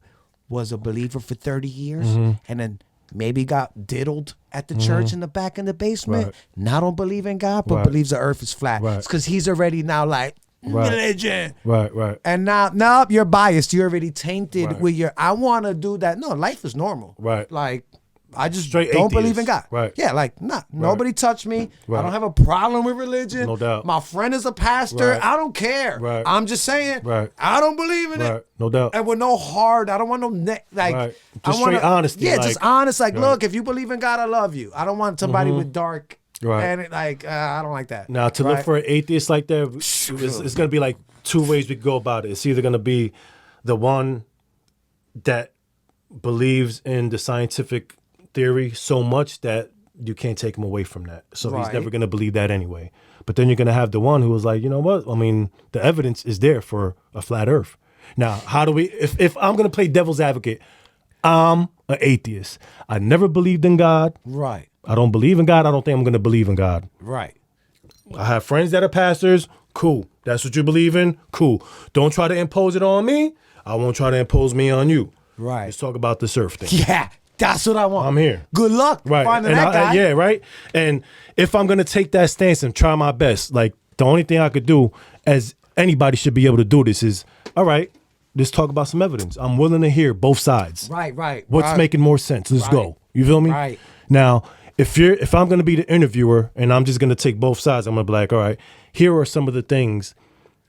was a believer for 30 years and then maybe got diddled at the church in the back in the basement. Now don't believe in God, but believes the earth is flat. It's because he's already now like, religion. Right. And now you're biased. You're already tainted with your, I want to do that. No, life is normal. Right. Like, I just Straight don't atheist. believe in God. Right. Yeah, like, nobody touched me. I don't have a problem with religion. No doubt. My friend is a pastor. I don't care. I'm just saying, I don't believe in it. No doubt. And with no hard, I don't want no neck. Like, just straight honesty. Yeah, just honest. Like, look, if you believe in God, I love you. I don't want somebody with dark Right. And I don't like that. Now, to look for an atheist like that, it's going to be like two ways we could go about it. It's either going to be the one that believes in the scientific theory so much that you can't take him away from that. So he's never going to believe that anyway. But then you're going to have the one who was like, you know what? I mean, the evidence is there for a flat earth. Now, how do we, if I'm going to play devil's advocate, I'm an atheist. I never believed in God. Right. I don't believe in God. I don't think I'm going to believe in God. Right. I have friends that are pastors. Cool. That's what you believe in. Cool. Don't try to impose it on me. I won't try to impose me on you. Right. Let's talk about the surf thing. Yeah. That's what I want. I'm here. Good luck finding that guy. Yeah, right? And if I'm going to take that stance and try my best, like the only thing I could do, as anybody should be able to do this, is, all right, let's talk about some evidence. I'm willing to hear both sides. Right. What's making more sense? Let's go. You feel me? Right. Now, if I'm going to be the interviewer and I'm just going to take both sides, I'm going to be like, all right, here are some of the things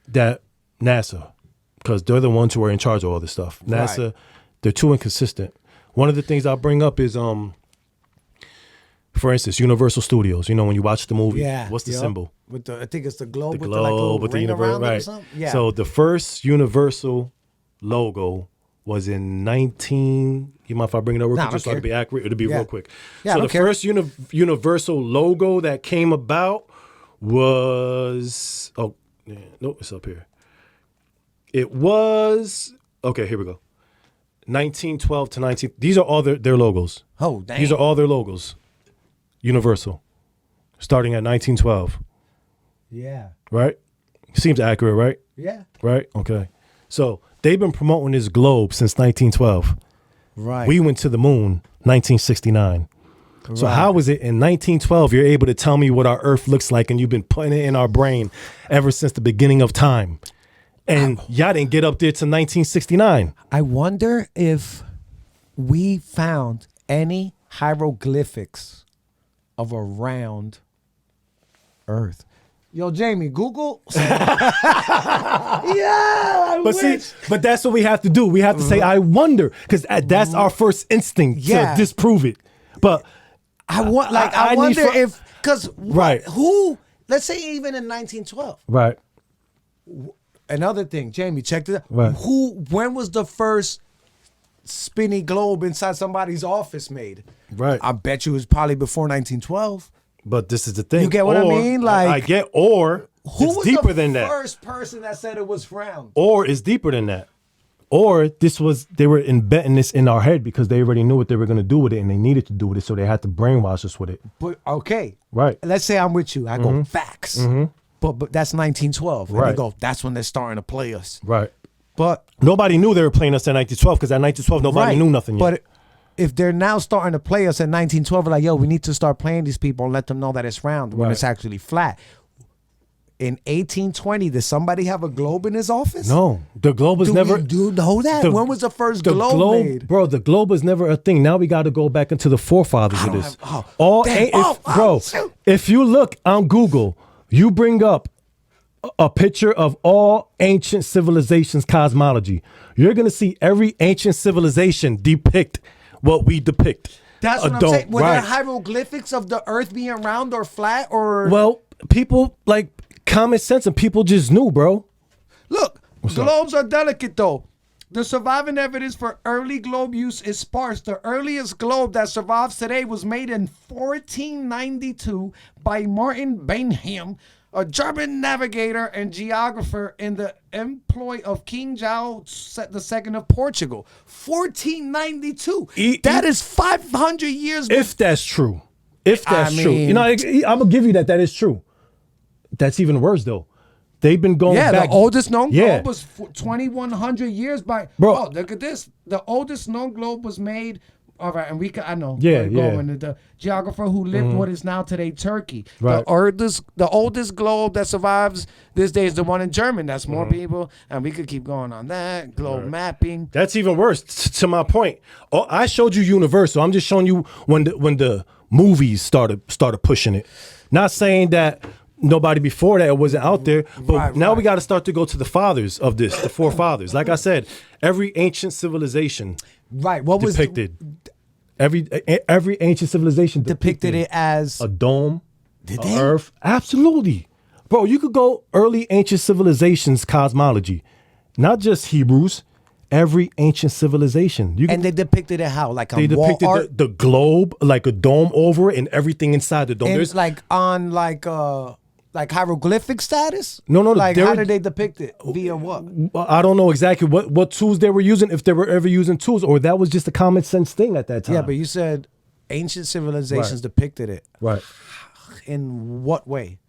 that NASA, because they're the ones who are in charge of all this stuff. NASA, they're too inconsistent. One of the things I'll bring up is, for instance, Universal Studios. You know, when you watch the movie, what's the symbol? With the, I think it's the globe. The with globe with the universe, right? Or something? Yeah. So the first Universal logo was in 19. You mind if I bring it over? Just so I can be accurate. It'll be real quick. Yeah, so the first Universal logo that came about was it's up here. It was here we go. 1912 to 19. These are all their logos. Oh, dang. These are all their logos. Universal, starting at 1912. Yeah. Right? Seems accurate, right? Yeah. Right? Okay. So they've been promoting this globe since 1912. Right. We went to the moon 1969. Right. So how was it in 1912 you're able to tell me what our Earth looks like, and you've been putting it in our brain ever since the beginning of time? And y'all didn't get up there to 1969. I wonder if we found any hieroglyphics of a round Earth. Yo, Jamie, Google. But that's what we have to do. We have to say, I wonder, because that's our first instinct to disprove it. But I wonder if, because who, let's say even in 1912. Right. Another thing, Jamie, check this out. Right. When was the first spinny globe inside somebody's office made? Right. I bet you it was probably before 1912. But this is the thing. You get what I mean? Like, I get, or who it's was deeper the than that. first person that said it was round? Or it's deeper than that. Or they were embedding this in our head because they already knew what they were going to do with it and they needed to do with it, so they had to brainwash us with it. But okay. Right. Let's say I'm with you. I go, facts. But that's 1912. And Right. you go, that's when they're starting to play us. Right. But nobody knew they were playing us in 1912 because at 1912 nobody knew nothing yet. But if they're now starting to play us in 1912, like, yo, we need to start playing these people and let them know that it's round when it's actually flat. In 1820, did somebody have a globe in his office? No, the globe was never. Do you know that? When was the first globe made? Bro, the globe was never a thing. Now we got to go back into the forefathers of this. If you look on Google, you bring up a picture of all ancient civilizations' cosmology. You're going to see every ancient civilization depict what we depict. That's what I'm saying. Were there hieroglyphics of the earth being round or flat or? Well, people like common sense and people just knew, bro. Look, globes are delicate though. The surviving evidence for early globe use is sparse. The earliest globe that survives today was made in 1492 by Martin Benham, a German navigator and geographer in the employ of King João II of Portugal. 1492. That is 500 years. If that's true. If that's true. You know, I'm going to give you that is true. That's even worse, though. They've been going back. Yeah, the oldest known globe was 2,100 years by... Bro, oh, look at this. The oldest known globe was made... All right, and I know. Going. The geographer who lived what is now today Turkey. Right. The oldest globe that survives this day is the one in Germany. That's more people, and we could keep going on that. Globe mapping. That's even worse, to my point. Oh, I showed you Universal. I'm just showing you when the movies started pushing it. Not saying that nobody before that wasn't out there, but now we got to start to go to the fathers of this, the forefathers. Like I said, every ancient civilization what depicted. Every ancient civilization depicted it as a dome Did they? Earth, absolutely, bro. You could go early ancient civilizations cosmology, not just Hebrews. Every ancient civilization. And they depicted it how? Like they on wall depicted art? the globe, like a dome over it, and everything inside the dome. And There's like on like hieroglyphic status? No. Like how were- did they depict it? Via what? I don't know exactly what tools they were using, if they were ever using tools, or that was just a common sense thing at that time. Yeah, but you said ancient civilizations Right. depicted it. right. In what way?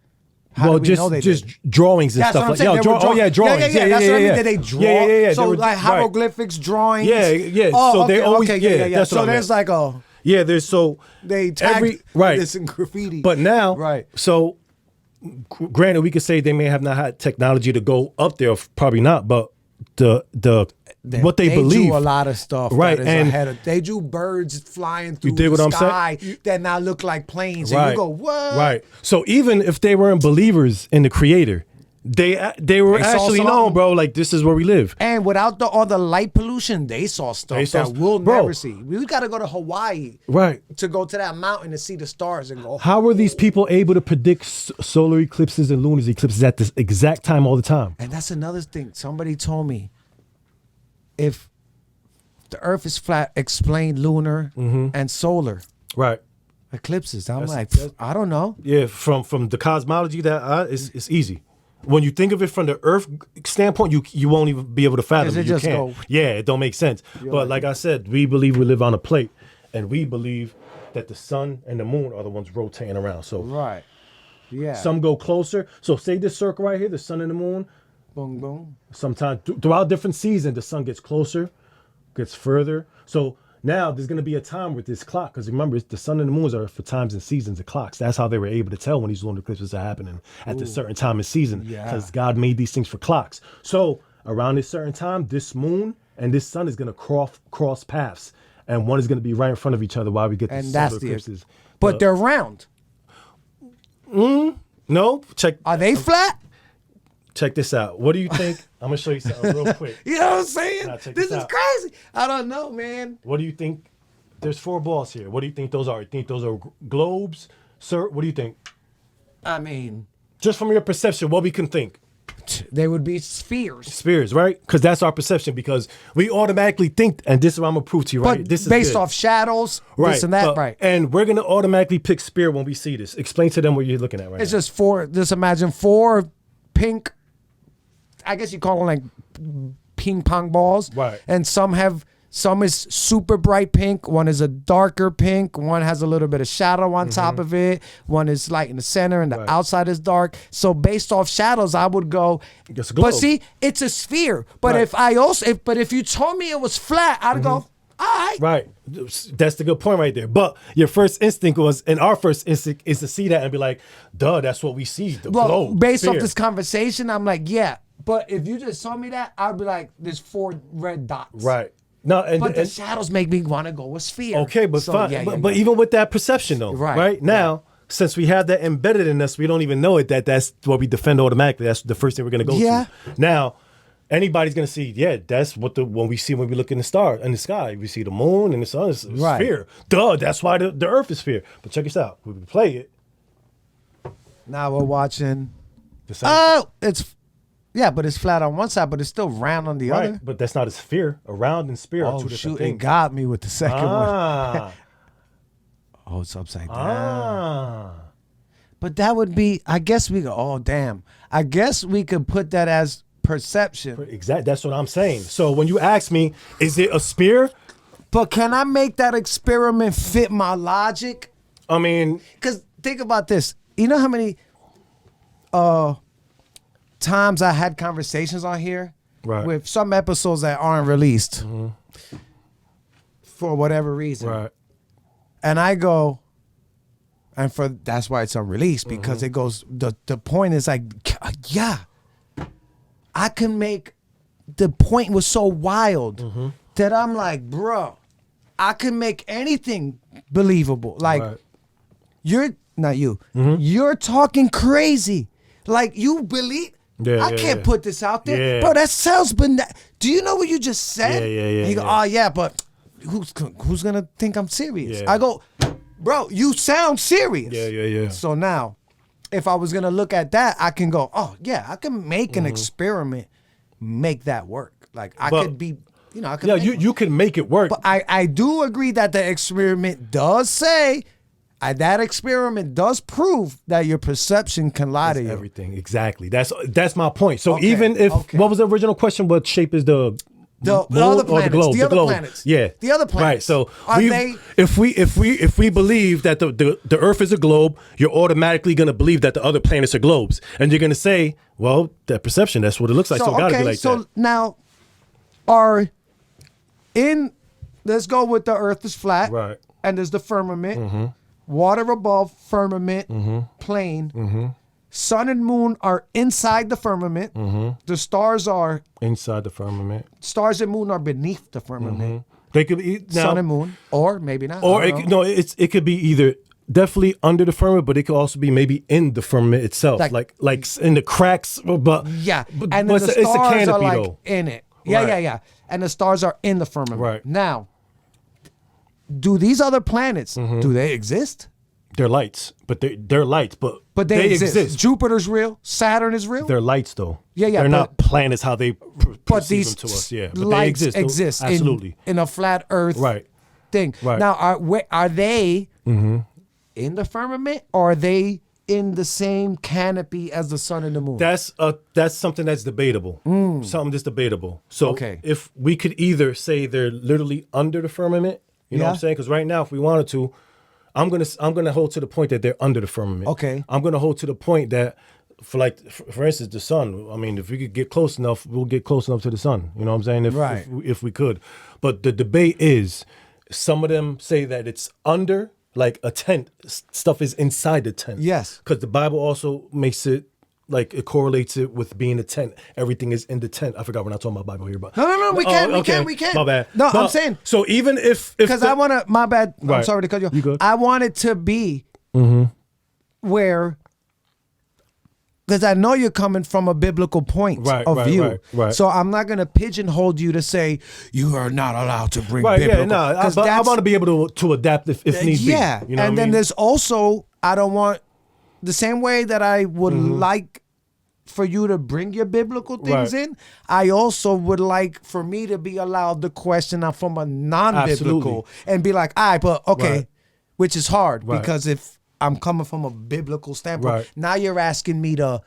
How Well, do we know they just did? drawings and That's stuff what I'm like saying. They were drawings. Yeah, that's what I mean. Did they draw? Yeah. So They were- like right. hieroglyphics, drawings. Yeah. Oh, So okay, they always okay, that's So what I there's meant. like Yeah, there's so they tagged right. this in graffiti. But now, Right. So, granted, we could say they may have not had technology to go up there, probably not. But what they believe, drew a lot of stuff. Right, that is and ahead of, they drew birds flying through dig the what I'm sky saying? that now look like planes, right, and you go, what? Right. So even if they weren't believers in the Creator, they were They saw actually something. known, bro. Like, this is where we live. And without all the light pollution, they saw stuff They saw that we'll bro. never see. We got to go to Hawaii, Right. to go to that mountain to see the stars and go. How were these people able to predict solar eclipses and lunar eclipses at this exact time all the time? And that's another thing. Somebody told me if the Earth is flat, explain lunar and solar Right. eclipses. I'm like, that's- I don't know. Yeah, from the cosmology that it's easy. When you think of it from the Earth standpoint, you won't even be able to fathom Does it. it You just can't. go- Yeah, it don't make sense. But like I said, we believe we live on a plate, and we believe that the sun and the moon are the ones rotating around. So Right. Yeah. some go closer. So say this circle right here, the sun and the moon. boom, boom. Sometimes throughout different seasons, the sun gets closer, gets further. So now there's going to be a time with this clock, because remember, the sun and the moons are for times and seasons of clocks. That's how they were able to tell when these lunar eclipses are happening at this certain time of season, Yeah. because God made these things for clocks. So around this certain time, this moon and this sun is going to cross paths, and one is going to be right in front of each other while we get And these that's solar the. eclipses. But they're round. No, check Are they flat? this out. What do you think? I'm gonna show you something real quick. You know what I'm saying? Nah, check This this is out. crazy. I don't know, man. What do you think? There's 4 balls here. What do you think those are? You think those are globes, sir? What do you think? I mean, Just from your perception, what we can think. they would be spheres. Spheres, right? Because that's our perception. Because we automatically think, and this is what I'm gonna prove to you, right? But This is based good. off shadows, right, this and that, but- right? And we're gonna automatically pick sphere when we see this. Explain to them what you're looking at right It's now. just just imagine 4 pink, I guess you call them like ping pong balls. Right. And some is super bright pink, one is a darker pink, one has a little bit of shadow on top of it, one is light in the center and the Right. outside is dark. So based off shadows, I would go, It's a but globe. see, it's a sphere. But Right. if you told me it was flat, I'd go, all right. Right. That's the good point right there. But your first instinct was, and our first instinct is to see that and be like, duh, that's what we see. The Well, globe. based off sphere. this conversation, I'm like, yeah. But if you just saw me that, I'd be like, there's 4 red dots. Right. No, But the and shadows make me want to go with sphere. okay, but So, fine. yeah, but even with that perception though, Right, right? Now, since we have that embedded in us, we don't even know it that's what we defend automatically. That's the first thing we're gonna go Yeah. to. Now, anybody's gonna see, yeah, that's what when we look in the sky, we see the moon and the sun is a Right. sphere. Duh, that's why the earth is sphere. But check this out. When we play it, Now we're watching. the same Oh, but it's flat on one side, but it's still round on the right, other. but that's not a sphere. A round and sphere are Oh two different shoot! It things. got me with the second one. Ah. Oh, it's upside down. ah. But that would be. I guess we go. Oh damn! I guess we could put that as perception. Exactly. That's what I'm saying. So when you ask me, is it a sphere? But can I make that experiment fit my logic? I mean, Because think about this. You know how many times I had conversations on here Right. with some episodes that aren't released for whatever reason. right. And I go, and that's why it's unreleased, because it goes, the point is like, yeah, I can make, the point was so wild that I'm like, bro, I can make anything believable. Like, Right. you're not you. You're talking crazy. Like you believe. Yeah, I yeah, can't yeah. put this out there, Yeah. bro. That sounds do you know what you just said? Yeah, yeah, yeah, And you go, yeah. oh yeah, but who's gonna think I'm serious? Yeah. I go, bro. You sound serious. Yeah, yeah, yeah. So now if I was gonna look at that, I can go, oh yeah, I can make an experiment, make that work. Like I could be, I could. Yeah, you can make it work. But I do agree that the experiment does say, that experiment does prove that your perception can lie to you. Everything, exactly. That's my point. So even if what was the original question? What shape is the other planets, the other planets, yeah, the other planets. Right. So they? If we believe that the Earth is a globe, you're automatically going to believe that the other planets are globes, and you're going to say, well, that perception, that's what it looks like. So it got to be like that. So now, let's go with the Earth is flat, right? And there's the firmament, water above firmament, plane. Sun and moon are inside the firmament. The stars are inside the firmament. Stars and moon are beneath the firmament. They could be sun and moon, or maybe not. Or it could be either definitely under the firmament, but it could also be maybe in the firmament itself, like in the cracks. But yeah, but, and but then the stars canopy, are like though. in it. Right. Yeah. And the stars are in the firmament. Right. Now, do these other planets, do they exist? They're lights, but they're lights, but they exist. Jupiter's real. Saturn is real. They're lights, though. Yeah. They're not planets how they but perceive these them to us. Yeah, but lights they exist. Absolutely. In a flat Earth thing. Right. Now, are they in the firmament, or are they in the same canopy as the sun and the moon? That's something that's debatable. Something that's debatable. So if we could either say they're literally under the firmament, you know what I'm saying? Because right now, if we wanted to, I'm gonna hold to the point that they're under the firmament. Okay. I'm gonna hold to the point that, for instance, the sun. I mean, if we could get close enough, we'll get close enough to the sun. You know what I'm saying? If we could. But the debate is, some of them say that it's under, like a tent. Stuff is inside the tent. Yes. Because the Bible also makes it, like, it correlates it with being a tent. Everything is in the tent. I forgot we're not talking about Bible here, but no, we can. My bad. No, I'm saying, so even if because I want to. My bad. Right. I'm sorry to cut you off. You good. I want it to be where, because I know you're coming from a biblical point of view. Right. So I'm not gonna pigeonhole you to say you are not allowed to bring biblical. But I want to be able to adapt if need be. Yeah, You know and what then I mean? there's also, I don't want, the same way that I would like for you to bring your biblical things in, I also would like for me to be allowed to question them from a non-biblical and be like, all right, but okay, which is hard because if I'm coming from a biblical standpoint, now you're asking me to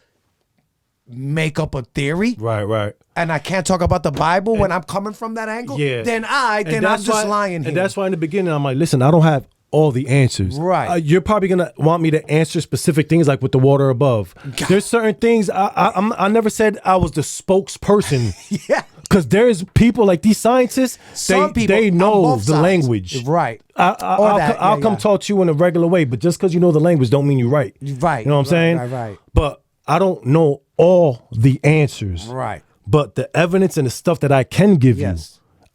make up a theory, right, and I can't talk about the Bible when I'm coming from that angle. Then I'm just lying here. And that's why in the beginning I'm like, listen, I don't have all the answers. Right. You're probably gonna want me to answer specific things, like with the water above. There's certain things I never said I was the spokesperson. Yeah. Because there's people like these scientists, they know the language. Right. I'll come talk to you in a regular way, but just because you know the language don't mean you're right. Right. You know what I'm saying? Right. But I don't know all the answers. Right. But the evidence and the stuff that I can give you,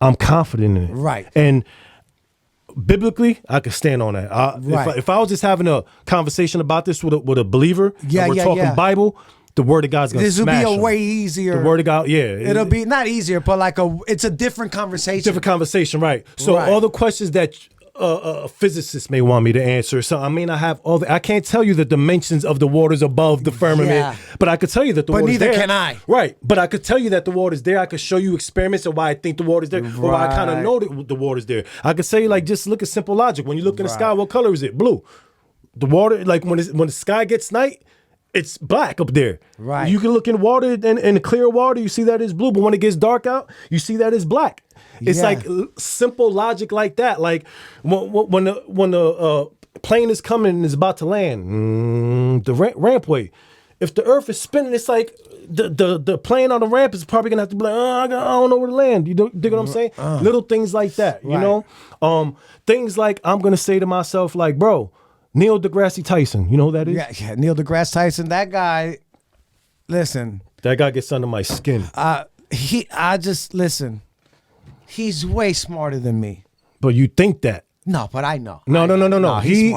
I'm confident in it. Right. And biblically, I could stand on that. If I was just having a conversation about this with a believer, and we're talking Bible, the word of God's gonna this smash will be a them. way easier. The word of God, it'll be not easier, but like it's a different conversation. Different conversation, right? So all the questions that a physicist may want me to answer, so I may not have all the. I can't tell you the dimensions of the waters above the firmament, but I could tell you that the water's there. But neither can I. Right, but I could tell you that the water's there. I could show you experiments of why I think the water's there, or why I kind of know that the water's there. I could say, like, just look at simple logic. When you look in the sky, what color is it? Blue. The water, like when the sky gets night, it's black up there. Right. You can look in water and in clear water, you see that it's blue, but when it gets dark out, you see that it's black. It's like simple logic like that. Like when the plane is coming and is about to land, the rampway. If the Earth is spinning, it's like the plane on the ramp is probably gonna have to be like, I don't know where to land. You dig what I'm saying? Little things like that. You know, things like I'm gonna say to myself, like, bro, Neil deGrasse Tyson. You know who that is? Yeah, Neil deGrasse Tyson. That guy. Listen. That guy gets under my skin. Listen. He's way smarter than me. But you think that? No, but I know. No. He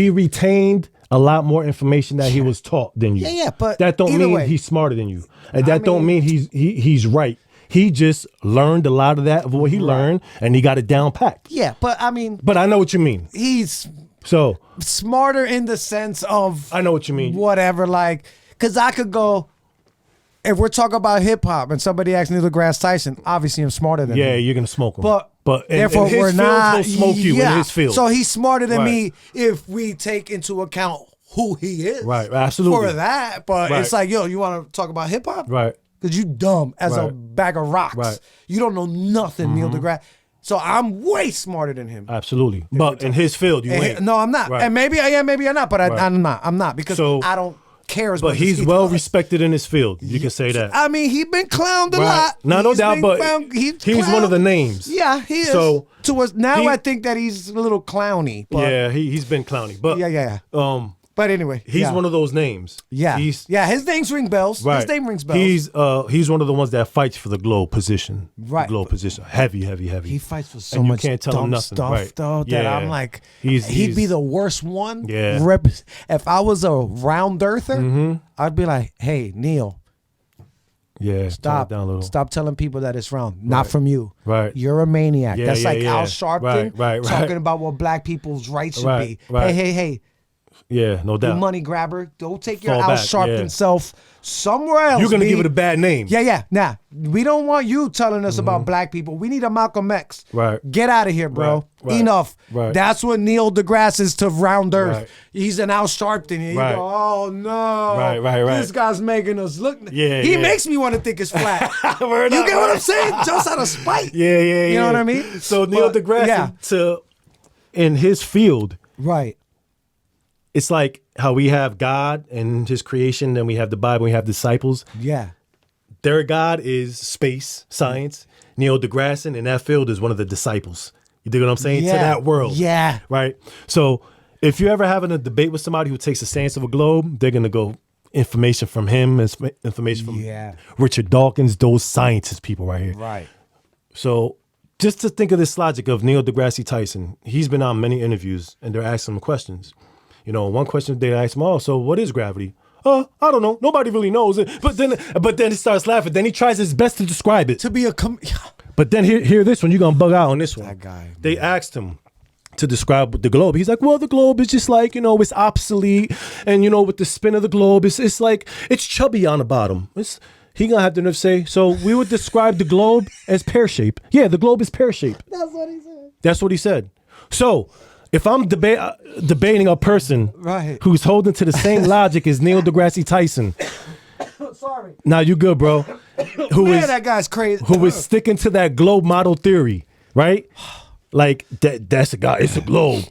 retained a lot more information that he was taught than you. Yeah, but that don't mean he's smarter than you, and that don't mean he's right. He just learned a lot of that of what he learned, and he got it down packed. Yeah, but I mean, but I know what you mean. He's So smarter in the sense of I know what you mean. whatever, like, because I could go, if we're talking about hip hop and somebody asks Neil deGrasse Tyson, obviously I'm smarter than him. you're gonna smoke him. But therefore in his we're field, not. he'll smoke you in his field. So he's smarter than Right. me if we take into account who he is. Right, absolutely. For that, but Right. it's like, yo, you want to talk about hip hop? Right. Because you dumb as a Right. bag of rocks. Right. You don't know nothing, Neil deGrasse. So I'm way smarter than him. Absolutely. But in his field, you ain't. No, I'm not. Right. And maybe I am, maybe I'm not. But Right. I'm not. I'm not because So- I don't care as But much. as he's he well does. respected in his field. You can say that. I mean, he been clowned a Right. lot. No He's doubt, been but he's he's one clowned. of the names. Yeah, he is. So, to us now, he- I think that he's a little clowny. But Yeah, he's been clowny. But yeah. But anyway, he's one of those names. Yeah, He's his name's ring bells. right. His name rings bells. He's one of the ones that fights for the globe position. Right. The globe position. Heavy. He fights for so And you much can't tell him dumb nothing. stuff, Right. though, that Yeah. I'm like, He'd he'd be he's- the worst one. Yeah. If I was a round earther, Mm-hmm. I'd be like, hey, Neil, Yeah. Tone stop, it down a little. stop telling people that it's round. Not Right. from you. Right. You're a maniac. Yeah, That's yeah, like yeah. Al Sharpton Right. talking about what black people's rights should Right, be. right. Hey, Yeah, no you doubt. money grabber, don't take your Fall Al back, Sharpton yeah. self somewhere else. You're gonna B. give it a bad name. Yeah. Nah, we don't want you telling us about black people. We need a Malcolm X. Right. Get out of here, bro. Right. Enough. Right. That's what Neil deGrasse is to round earth. Right. He's an Al Sharpton. And you Right. go, oh no. Right. This guy's making us look. Yeah, He yeah. makes me want to think it's flat. Word You up, get what word I'm saying? Just out of spite. Yeah. You know what I mean? So Neil But, deGrasse yeah. in his field, Right. it's like how we have God and his creation, then we have the Bible, we have disciples. Yeah. Their God is space, science. Neil deGrasse in that field is one of the disciples. You dig what I'm saying? Yeah. To that world. Yeah. Right? So if you're ever having a debate with somebody who takes the stance of a globe, they're going to go information from him, information from Richard Dawkins, those scientist people right here. Right. So just to think of this logic of Neil deGrasse Tyson, he's been on many interviews and they're asking him questions. You know, one question they ask him, oh, so what is gravity? I don't know. Nobody really knows it. But then he starts laughing. Then he tries his best to describe it. To be a But then hear this one. You're going to bug out on this one. That guy. They asked him to describe the globe. He's like, well, the globe is just like, it's obsolete. And, with the spin of the globe, it's like, it's chubby on the bottom. He going to have to say, so we would describe the globe as pear-shaped. Yeah, the globe is pear-shaped. That's what he said. That's what he said. So if I'm debating a person Right. who's holding to the same logic as Neil deGrasse Tyson, Sorry. now you good, bro. That guy's crazy. Who is sticking to that globe model theory, right? Like that's a guy. It's a globe.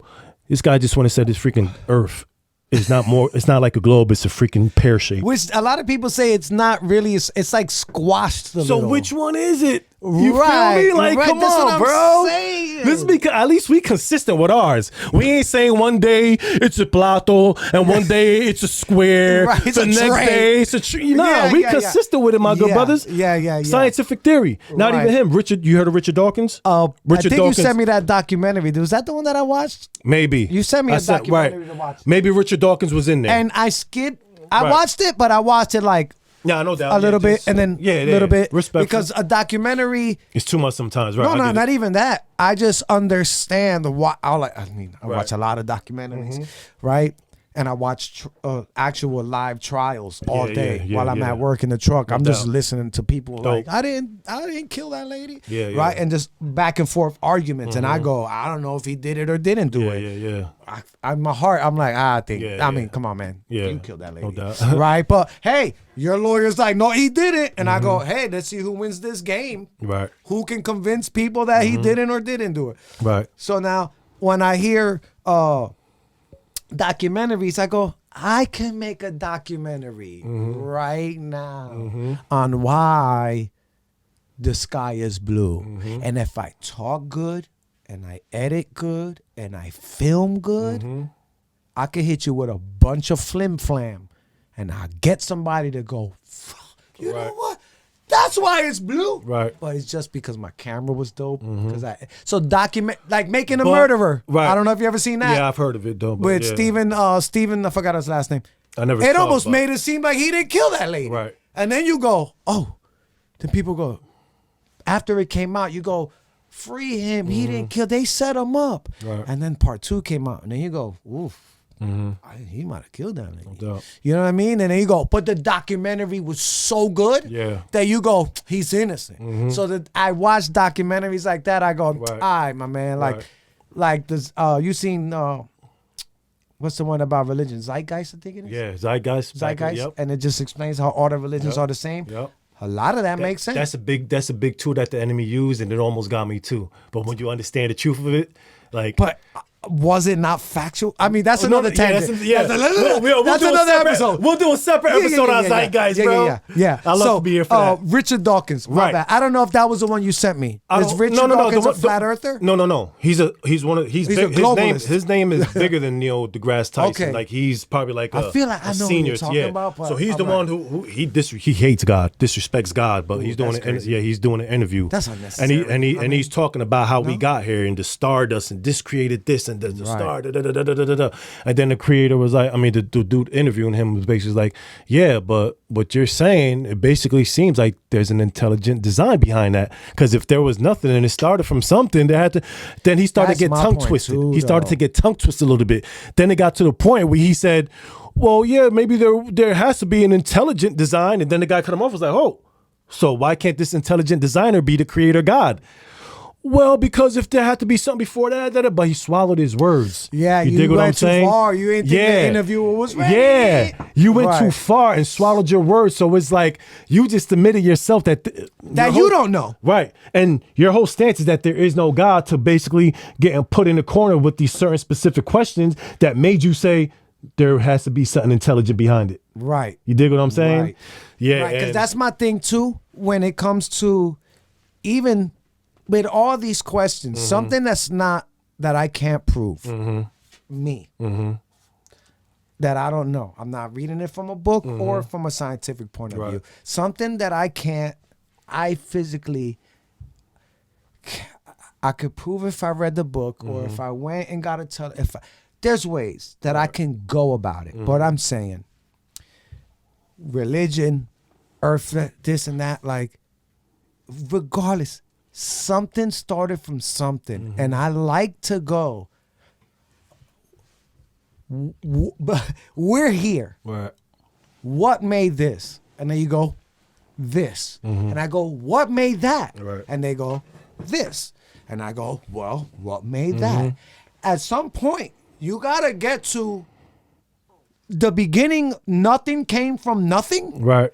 This guy just want to say this freaking Earth is not more. It's not like a globe. It's a freaking pear shape. Which a lot of people say it's not really. It's like squashed a So little. which one is it? You Right, feel me? Like, right, come that's what on, I'm bro. saying. Let's be at least we consistent with ours. We ain't saying one day it's a plato and one day it's a square. Right, it's the a next tray. day it's a tree. Nah, Yeah, we yeah, consistent with it, my good Yeah, brothers. yeah. Scientific theory. Not Right. even him. Richard. You heard of Richard Dawkins? I Richard think Dawkins. you sent me that documentary. Was that the one that I watched? Maybe You sent me a documentary right. to watch. Maybe Richard Dawkins was in there. And I skipped. I Right. watched it, but I watched it like yeah, no doubt. a little Yeah, bit, just- and then yeah, a little bit. Respectful. Because a documentary. It's too much sometimes, right? No, I get it. not even that. I just understand what I like. I Right. watch a lot of documentaries, right? And I watch actual live trials all Yeah, day yeah, while I'm yeah. at work in the truck. I'm just doubt. listening to people like, Dope. I didn't kill that lady, Yeah, yeah. right? And just back and forth arguments. And I go, I don't know if he did it or didn't do Yeah, it. yeah. In my heart, I'm like, I think. Yeah, I mean, yeah. come on, man. Yeah. You killed that lady, No doubt. right? But hey, your lawyer's like, no, he didn't. And I Mm-hmm. go, hey, let's see who wins this game. Right, Who can convince people that he didn't or didn't do it? right. So now, when I hear documentaries, I go, I can make a documentary right now on why the sky is blue. And if I talk good and I edit good and I film good, I can hit you with a bunch of flim flam and I get somebody to go, you know Right. what? That's why it's blue. Right. But it's just because my camera was dope. So document like making a But- murderer. right. I don't know if you ever seen that. Yeah, I've heard of it though. But With yeah. Steven, I forgot his last name. I never. It saw almost but- made it seem like he didn't kill that lady. Right. And then you go, oh. Then people go, after it came out, you go, free him. He didn't kill. They set him up. Right. And then part 2 came out, and then you go, oof. He might have killed that nigga. doubt. You know what I mean? And then you go, but the documentary was so good that you go, he's innocent. So that I watch documentaries like that, I go, all right, my man. Like this, you seen what's the one about religion? Zeitgeist, I think it is. Yeah, Zeitgeist. Zeitgeist, and it just explains how all the religions are the same. A lot of that makes sense. That's a big tool that the enemy used, and it almost got me too. But when you understand the truth of it, like, but was it not factual? I mean, that's another tangent. That's another episode. We'll do a separate episode on Zeitgeist, bro. Yeah. I love to be here for that. Richard Dawkins. My bad. I don't know if that was the one you sent me. Is Richard Dawkins a flat earther? No. He's a globalist. His name is bigger than Neil deGrasse Tyson. Okay. Like, he's probably like I feel like I know senior. what you're talking about. So he's the one who he hates God, disrespects God, but he's doing it. He's doing an interview. That's unnecessary. And he's talking about how we got here and the stardust and this created this and the star. And then the creator was like, the dude interviewing him was basically like, yeah, but what you're saying, it basically seems like there's an intelligent design behind that. Because if there was nothing and it started from something, then he started to get tongue twisted. He started to get tongue twisted a little bit. Then it got to the point where he said, well, yeah, maybe there has to be an intelligent design. And then the guy cut him off, was like, oh, so why can't this intelligent designer be the creator God? Well, because if there had to be something before that, but he swallowed his words. Yeah, you dig what I'm went too saying? far. You ain't think the interviewer was ready. Yeah, you went too far and swallowed your words. So it's like you just admitted yourself that you don't know. Right, and your whole stance is that there is no God, to basically getting put in a corner with these certain specific questions that made you say there has to be something intelligent behind it. Right. You dig what I'm saying? Right. Yeah, right, because that's my thing too. When it comes to even with all these questions, something that I can't prove, me, that I don't know. I'm not reading it from a book or from a scientific point of view. Something that I could prove if I read the book or if I went and got a there's ways that I can go about it. But I'm saying religion, earth, this and that, like, regardless, something started from something, and I like to go, we're here. Right. What made this? And then you go, this. And I go, what made that? Right. And they go, this. And I go, well, what made that? At some point, you got to get to the beginning. Nothing came from nothing. Right.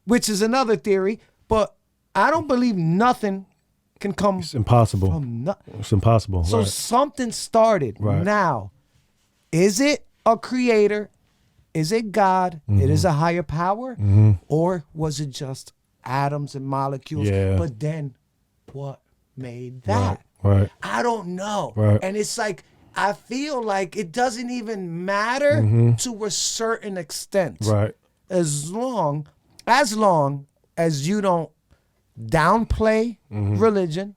Which is another theory, but I don't believe nothing can come. It's impossible. From it's impossible. So something started. Right. Now, is it a creator? Is it God? It is a higher power? Or was it just atoms and molecules? Yeah. But then what made that? Right. I don't know. Right. And it's like, I feel like it doesn't even matter to a certain extent. Right. As long as you don't downplay religion,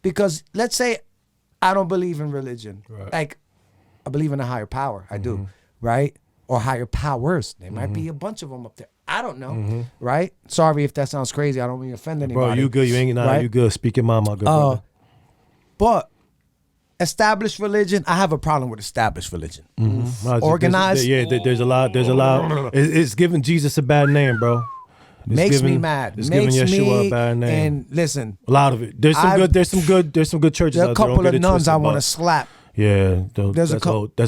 because let's say I don't believe in religion. Right. Like, I believe in a higher power. I do, right? Or higher powers. There might be a bunch of them up there. I don't know, right? Sorry if that sounds crazy. I don't mean to offend anybody. Bro, you good. You ain't right? You good. Speak your mind, my good brother. But established religion, I have a problem with established religion. Organized. There's a lot. It's giving Jesus a bad name, bro. Makes me mad. It's Makes giving Yeshua me, a bad name. And listen, a lot of it. There's some good churches there are out a couple there. of nuns I want to slap. Yeah, that's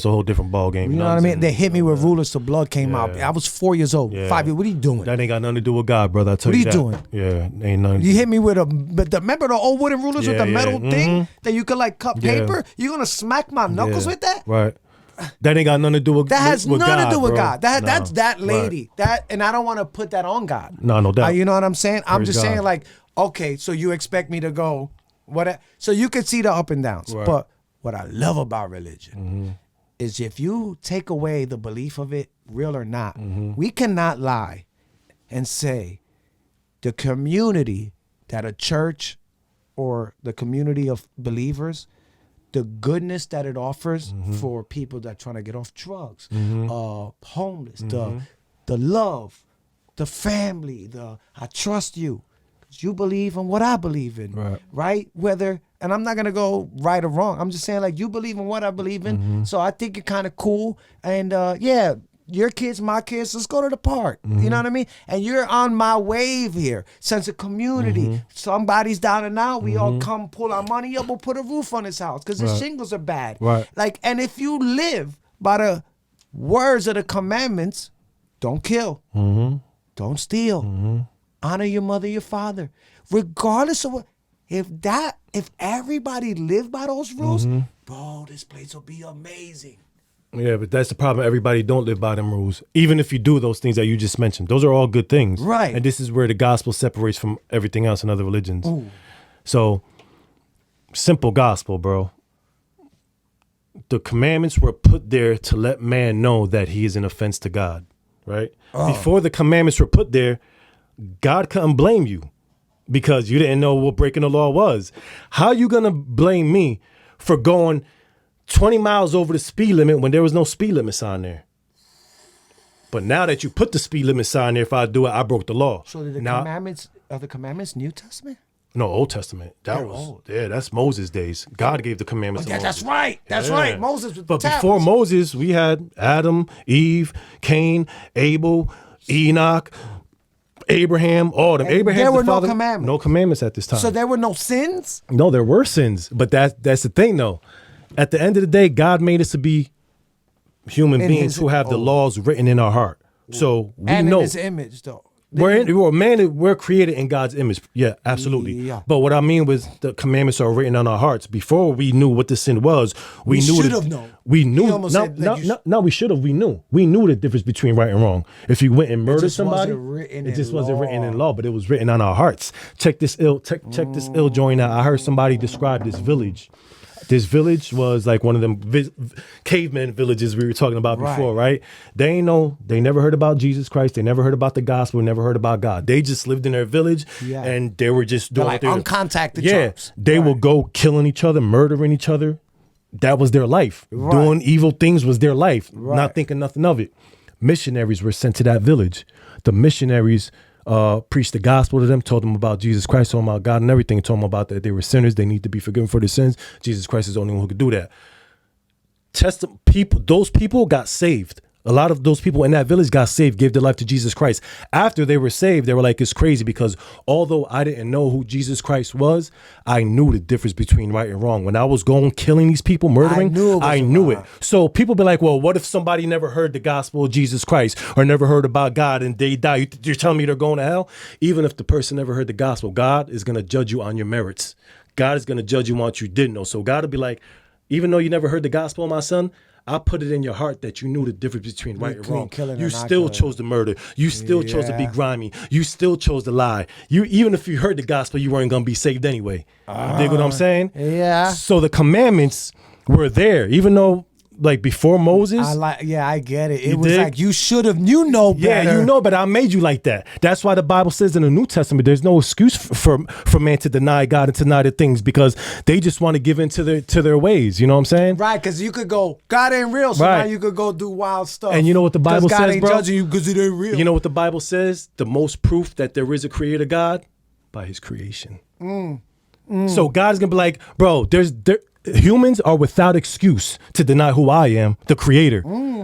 a whole different ball game. You know what I mean? They hit me with rulers till blood came out. I was 4 years old, 5 years. What are you doing? That ain't got nothing to do with God, brother. I tell you that. What are you doing? Yeah, ain't nothing. You hit me with remember the old wooden rulers with the metal thing that you could like cut paper? You gonna smack my knuckles with that? Right. That ain't got nothing to do with that has with nothing God, to do with bro. God. That's that lady. Right. That, and I don't want to put that on God. No doubt. You know what I'm saying? I'm just saying, God. like, okay, so you expect me to go what? So you could see the up and downs. Right. But what I love about religion is if you take away the belief of it, real or not, we cannot lie and say the community that a church or the community of believers, the goodness that it offers for people that are trying to get off drugs, homeless, the love, the family, I trust you. You believe in what I believe in, right? Whether, and I'm not gonna go right or wrong. I'm just saying, like, you believe in what I believe in. So I think it's kind of cool. And yeah, your kids, my kids, let's go to the park. You know what I mean? And you're on my wave here. Sense of community. Somebody's down and out. We all come pull our money up. We'll put a roof on his house because the shingles are bad. Like, and if you live by the words of the commandments, don't kill, don't steal. Honor your mother, your father. Regardless of what, if everybody lived by those rules, bro, this place will be amazing. Yeah, but that's the problem. Everybody don't live by them rules. Even if you do those things that you just mentioned, those are all good things. Right. And this is where the gospel separates from everything else in other religions. Ooh. So, simple gospel, bro. The commandments were put there to let man know that he is an offense to God, right? Before the commandments were put there, God couldn't blame you because you didn't know what breaking the law was. How you gonna blame me for going 20 miles over the speed limit when there was no speed limit sign there? But now that you put the speed limit sign there, if I do it, I broke the law. So are the commandments New Testament? No, Old Testament. They're old. Yeah, that's Moses' days. God gave the commandments to Moses. That's right. That's right. Moses with But the before Moses, we had Adam, Eve, Cain, Abel, Enoch, Abraham, all them. Abraham, there were the father, no commandments. No commandments at this time. So there were no sins? No, there were sins. But that's the thing, though. At the end of the day, God made us to be human beings who have the laws written in our heart. So we and know. in his image, though. We're created in God's image. Yeah, absolutely. Yeah. But what I mean was the commandments are written on our hearts. Before we knew what the sin was, we knew should have known. We knew. No, we should have. We knew. We knew the difference between right and wrong. If you went and murdered somebody, it just wasn't written in law, but it was written on our hearts. Check this ill joint out. I heard somebody describe this village. This village was like one of them caveman villages we were talking about before, right? They never heard about Jesus Christ. They never heard about the gospel. Never heard about God. They just lived in their village, and they were just doing like uncontacted. Yeah, they will go killing each other, murdering each other. That was their life. Doing evil things was their life. Not thinking nothing of it. Missionaries were sent to that village. The missionaries preached the gospel to them, told them about Jesus Christ, told them about God and everything, told them about that they were sinners, they need to be forgiven for their sins. Jesus Christ is the only one who could do that. Those people got saved. A lot of those people in that village got saved, gave their life to Jesus Christ. After they were saved, they were like, it's crazy because although I didn't know who Jesus Christ was, I knew the difference between right and wrong. When I was going killing these people, murdering, I knew it. So people be like, well, what if somebody never heard the gospel of Jesus Christ or never heard about God and they die? You're telling me they're going to hell? Even if the person never heard the gospel, God is going to judge you on your merits. God is going to judge you on what you didn't know. So God will be like, even though you never heard the gospel, my son, I put it in your heart that you knew the difference between right and wrong. You still chose to murder. You still chose to be grimy. You still chose to lie. Even if you heard the gospel, you weren't going to be saved anyway. You dig what I'm saying? Yeah. So the commandments were there, even though like before Moses. I get it. It was like you should have, you know better. Yeah, you know, but I made you like that. That's why the Bible says in the New Testament, there's no excuse for man to deny God and to deny the things because they just want to give in to their ways. You know what I'm saying? Right, because you could go, God ain't real, so now you could go do wild stuff. And you know what the Bible says, God ain't bro? judging you because it ain't real. You know what the Bible says? The most proof that there is a creator God? By his creation. So God's going to be like, bro, humans are without excuse to deny who I am, the creator,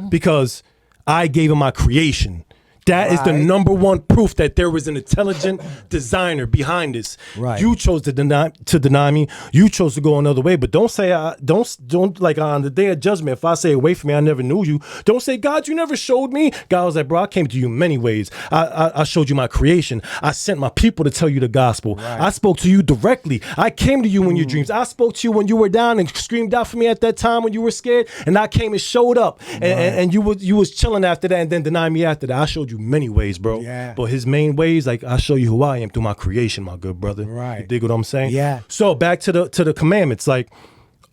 because I gave him my creation. That is the number one proof that there was an intelligent designer behind this. Right. You chose to deny me. You chose to go another way. But don't say don't like on the day of judgment. If I say away from me, I never knew you. Don't say God, you never showed me. God was like, bro, I came to you in many ways. I showed you my creation. I sent my people to tell you the gospel. Right. I spoke to you directly. I came to you in your dreams. I spoke to you when you were down and screamed out for me at that time when you were scared. And I came and showed up. And you was chilling after that and then denied me after that. I showed you many ways, bro. Yeah. But his main ways, like I show you who I am through my creation, my good brother. Right. You dig what I'm saying? Yeah. So back to the commandments, like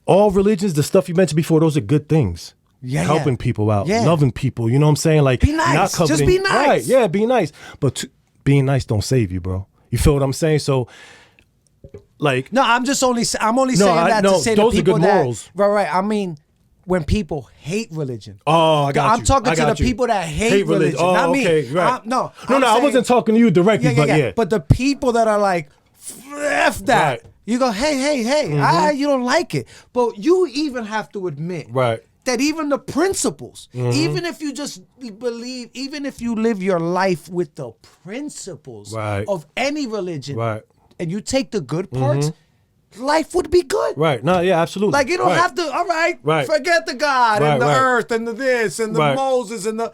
all religions, the stuff you mentioned before, those are good things. Yeah. Helping people out, loving people. You know what I'm saying? Like be nice. Just be nice. Right. Yeah, be nice. But being nice don't save you, bro. You feel what I'm saying? So like no, I'm only saying that to say those to people are good morals. Right. I mean, when people hate religion. Oh, I got you. I'm talking to the people that hate religion. Oh, not me. okay, right. No, I wasn't talking to you directly, but yeah. But the people that are like, F that. Right. You go, hey, you don't like it. But you even have to admit Right. that even the principles, even if you just believe, even if you live your life with the principles Right. of any religion, Right. and you take the good parts, life would be good. Right. No, yeah, absolutely. Like you don't have to, all right, forget the God and the earth and the this and the Moses and the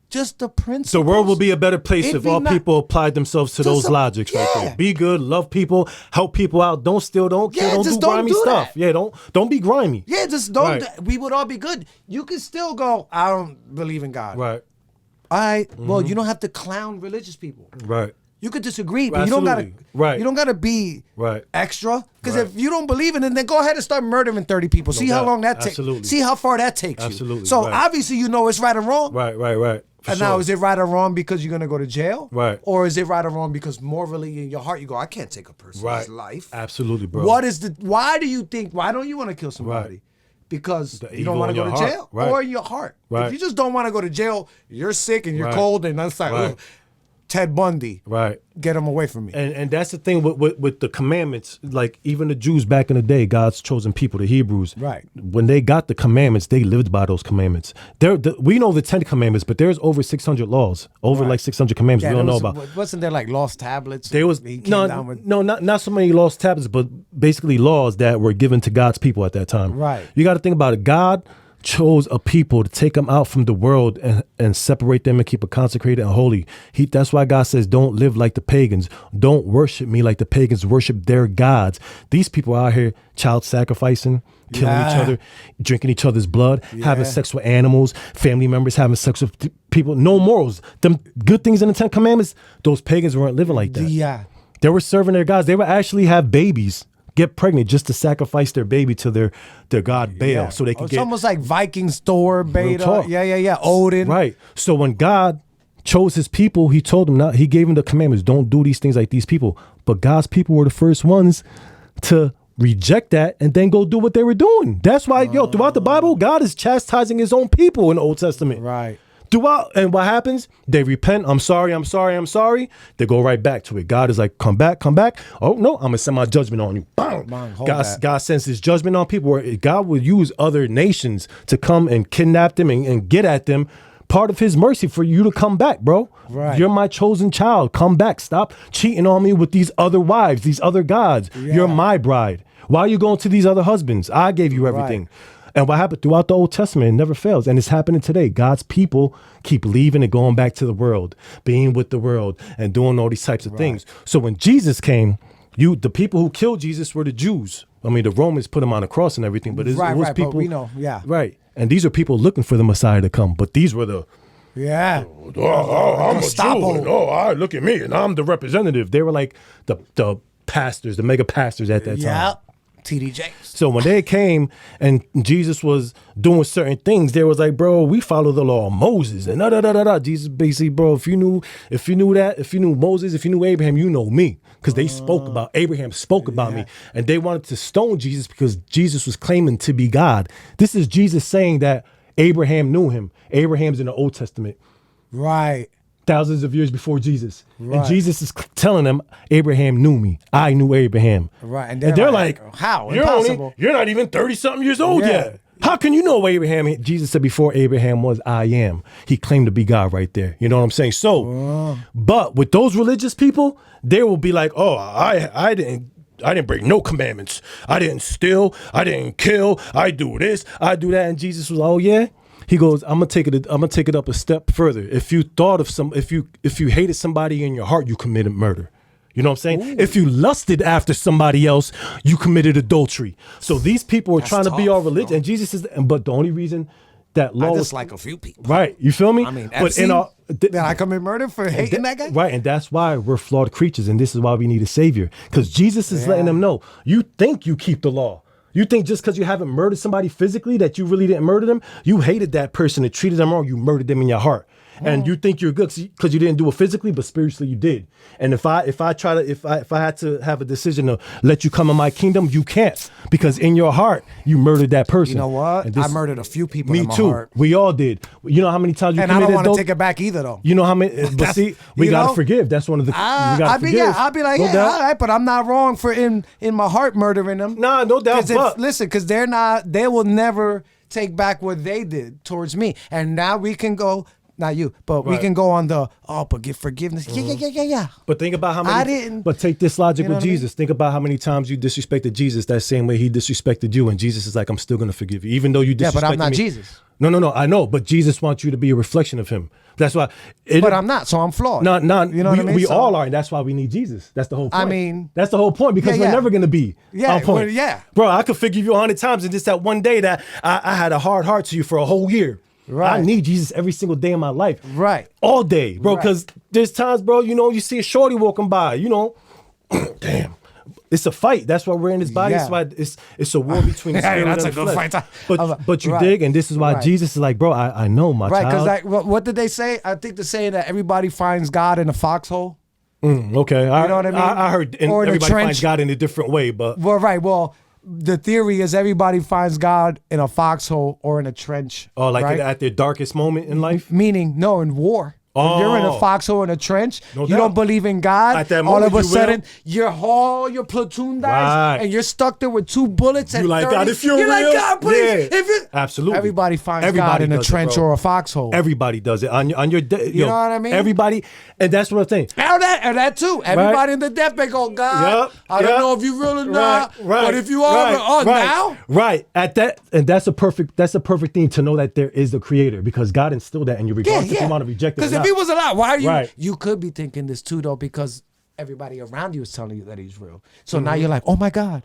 just the principles. The world will be a better place if all people applied themselves to those logics right there. Be good, love people, help people out, don't steal, don't kill, don't do grimy stuff. Yeah, don't be grimy. Yeah, just don't. We would all be good. You can still go, I don't believe in God. Right. All right. Well, you don't have to clown religious people. Right. You could disagree, but Absolutely. you don't gotta. Right. You don't gotta be extra. Because Right. if you don't believe in it, then go ahead and start murdering 30 people. See how doubt. long that takes. Absolutely. See how far that takes you. Absolutely. So Right. obviously you know it's right or wrong. Right. For And sure. now is it right or wrong because you're gonna go to jail? Right. Or is it right or wrong because morally in your heart you go, I can't take a person's life. Absolutely, bro. Why do you think? Why don't you want to kill somebody? Right. Because The you don't evil want in to go your to heart. jail, Right. or in your heart. Right. If you just don't want to go to jail, you're sick and you're Right. cold, and that's like Right. ugh, Ted Bundy. Right. Get him away from me. And that's the thing with the commandments. Like even the Jews back in the day, God's chosen people, the Hebrews. Right. When they got the commandments, they lived by those commandments. We know the 10 commandments, but there's over 600 laws, like 600 commandments we don't know about. Wasn't there like lost tablets? There was not so many lost tablets, but basically laws that were given to God's people at that time. Right. You got to think about it. God chose a people to take them out from the world and separate them and keep it consecrated and holy. That's why God says, don't live like the pagans. Don't worship me like the pagans worship their gods. These people out here child sacrificing, killing each other, drinking each other's blood, having sex with animals, family members having sex with people. No morals. Them good things in the 10 Commandments, those pagans weren't living like that. Yeah. They were serving their gods. They would actually have babies get pregnant just to sacrifice their baby to their god Baal so they can It's almost like Vikings, Thor, Beta. Yeah. Odin. Right. So when God chose his people, he told them he gave them the commandments. Don't do these things like these people. But God's people were the first ones to reject that and then go do what they were doing. That's why, throughout the Bible, God is chastising his own people in the Old Testament. Right. And what happens? They repent. I'm sorry. They go right back to it. God is like, come back. Oh, no, I'm going to send my judgment on you. Bang. God sends his judgment on people where God will use other nations to come and kidnap them and get at them. Part of his mercy for you to come back, bro. Right. You're my chosen child. Come back. Stop cheating on me with these other wives, these other gods. Yeah. You're my bride. Why are you going to these other husbands? I gave you everything. Right. And what happened throughout the Old Testament, it never fails. And it's happening today. God's people keep leaving and going back to the world, being with the world and doing all these types of things. So when Jesus came, the people who killed Jesus were the Jews. I mean, the Romans put him on a cross and everything, but it was people. But we know, Right. And these are people looking for the Messiah to come. But these were the... Yeah. I'm a Jew. Look at me. And I'm the representative. They were like the pastors, the mega pastors at that time. Yeah. TD Jakes. So when they came and Jesus was doing certain things, they was like, bro, we follow the law of Moses and da. Jesus basically, bro, if you knew Moses, if you knew Abraham, you know me. Because they spoke about Abraham spoke about me. And they wanted to stone Jesus because Jesus was claiming to be God. This is Jesus saying that Abraham knew him. Abraham's in the Old Testament. Right. Thousands of years before Jesus. Right. And Jesus is telling them, Abraham knew me. I knew Abraham. Right. And they're like, how? Impossible. You're not even 30-something years old yet. How can you know Abraham? Jesus said before Abraham was, I am. He claimed to be God right there. You know what I'm saying? So, but with those religious people, they will be like, oh, I didn't break no commandments. I didn't steal. I didn't kill. I do this. I do that. And Jesus was like, oh, yeah? He goes, I'm gonna take it up a step further. If you thought of if you hated somebody in your heart, you committed murder. You know what I'm saying? Ooh. If you lusted after somebody else, you committed adultery. So these people are trying to be all religious, and Jesus is. But the only reason that law was like a few people, right? You feel me? I mean, but did I commit murder for hating that guy? Right, and that's why we're flawed creatures, and this is why we need a savior. Because Jesus is letting them know, you think you keep the law. You think just because you haven't murdered somebody physically that you really didn't murder them? You hated that person and treated them wrong. You murdered them in your heart. and you think you're good because you didn't do it physically, but spiritually you did. And if I had to have a decision to let you come in my kingdom, you can't, because in your heart you murdered that person. You know what? I murdered a few people. Me in my too. Heart. We all did. You know how many times you and committed I don't want those? to take it back either, though. You know how many? But see, we gotta forgive. That's one of the. I'll be like, no doubt. All right, but I'm not wrong for in my heart murdering them. Nah, no doubt. Listen, because they will never take back what they did towards me, and now we can go. Not you, but we can go on the but get forgiveness. Yeah. But think about how many. I didn't. But take this logic with Jesus. I mean? Think about how many times you disrespected Jesus that same way he disrespected you, and Jesus is like, I'm still gonna forgive you, even though you disrespected me. Yeah, but I'm not Jesus. No, I know, but Jesus wants you to be a reflection of him. That's why. But I'm not, so I'm flawed. No, you know what I mean? We all are, and that's why we need Jesus. That's the whole point. I mean, that's the whole point, because we're never gonna be on point. Bro, I could forgive you 100 times, and just that one day that I had a hard heart to you for a whole year. Right. I need Jesus every single day of my life. Right. All day, bro. Because there's times, bro, you see a shorty walking by, damn. It's a fight. That's why we're in this body. That's why it's a war between the spirit and the flesh. But you dig, and this is why Jesus is like, bro, I know my child. Right, because what did they say? I think they're saying that everybody finds God in a foxhole. Okay. You know what I mean? I heard everybody finds God in a different way, but... Well, right, the theory is everybody finds God in a foxhole or in a trench. Oh, like at their darkest moment in life? Meaning, no, in war. If you're in a foxhole in a trench, you don't believe in God. At that all moment, of a sudden, your platoon dies, and you're stuck there with 2 bullets. And you like 30, God if you're real? Like, God, please. Yeah. Absolutely. Everybody finds God in a trench or a foxhole. Everybody does it. On your you know what I mean? Everybody, and that's what I'm saying. And that too. Everybody in the deathbed go, God, I don't know if you're real or not, but if you are, now? Right. And that's a perfect thing to know that there is a creator, because God instilled that in you, regardless if you want to reject it or not. He was alive. Why are you? Right. You could be thinking this too, though, because everybody around you is telling you that he's real. So now you're like, oh my God,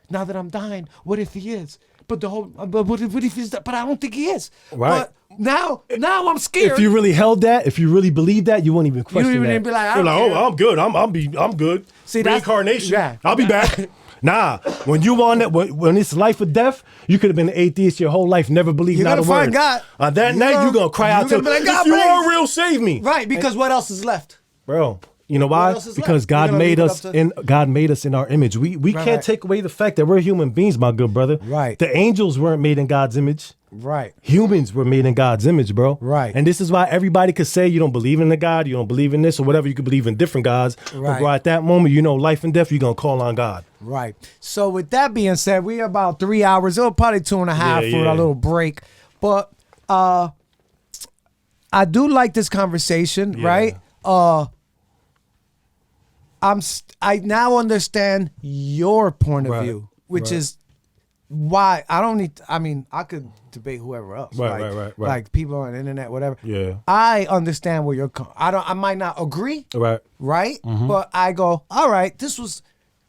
now that I'm dying, what if he is? But what if he's? But I don't think he is. Right. But now I'm scared. If you really held that, if you really believed that, you wouldn't even question that. You wouldn't even be like, you're like, I'm good. I'm good. See, reincarnation. I'll be back. Nah, when you on that, when it's life or death, you could have been an atheist your whole life, never believed not a word. You're gonna find God. On that night, you're gonna cry out to him. Like, if you are real, save me. Right, because what else is left? Bro, you know why? Because God made us in our image. We can't take away the fact that we're human beings, my good brother. Right. The angels weren't made in God's image. Right. Humans were made in God's image, bro. Right. And this is why everybody could say you don't believe in the God, you don't believe in this or whatever. You could believe in different gods. Right. But bro, at that moment, life and death, you're going to call on God. Right. So with that being said, we're about 3 hours. It was probably 2.5 for a little break. But I do like this conversation, right? I now understand your point of view, which is why I don't need. I could debate whoever else, right. Like people on the internet, whatever. Yeah, I understand where you're. I might not agree, right? Mm-hmm. But I go, all right. This was.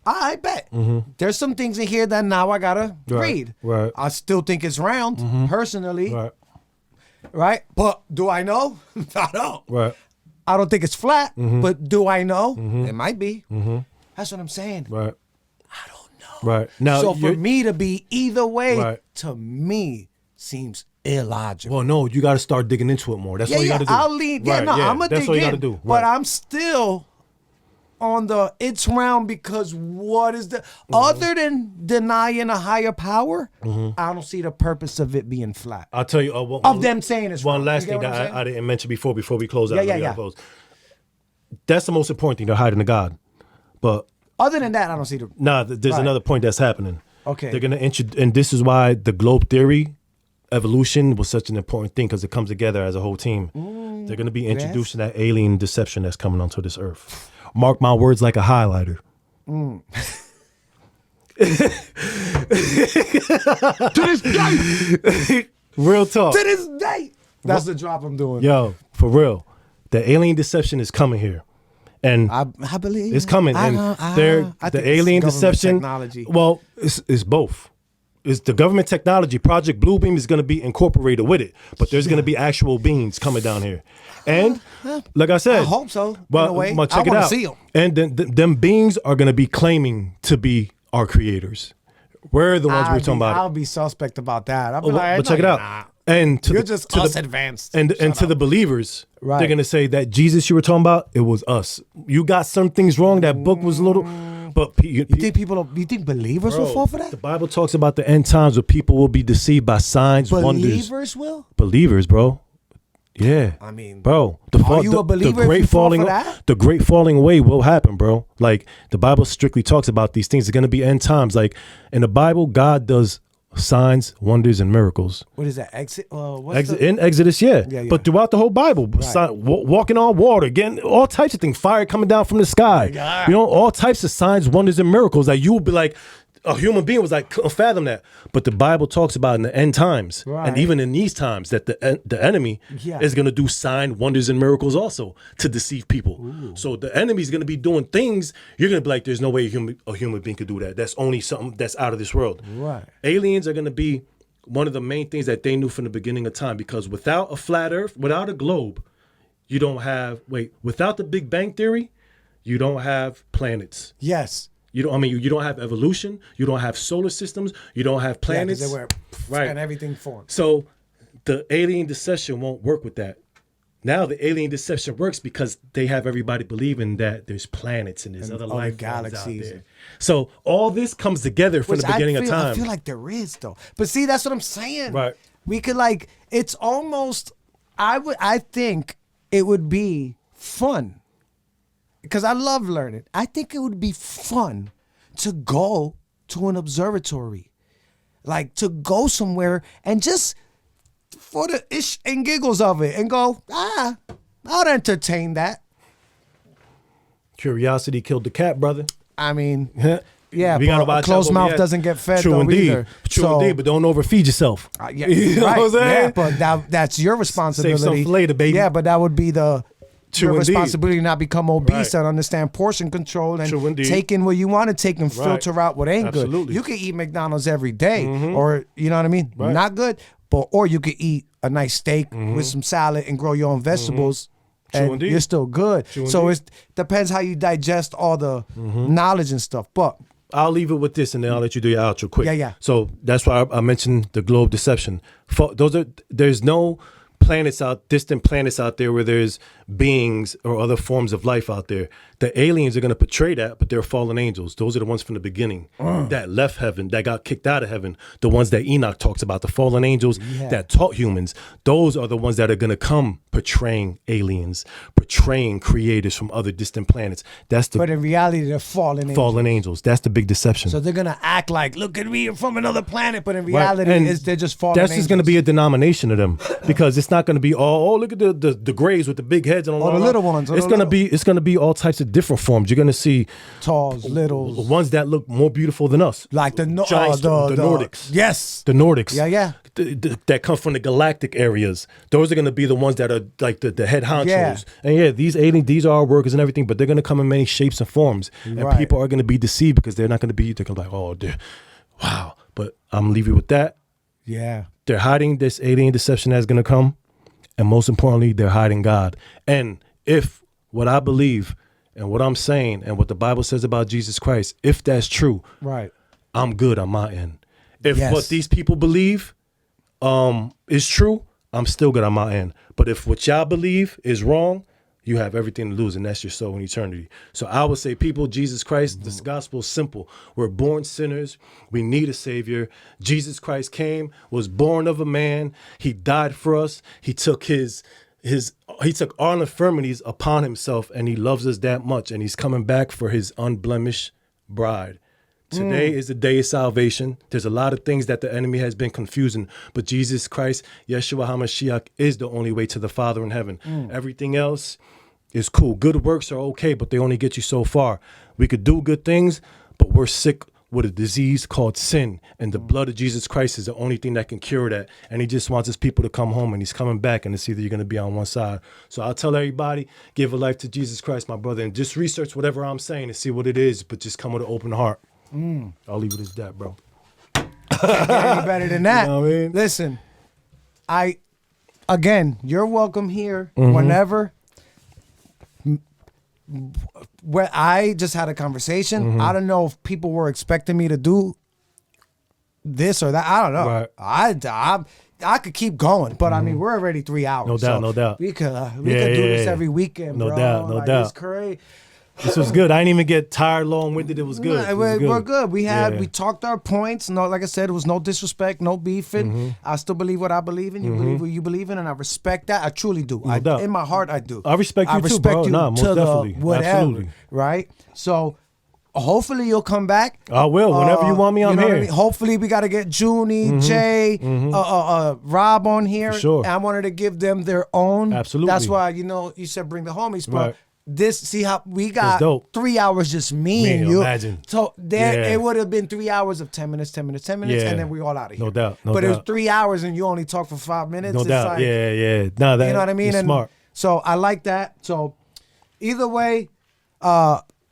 I bet there's some things in here that now I gotta read. Right. I still think it's round, personally. Right. But do I know? I don't. Right. I don't think it's flat, but do I know? It might be. That's what I'm saying. Right. I don't know. Right. Now, so for me to be either way, to me, seems illogical. Well, no, you got to start digging into it more. That's all you got to do. I'll lean. I'm gonna dig all you in. Gotta do. But I'm still on the it's round, because what is the other than denying a higher power? I don't see the purpose of it being flat. I'll tell you of them saying it's one wrong. last thing that I didn't mention before we close out. Close. That's the most important thing. They're hiding the God, but other than that, I don't see the. There's another point that's happening. Okay, they're gonna and this is why the globe theory, evolution was such an important thing, because it comes together as a whole team. They're gonna be introducing that alien deception that's coming onto this earth. Mark my words like a highlighter. To this day. Real talk. To this day. That's the drop I'm doing. Yo, for real. The alien deception is coming here. And I believe it's coming. The alien deception. Technology. Well, it's both. It's the government technology. Project Bluebeam is going to be incorporated with it, but there's going to be actual beings coming down here. And like I said, I hope so. But, in a way. check it out. See them. And them beings are going to be claiming to be our creators. We're the ones we're talking about. I'll be suspect about that. I'll be like, but check it out. And to You're the, just to us the, advanced. and to the believers, Right. they're gonna say that Jesus you were talking about, it was us. You got some things wrong. That book was a little, but You think believers will fall for that? The Bible talks about the end times where people will be deceived by signs, wonders. Believers will? Believers, bro. Yeah, I mean, bro. are you a believer if you fall for that? The great falling away will happen, bro. Like the Bible strictly talks about these things. It's gonna be end times. Like in the Bible, God does signs, wonders, and miracles. What is that? Exit? In Exodus, yeah. Yeah. But throughout the whole Bible, walking on water, getting all types of things, fire coming down from the sky. Yeah. You know, all types of signs, wonders, and miracles that you would be like, a human being was like, couldn't fathom that. But the Bible talks about in the end times, and even in these times, that the enemy is going to do sign, wonders, and miracles also to deceive people. Ooh. So the enemy is going to be doing things. You're going to be like, there's no way a human being could do that. That's only something that's out of this world. Right. Aliens are going to be one of the main things that they knew from the beginning of time, because without a flat earth, without a globe, you don't have, without the Big Bang Theory, you don't have planets. Yes. You don't have evolution. You don't have solar systems. You don't have planets. Yeah, they were, right. And everything formed. So the alien deception won't work with that. Now the alien deception works because they have everybody believing that there's planets and there's other life galaxies out there. So all this comes together from the beginning of time. I feel like there is though. But see, that's what I'm saying. Right. We could it's almost, I think it would be fun. Because I love learning. I think it would be fun to go to an observatory. Like to go somewhere and just for the ish and giggles of it and go, I'll entertain that. Curiosity killed the cat, brother. I mean, yeah, we but a closed mouth doesn't get fed. True though indeed. either. True indeed, but don't overfeed yourself. Yeah, you know right. what I'm saying? Yeah, but that's your responsibility. Save some for later, baby. Yeah, but that would be your responsibility to not become obese and understand portion control and take in what you want to take and filter out what ain't good. You can eat McDonald's every day, or you know what I mean? Right. Not good, or you could eat a nice steak with some salad and grow your own vegetables. And you're still good. So it depends how you digest all the knowledge and stuff. But I'll leave it with this, and then I'll let you do your outro quick. Yeah. So that's why I mentioned the globe deception. There's no distant planets out there where there's beings or other forms of life out there. The aliens are going to portray that, but they're fallen angels. Those are the ones from the beginning that left heaven, that got kicked out of heaven. The ones that Enoch talks about, the fallen angels that taught humans. Those are the ones that are going to come portraying aliens, portraying creators from other distant planets. But in reality, they're fallen angels. That's the big deception. So they're going to act like, look at me, I'm from another planet. But in reality, they're just fallen angels. That's just going to be a denomination of them, because it's not going to be look at the grays with the big heads and all the little ones. It's going to be all types of different forms. You're going to see talls, littles, ones that look more beautiful than us, like the Nordics. Yes, the Nordics. Yeah. That come from the galactic areas. Those are going to be the ones that are like the head honchos. Yeah. And these aliens, these are our workers and everything, but they're going to come in many shapes and forms, and people are going to be deceived because they're not going to be. They're going to be like, wow. But I'm gonna leave you with that. Yeah, they're hiding this alien deception that's going to come. And most importantly, they're hiding God. And if what I believe and what I'm saying and what the Bible says about Jesus Christ, if that's true, I'm good on my end. If what these people believe is true, I'm still good on my end. But if what y'all believe is wrong, you have everything to lose, and that's your soul in eternity. So I would say, people, Jesus Christ, this gospel is simple. We're born sinners. We need a savior. Jesus Christ came, was born of a man. He died for us. He took he took our infirmities upon himself, and he loves us that much, and he's coming back for his unblemished bride. Today is the day of salvation. There's a lot of things that the enemy has been confusing, but Jesus Christ, Yeshua HaMashiach, is the only way to the Father in heaven. Everything else is cool. Good works are okay, but they only get you so far. We could do good things, but we're sick with a disease called sin, and the blood of Jesus Christ is the only thing that can cure that. And he just wants his people to come home, and he's coming back, and it's either you're going to be on one side. So I'll tell everybody, give a life to Jesus Christ, my brother, and just research whatever I'm saying and see what it is, but just come with an open heart. I'll leave it as that, bro. Can't get any better than that. You know what I mean? Listen, again, you're welcome here whenever. Where I just had a conversation. I don't know if people were expecting me to do this or that. I don't know. Right. I could keep going, but I mean, we're already 3 hours. No doubt, so no doubt. We could do Yeah, this yeah. every weekend, No bro. doubt, no like, doubt. It's crazy. This was good. I didn't even get tired, long-winded. It was good. Nah, It was we're good. We Yeah. talked our points. No, like I said, it was no disrespect, no beefing. I still believe what I believe in. You believe what you believe in, and I respect that. I truly do. doubt. In my heart, I do. I respect you too, bro. Nah, most definitely. whatever. Absolutely. Right. So hopefully you'll come back. I will. Whenever you want me, I'm know what here. I mean? Hopefully we got to get Junie, Jay, Rob on here. For sure. And I wanted to give them their own. Absolutely. That's why you said bring the homies, but. Right. See how we got dope. 3 hours just me and you. Imagine. So there Yeah. it would have been 3 hours of 10 minutes, 10 minutes, 10 minutes, Yeah. and then we all out of here. No doubt, no but it was doubt. 3 hours and you only talk for 5 minutes. No It's doubt. like, Yeah. Nah, that, you know what I mean? You're And smart. so I like that. So either way,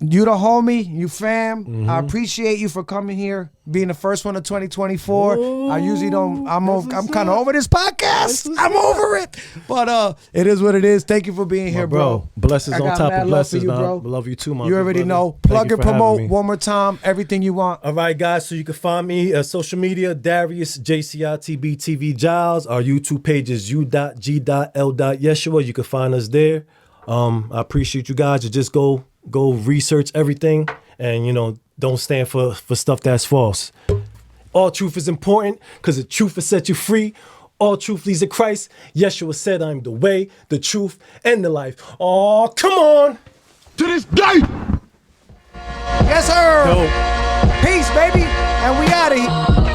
you the homie, you fam. I appreciate you for coming here, being the first one of 2024. I usually don't. I'm kind of over this podcast. I'm over it. But it is what it is. Thank you for being here, bro. Blessings I on got top mad of love for blessings, you, man. bro. I love you too, my You big already brother. know. Thank Plug you and for having promote me. one more time. Everything you want. All right, guys. So you can find me social media, Darius JCITB Giles. Our YouTube page is u.g.l.yeshua. You can find us there. I appreciate you guys. You just go research everything, and don't stand for stuff that's false. All truth is important because the truth will set you free. All truth leads to Christ. Yeshua said, "I'm the way, the truth, and the life." Oh, come on. To this day. Yes, sir. Dope. Peace, baby. And we out of here.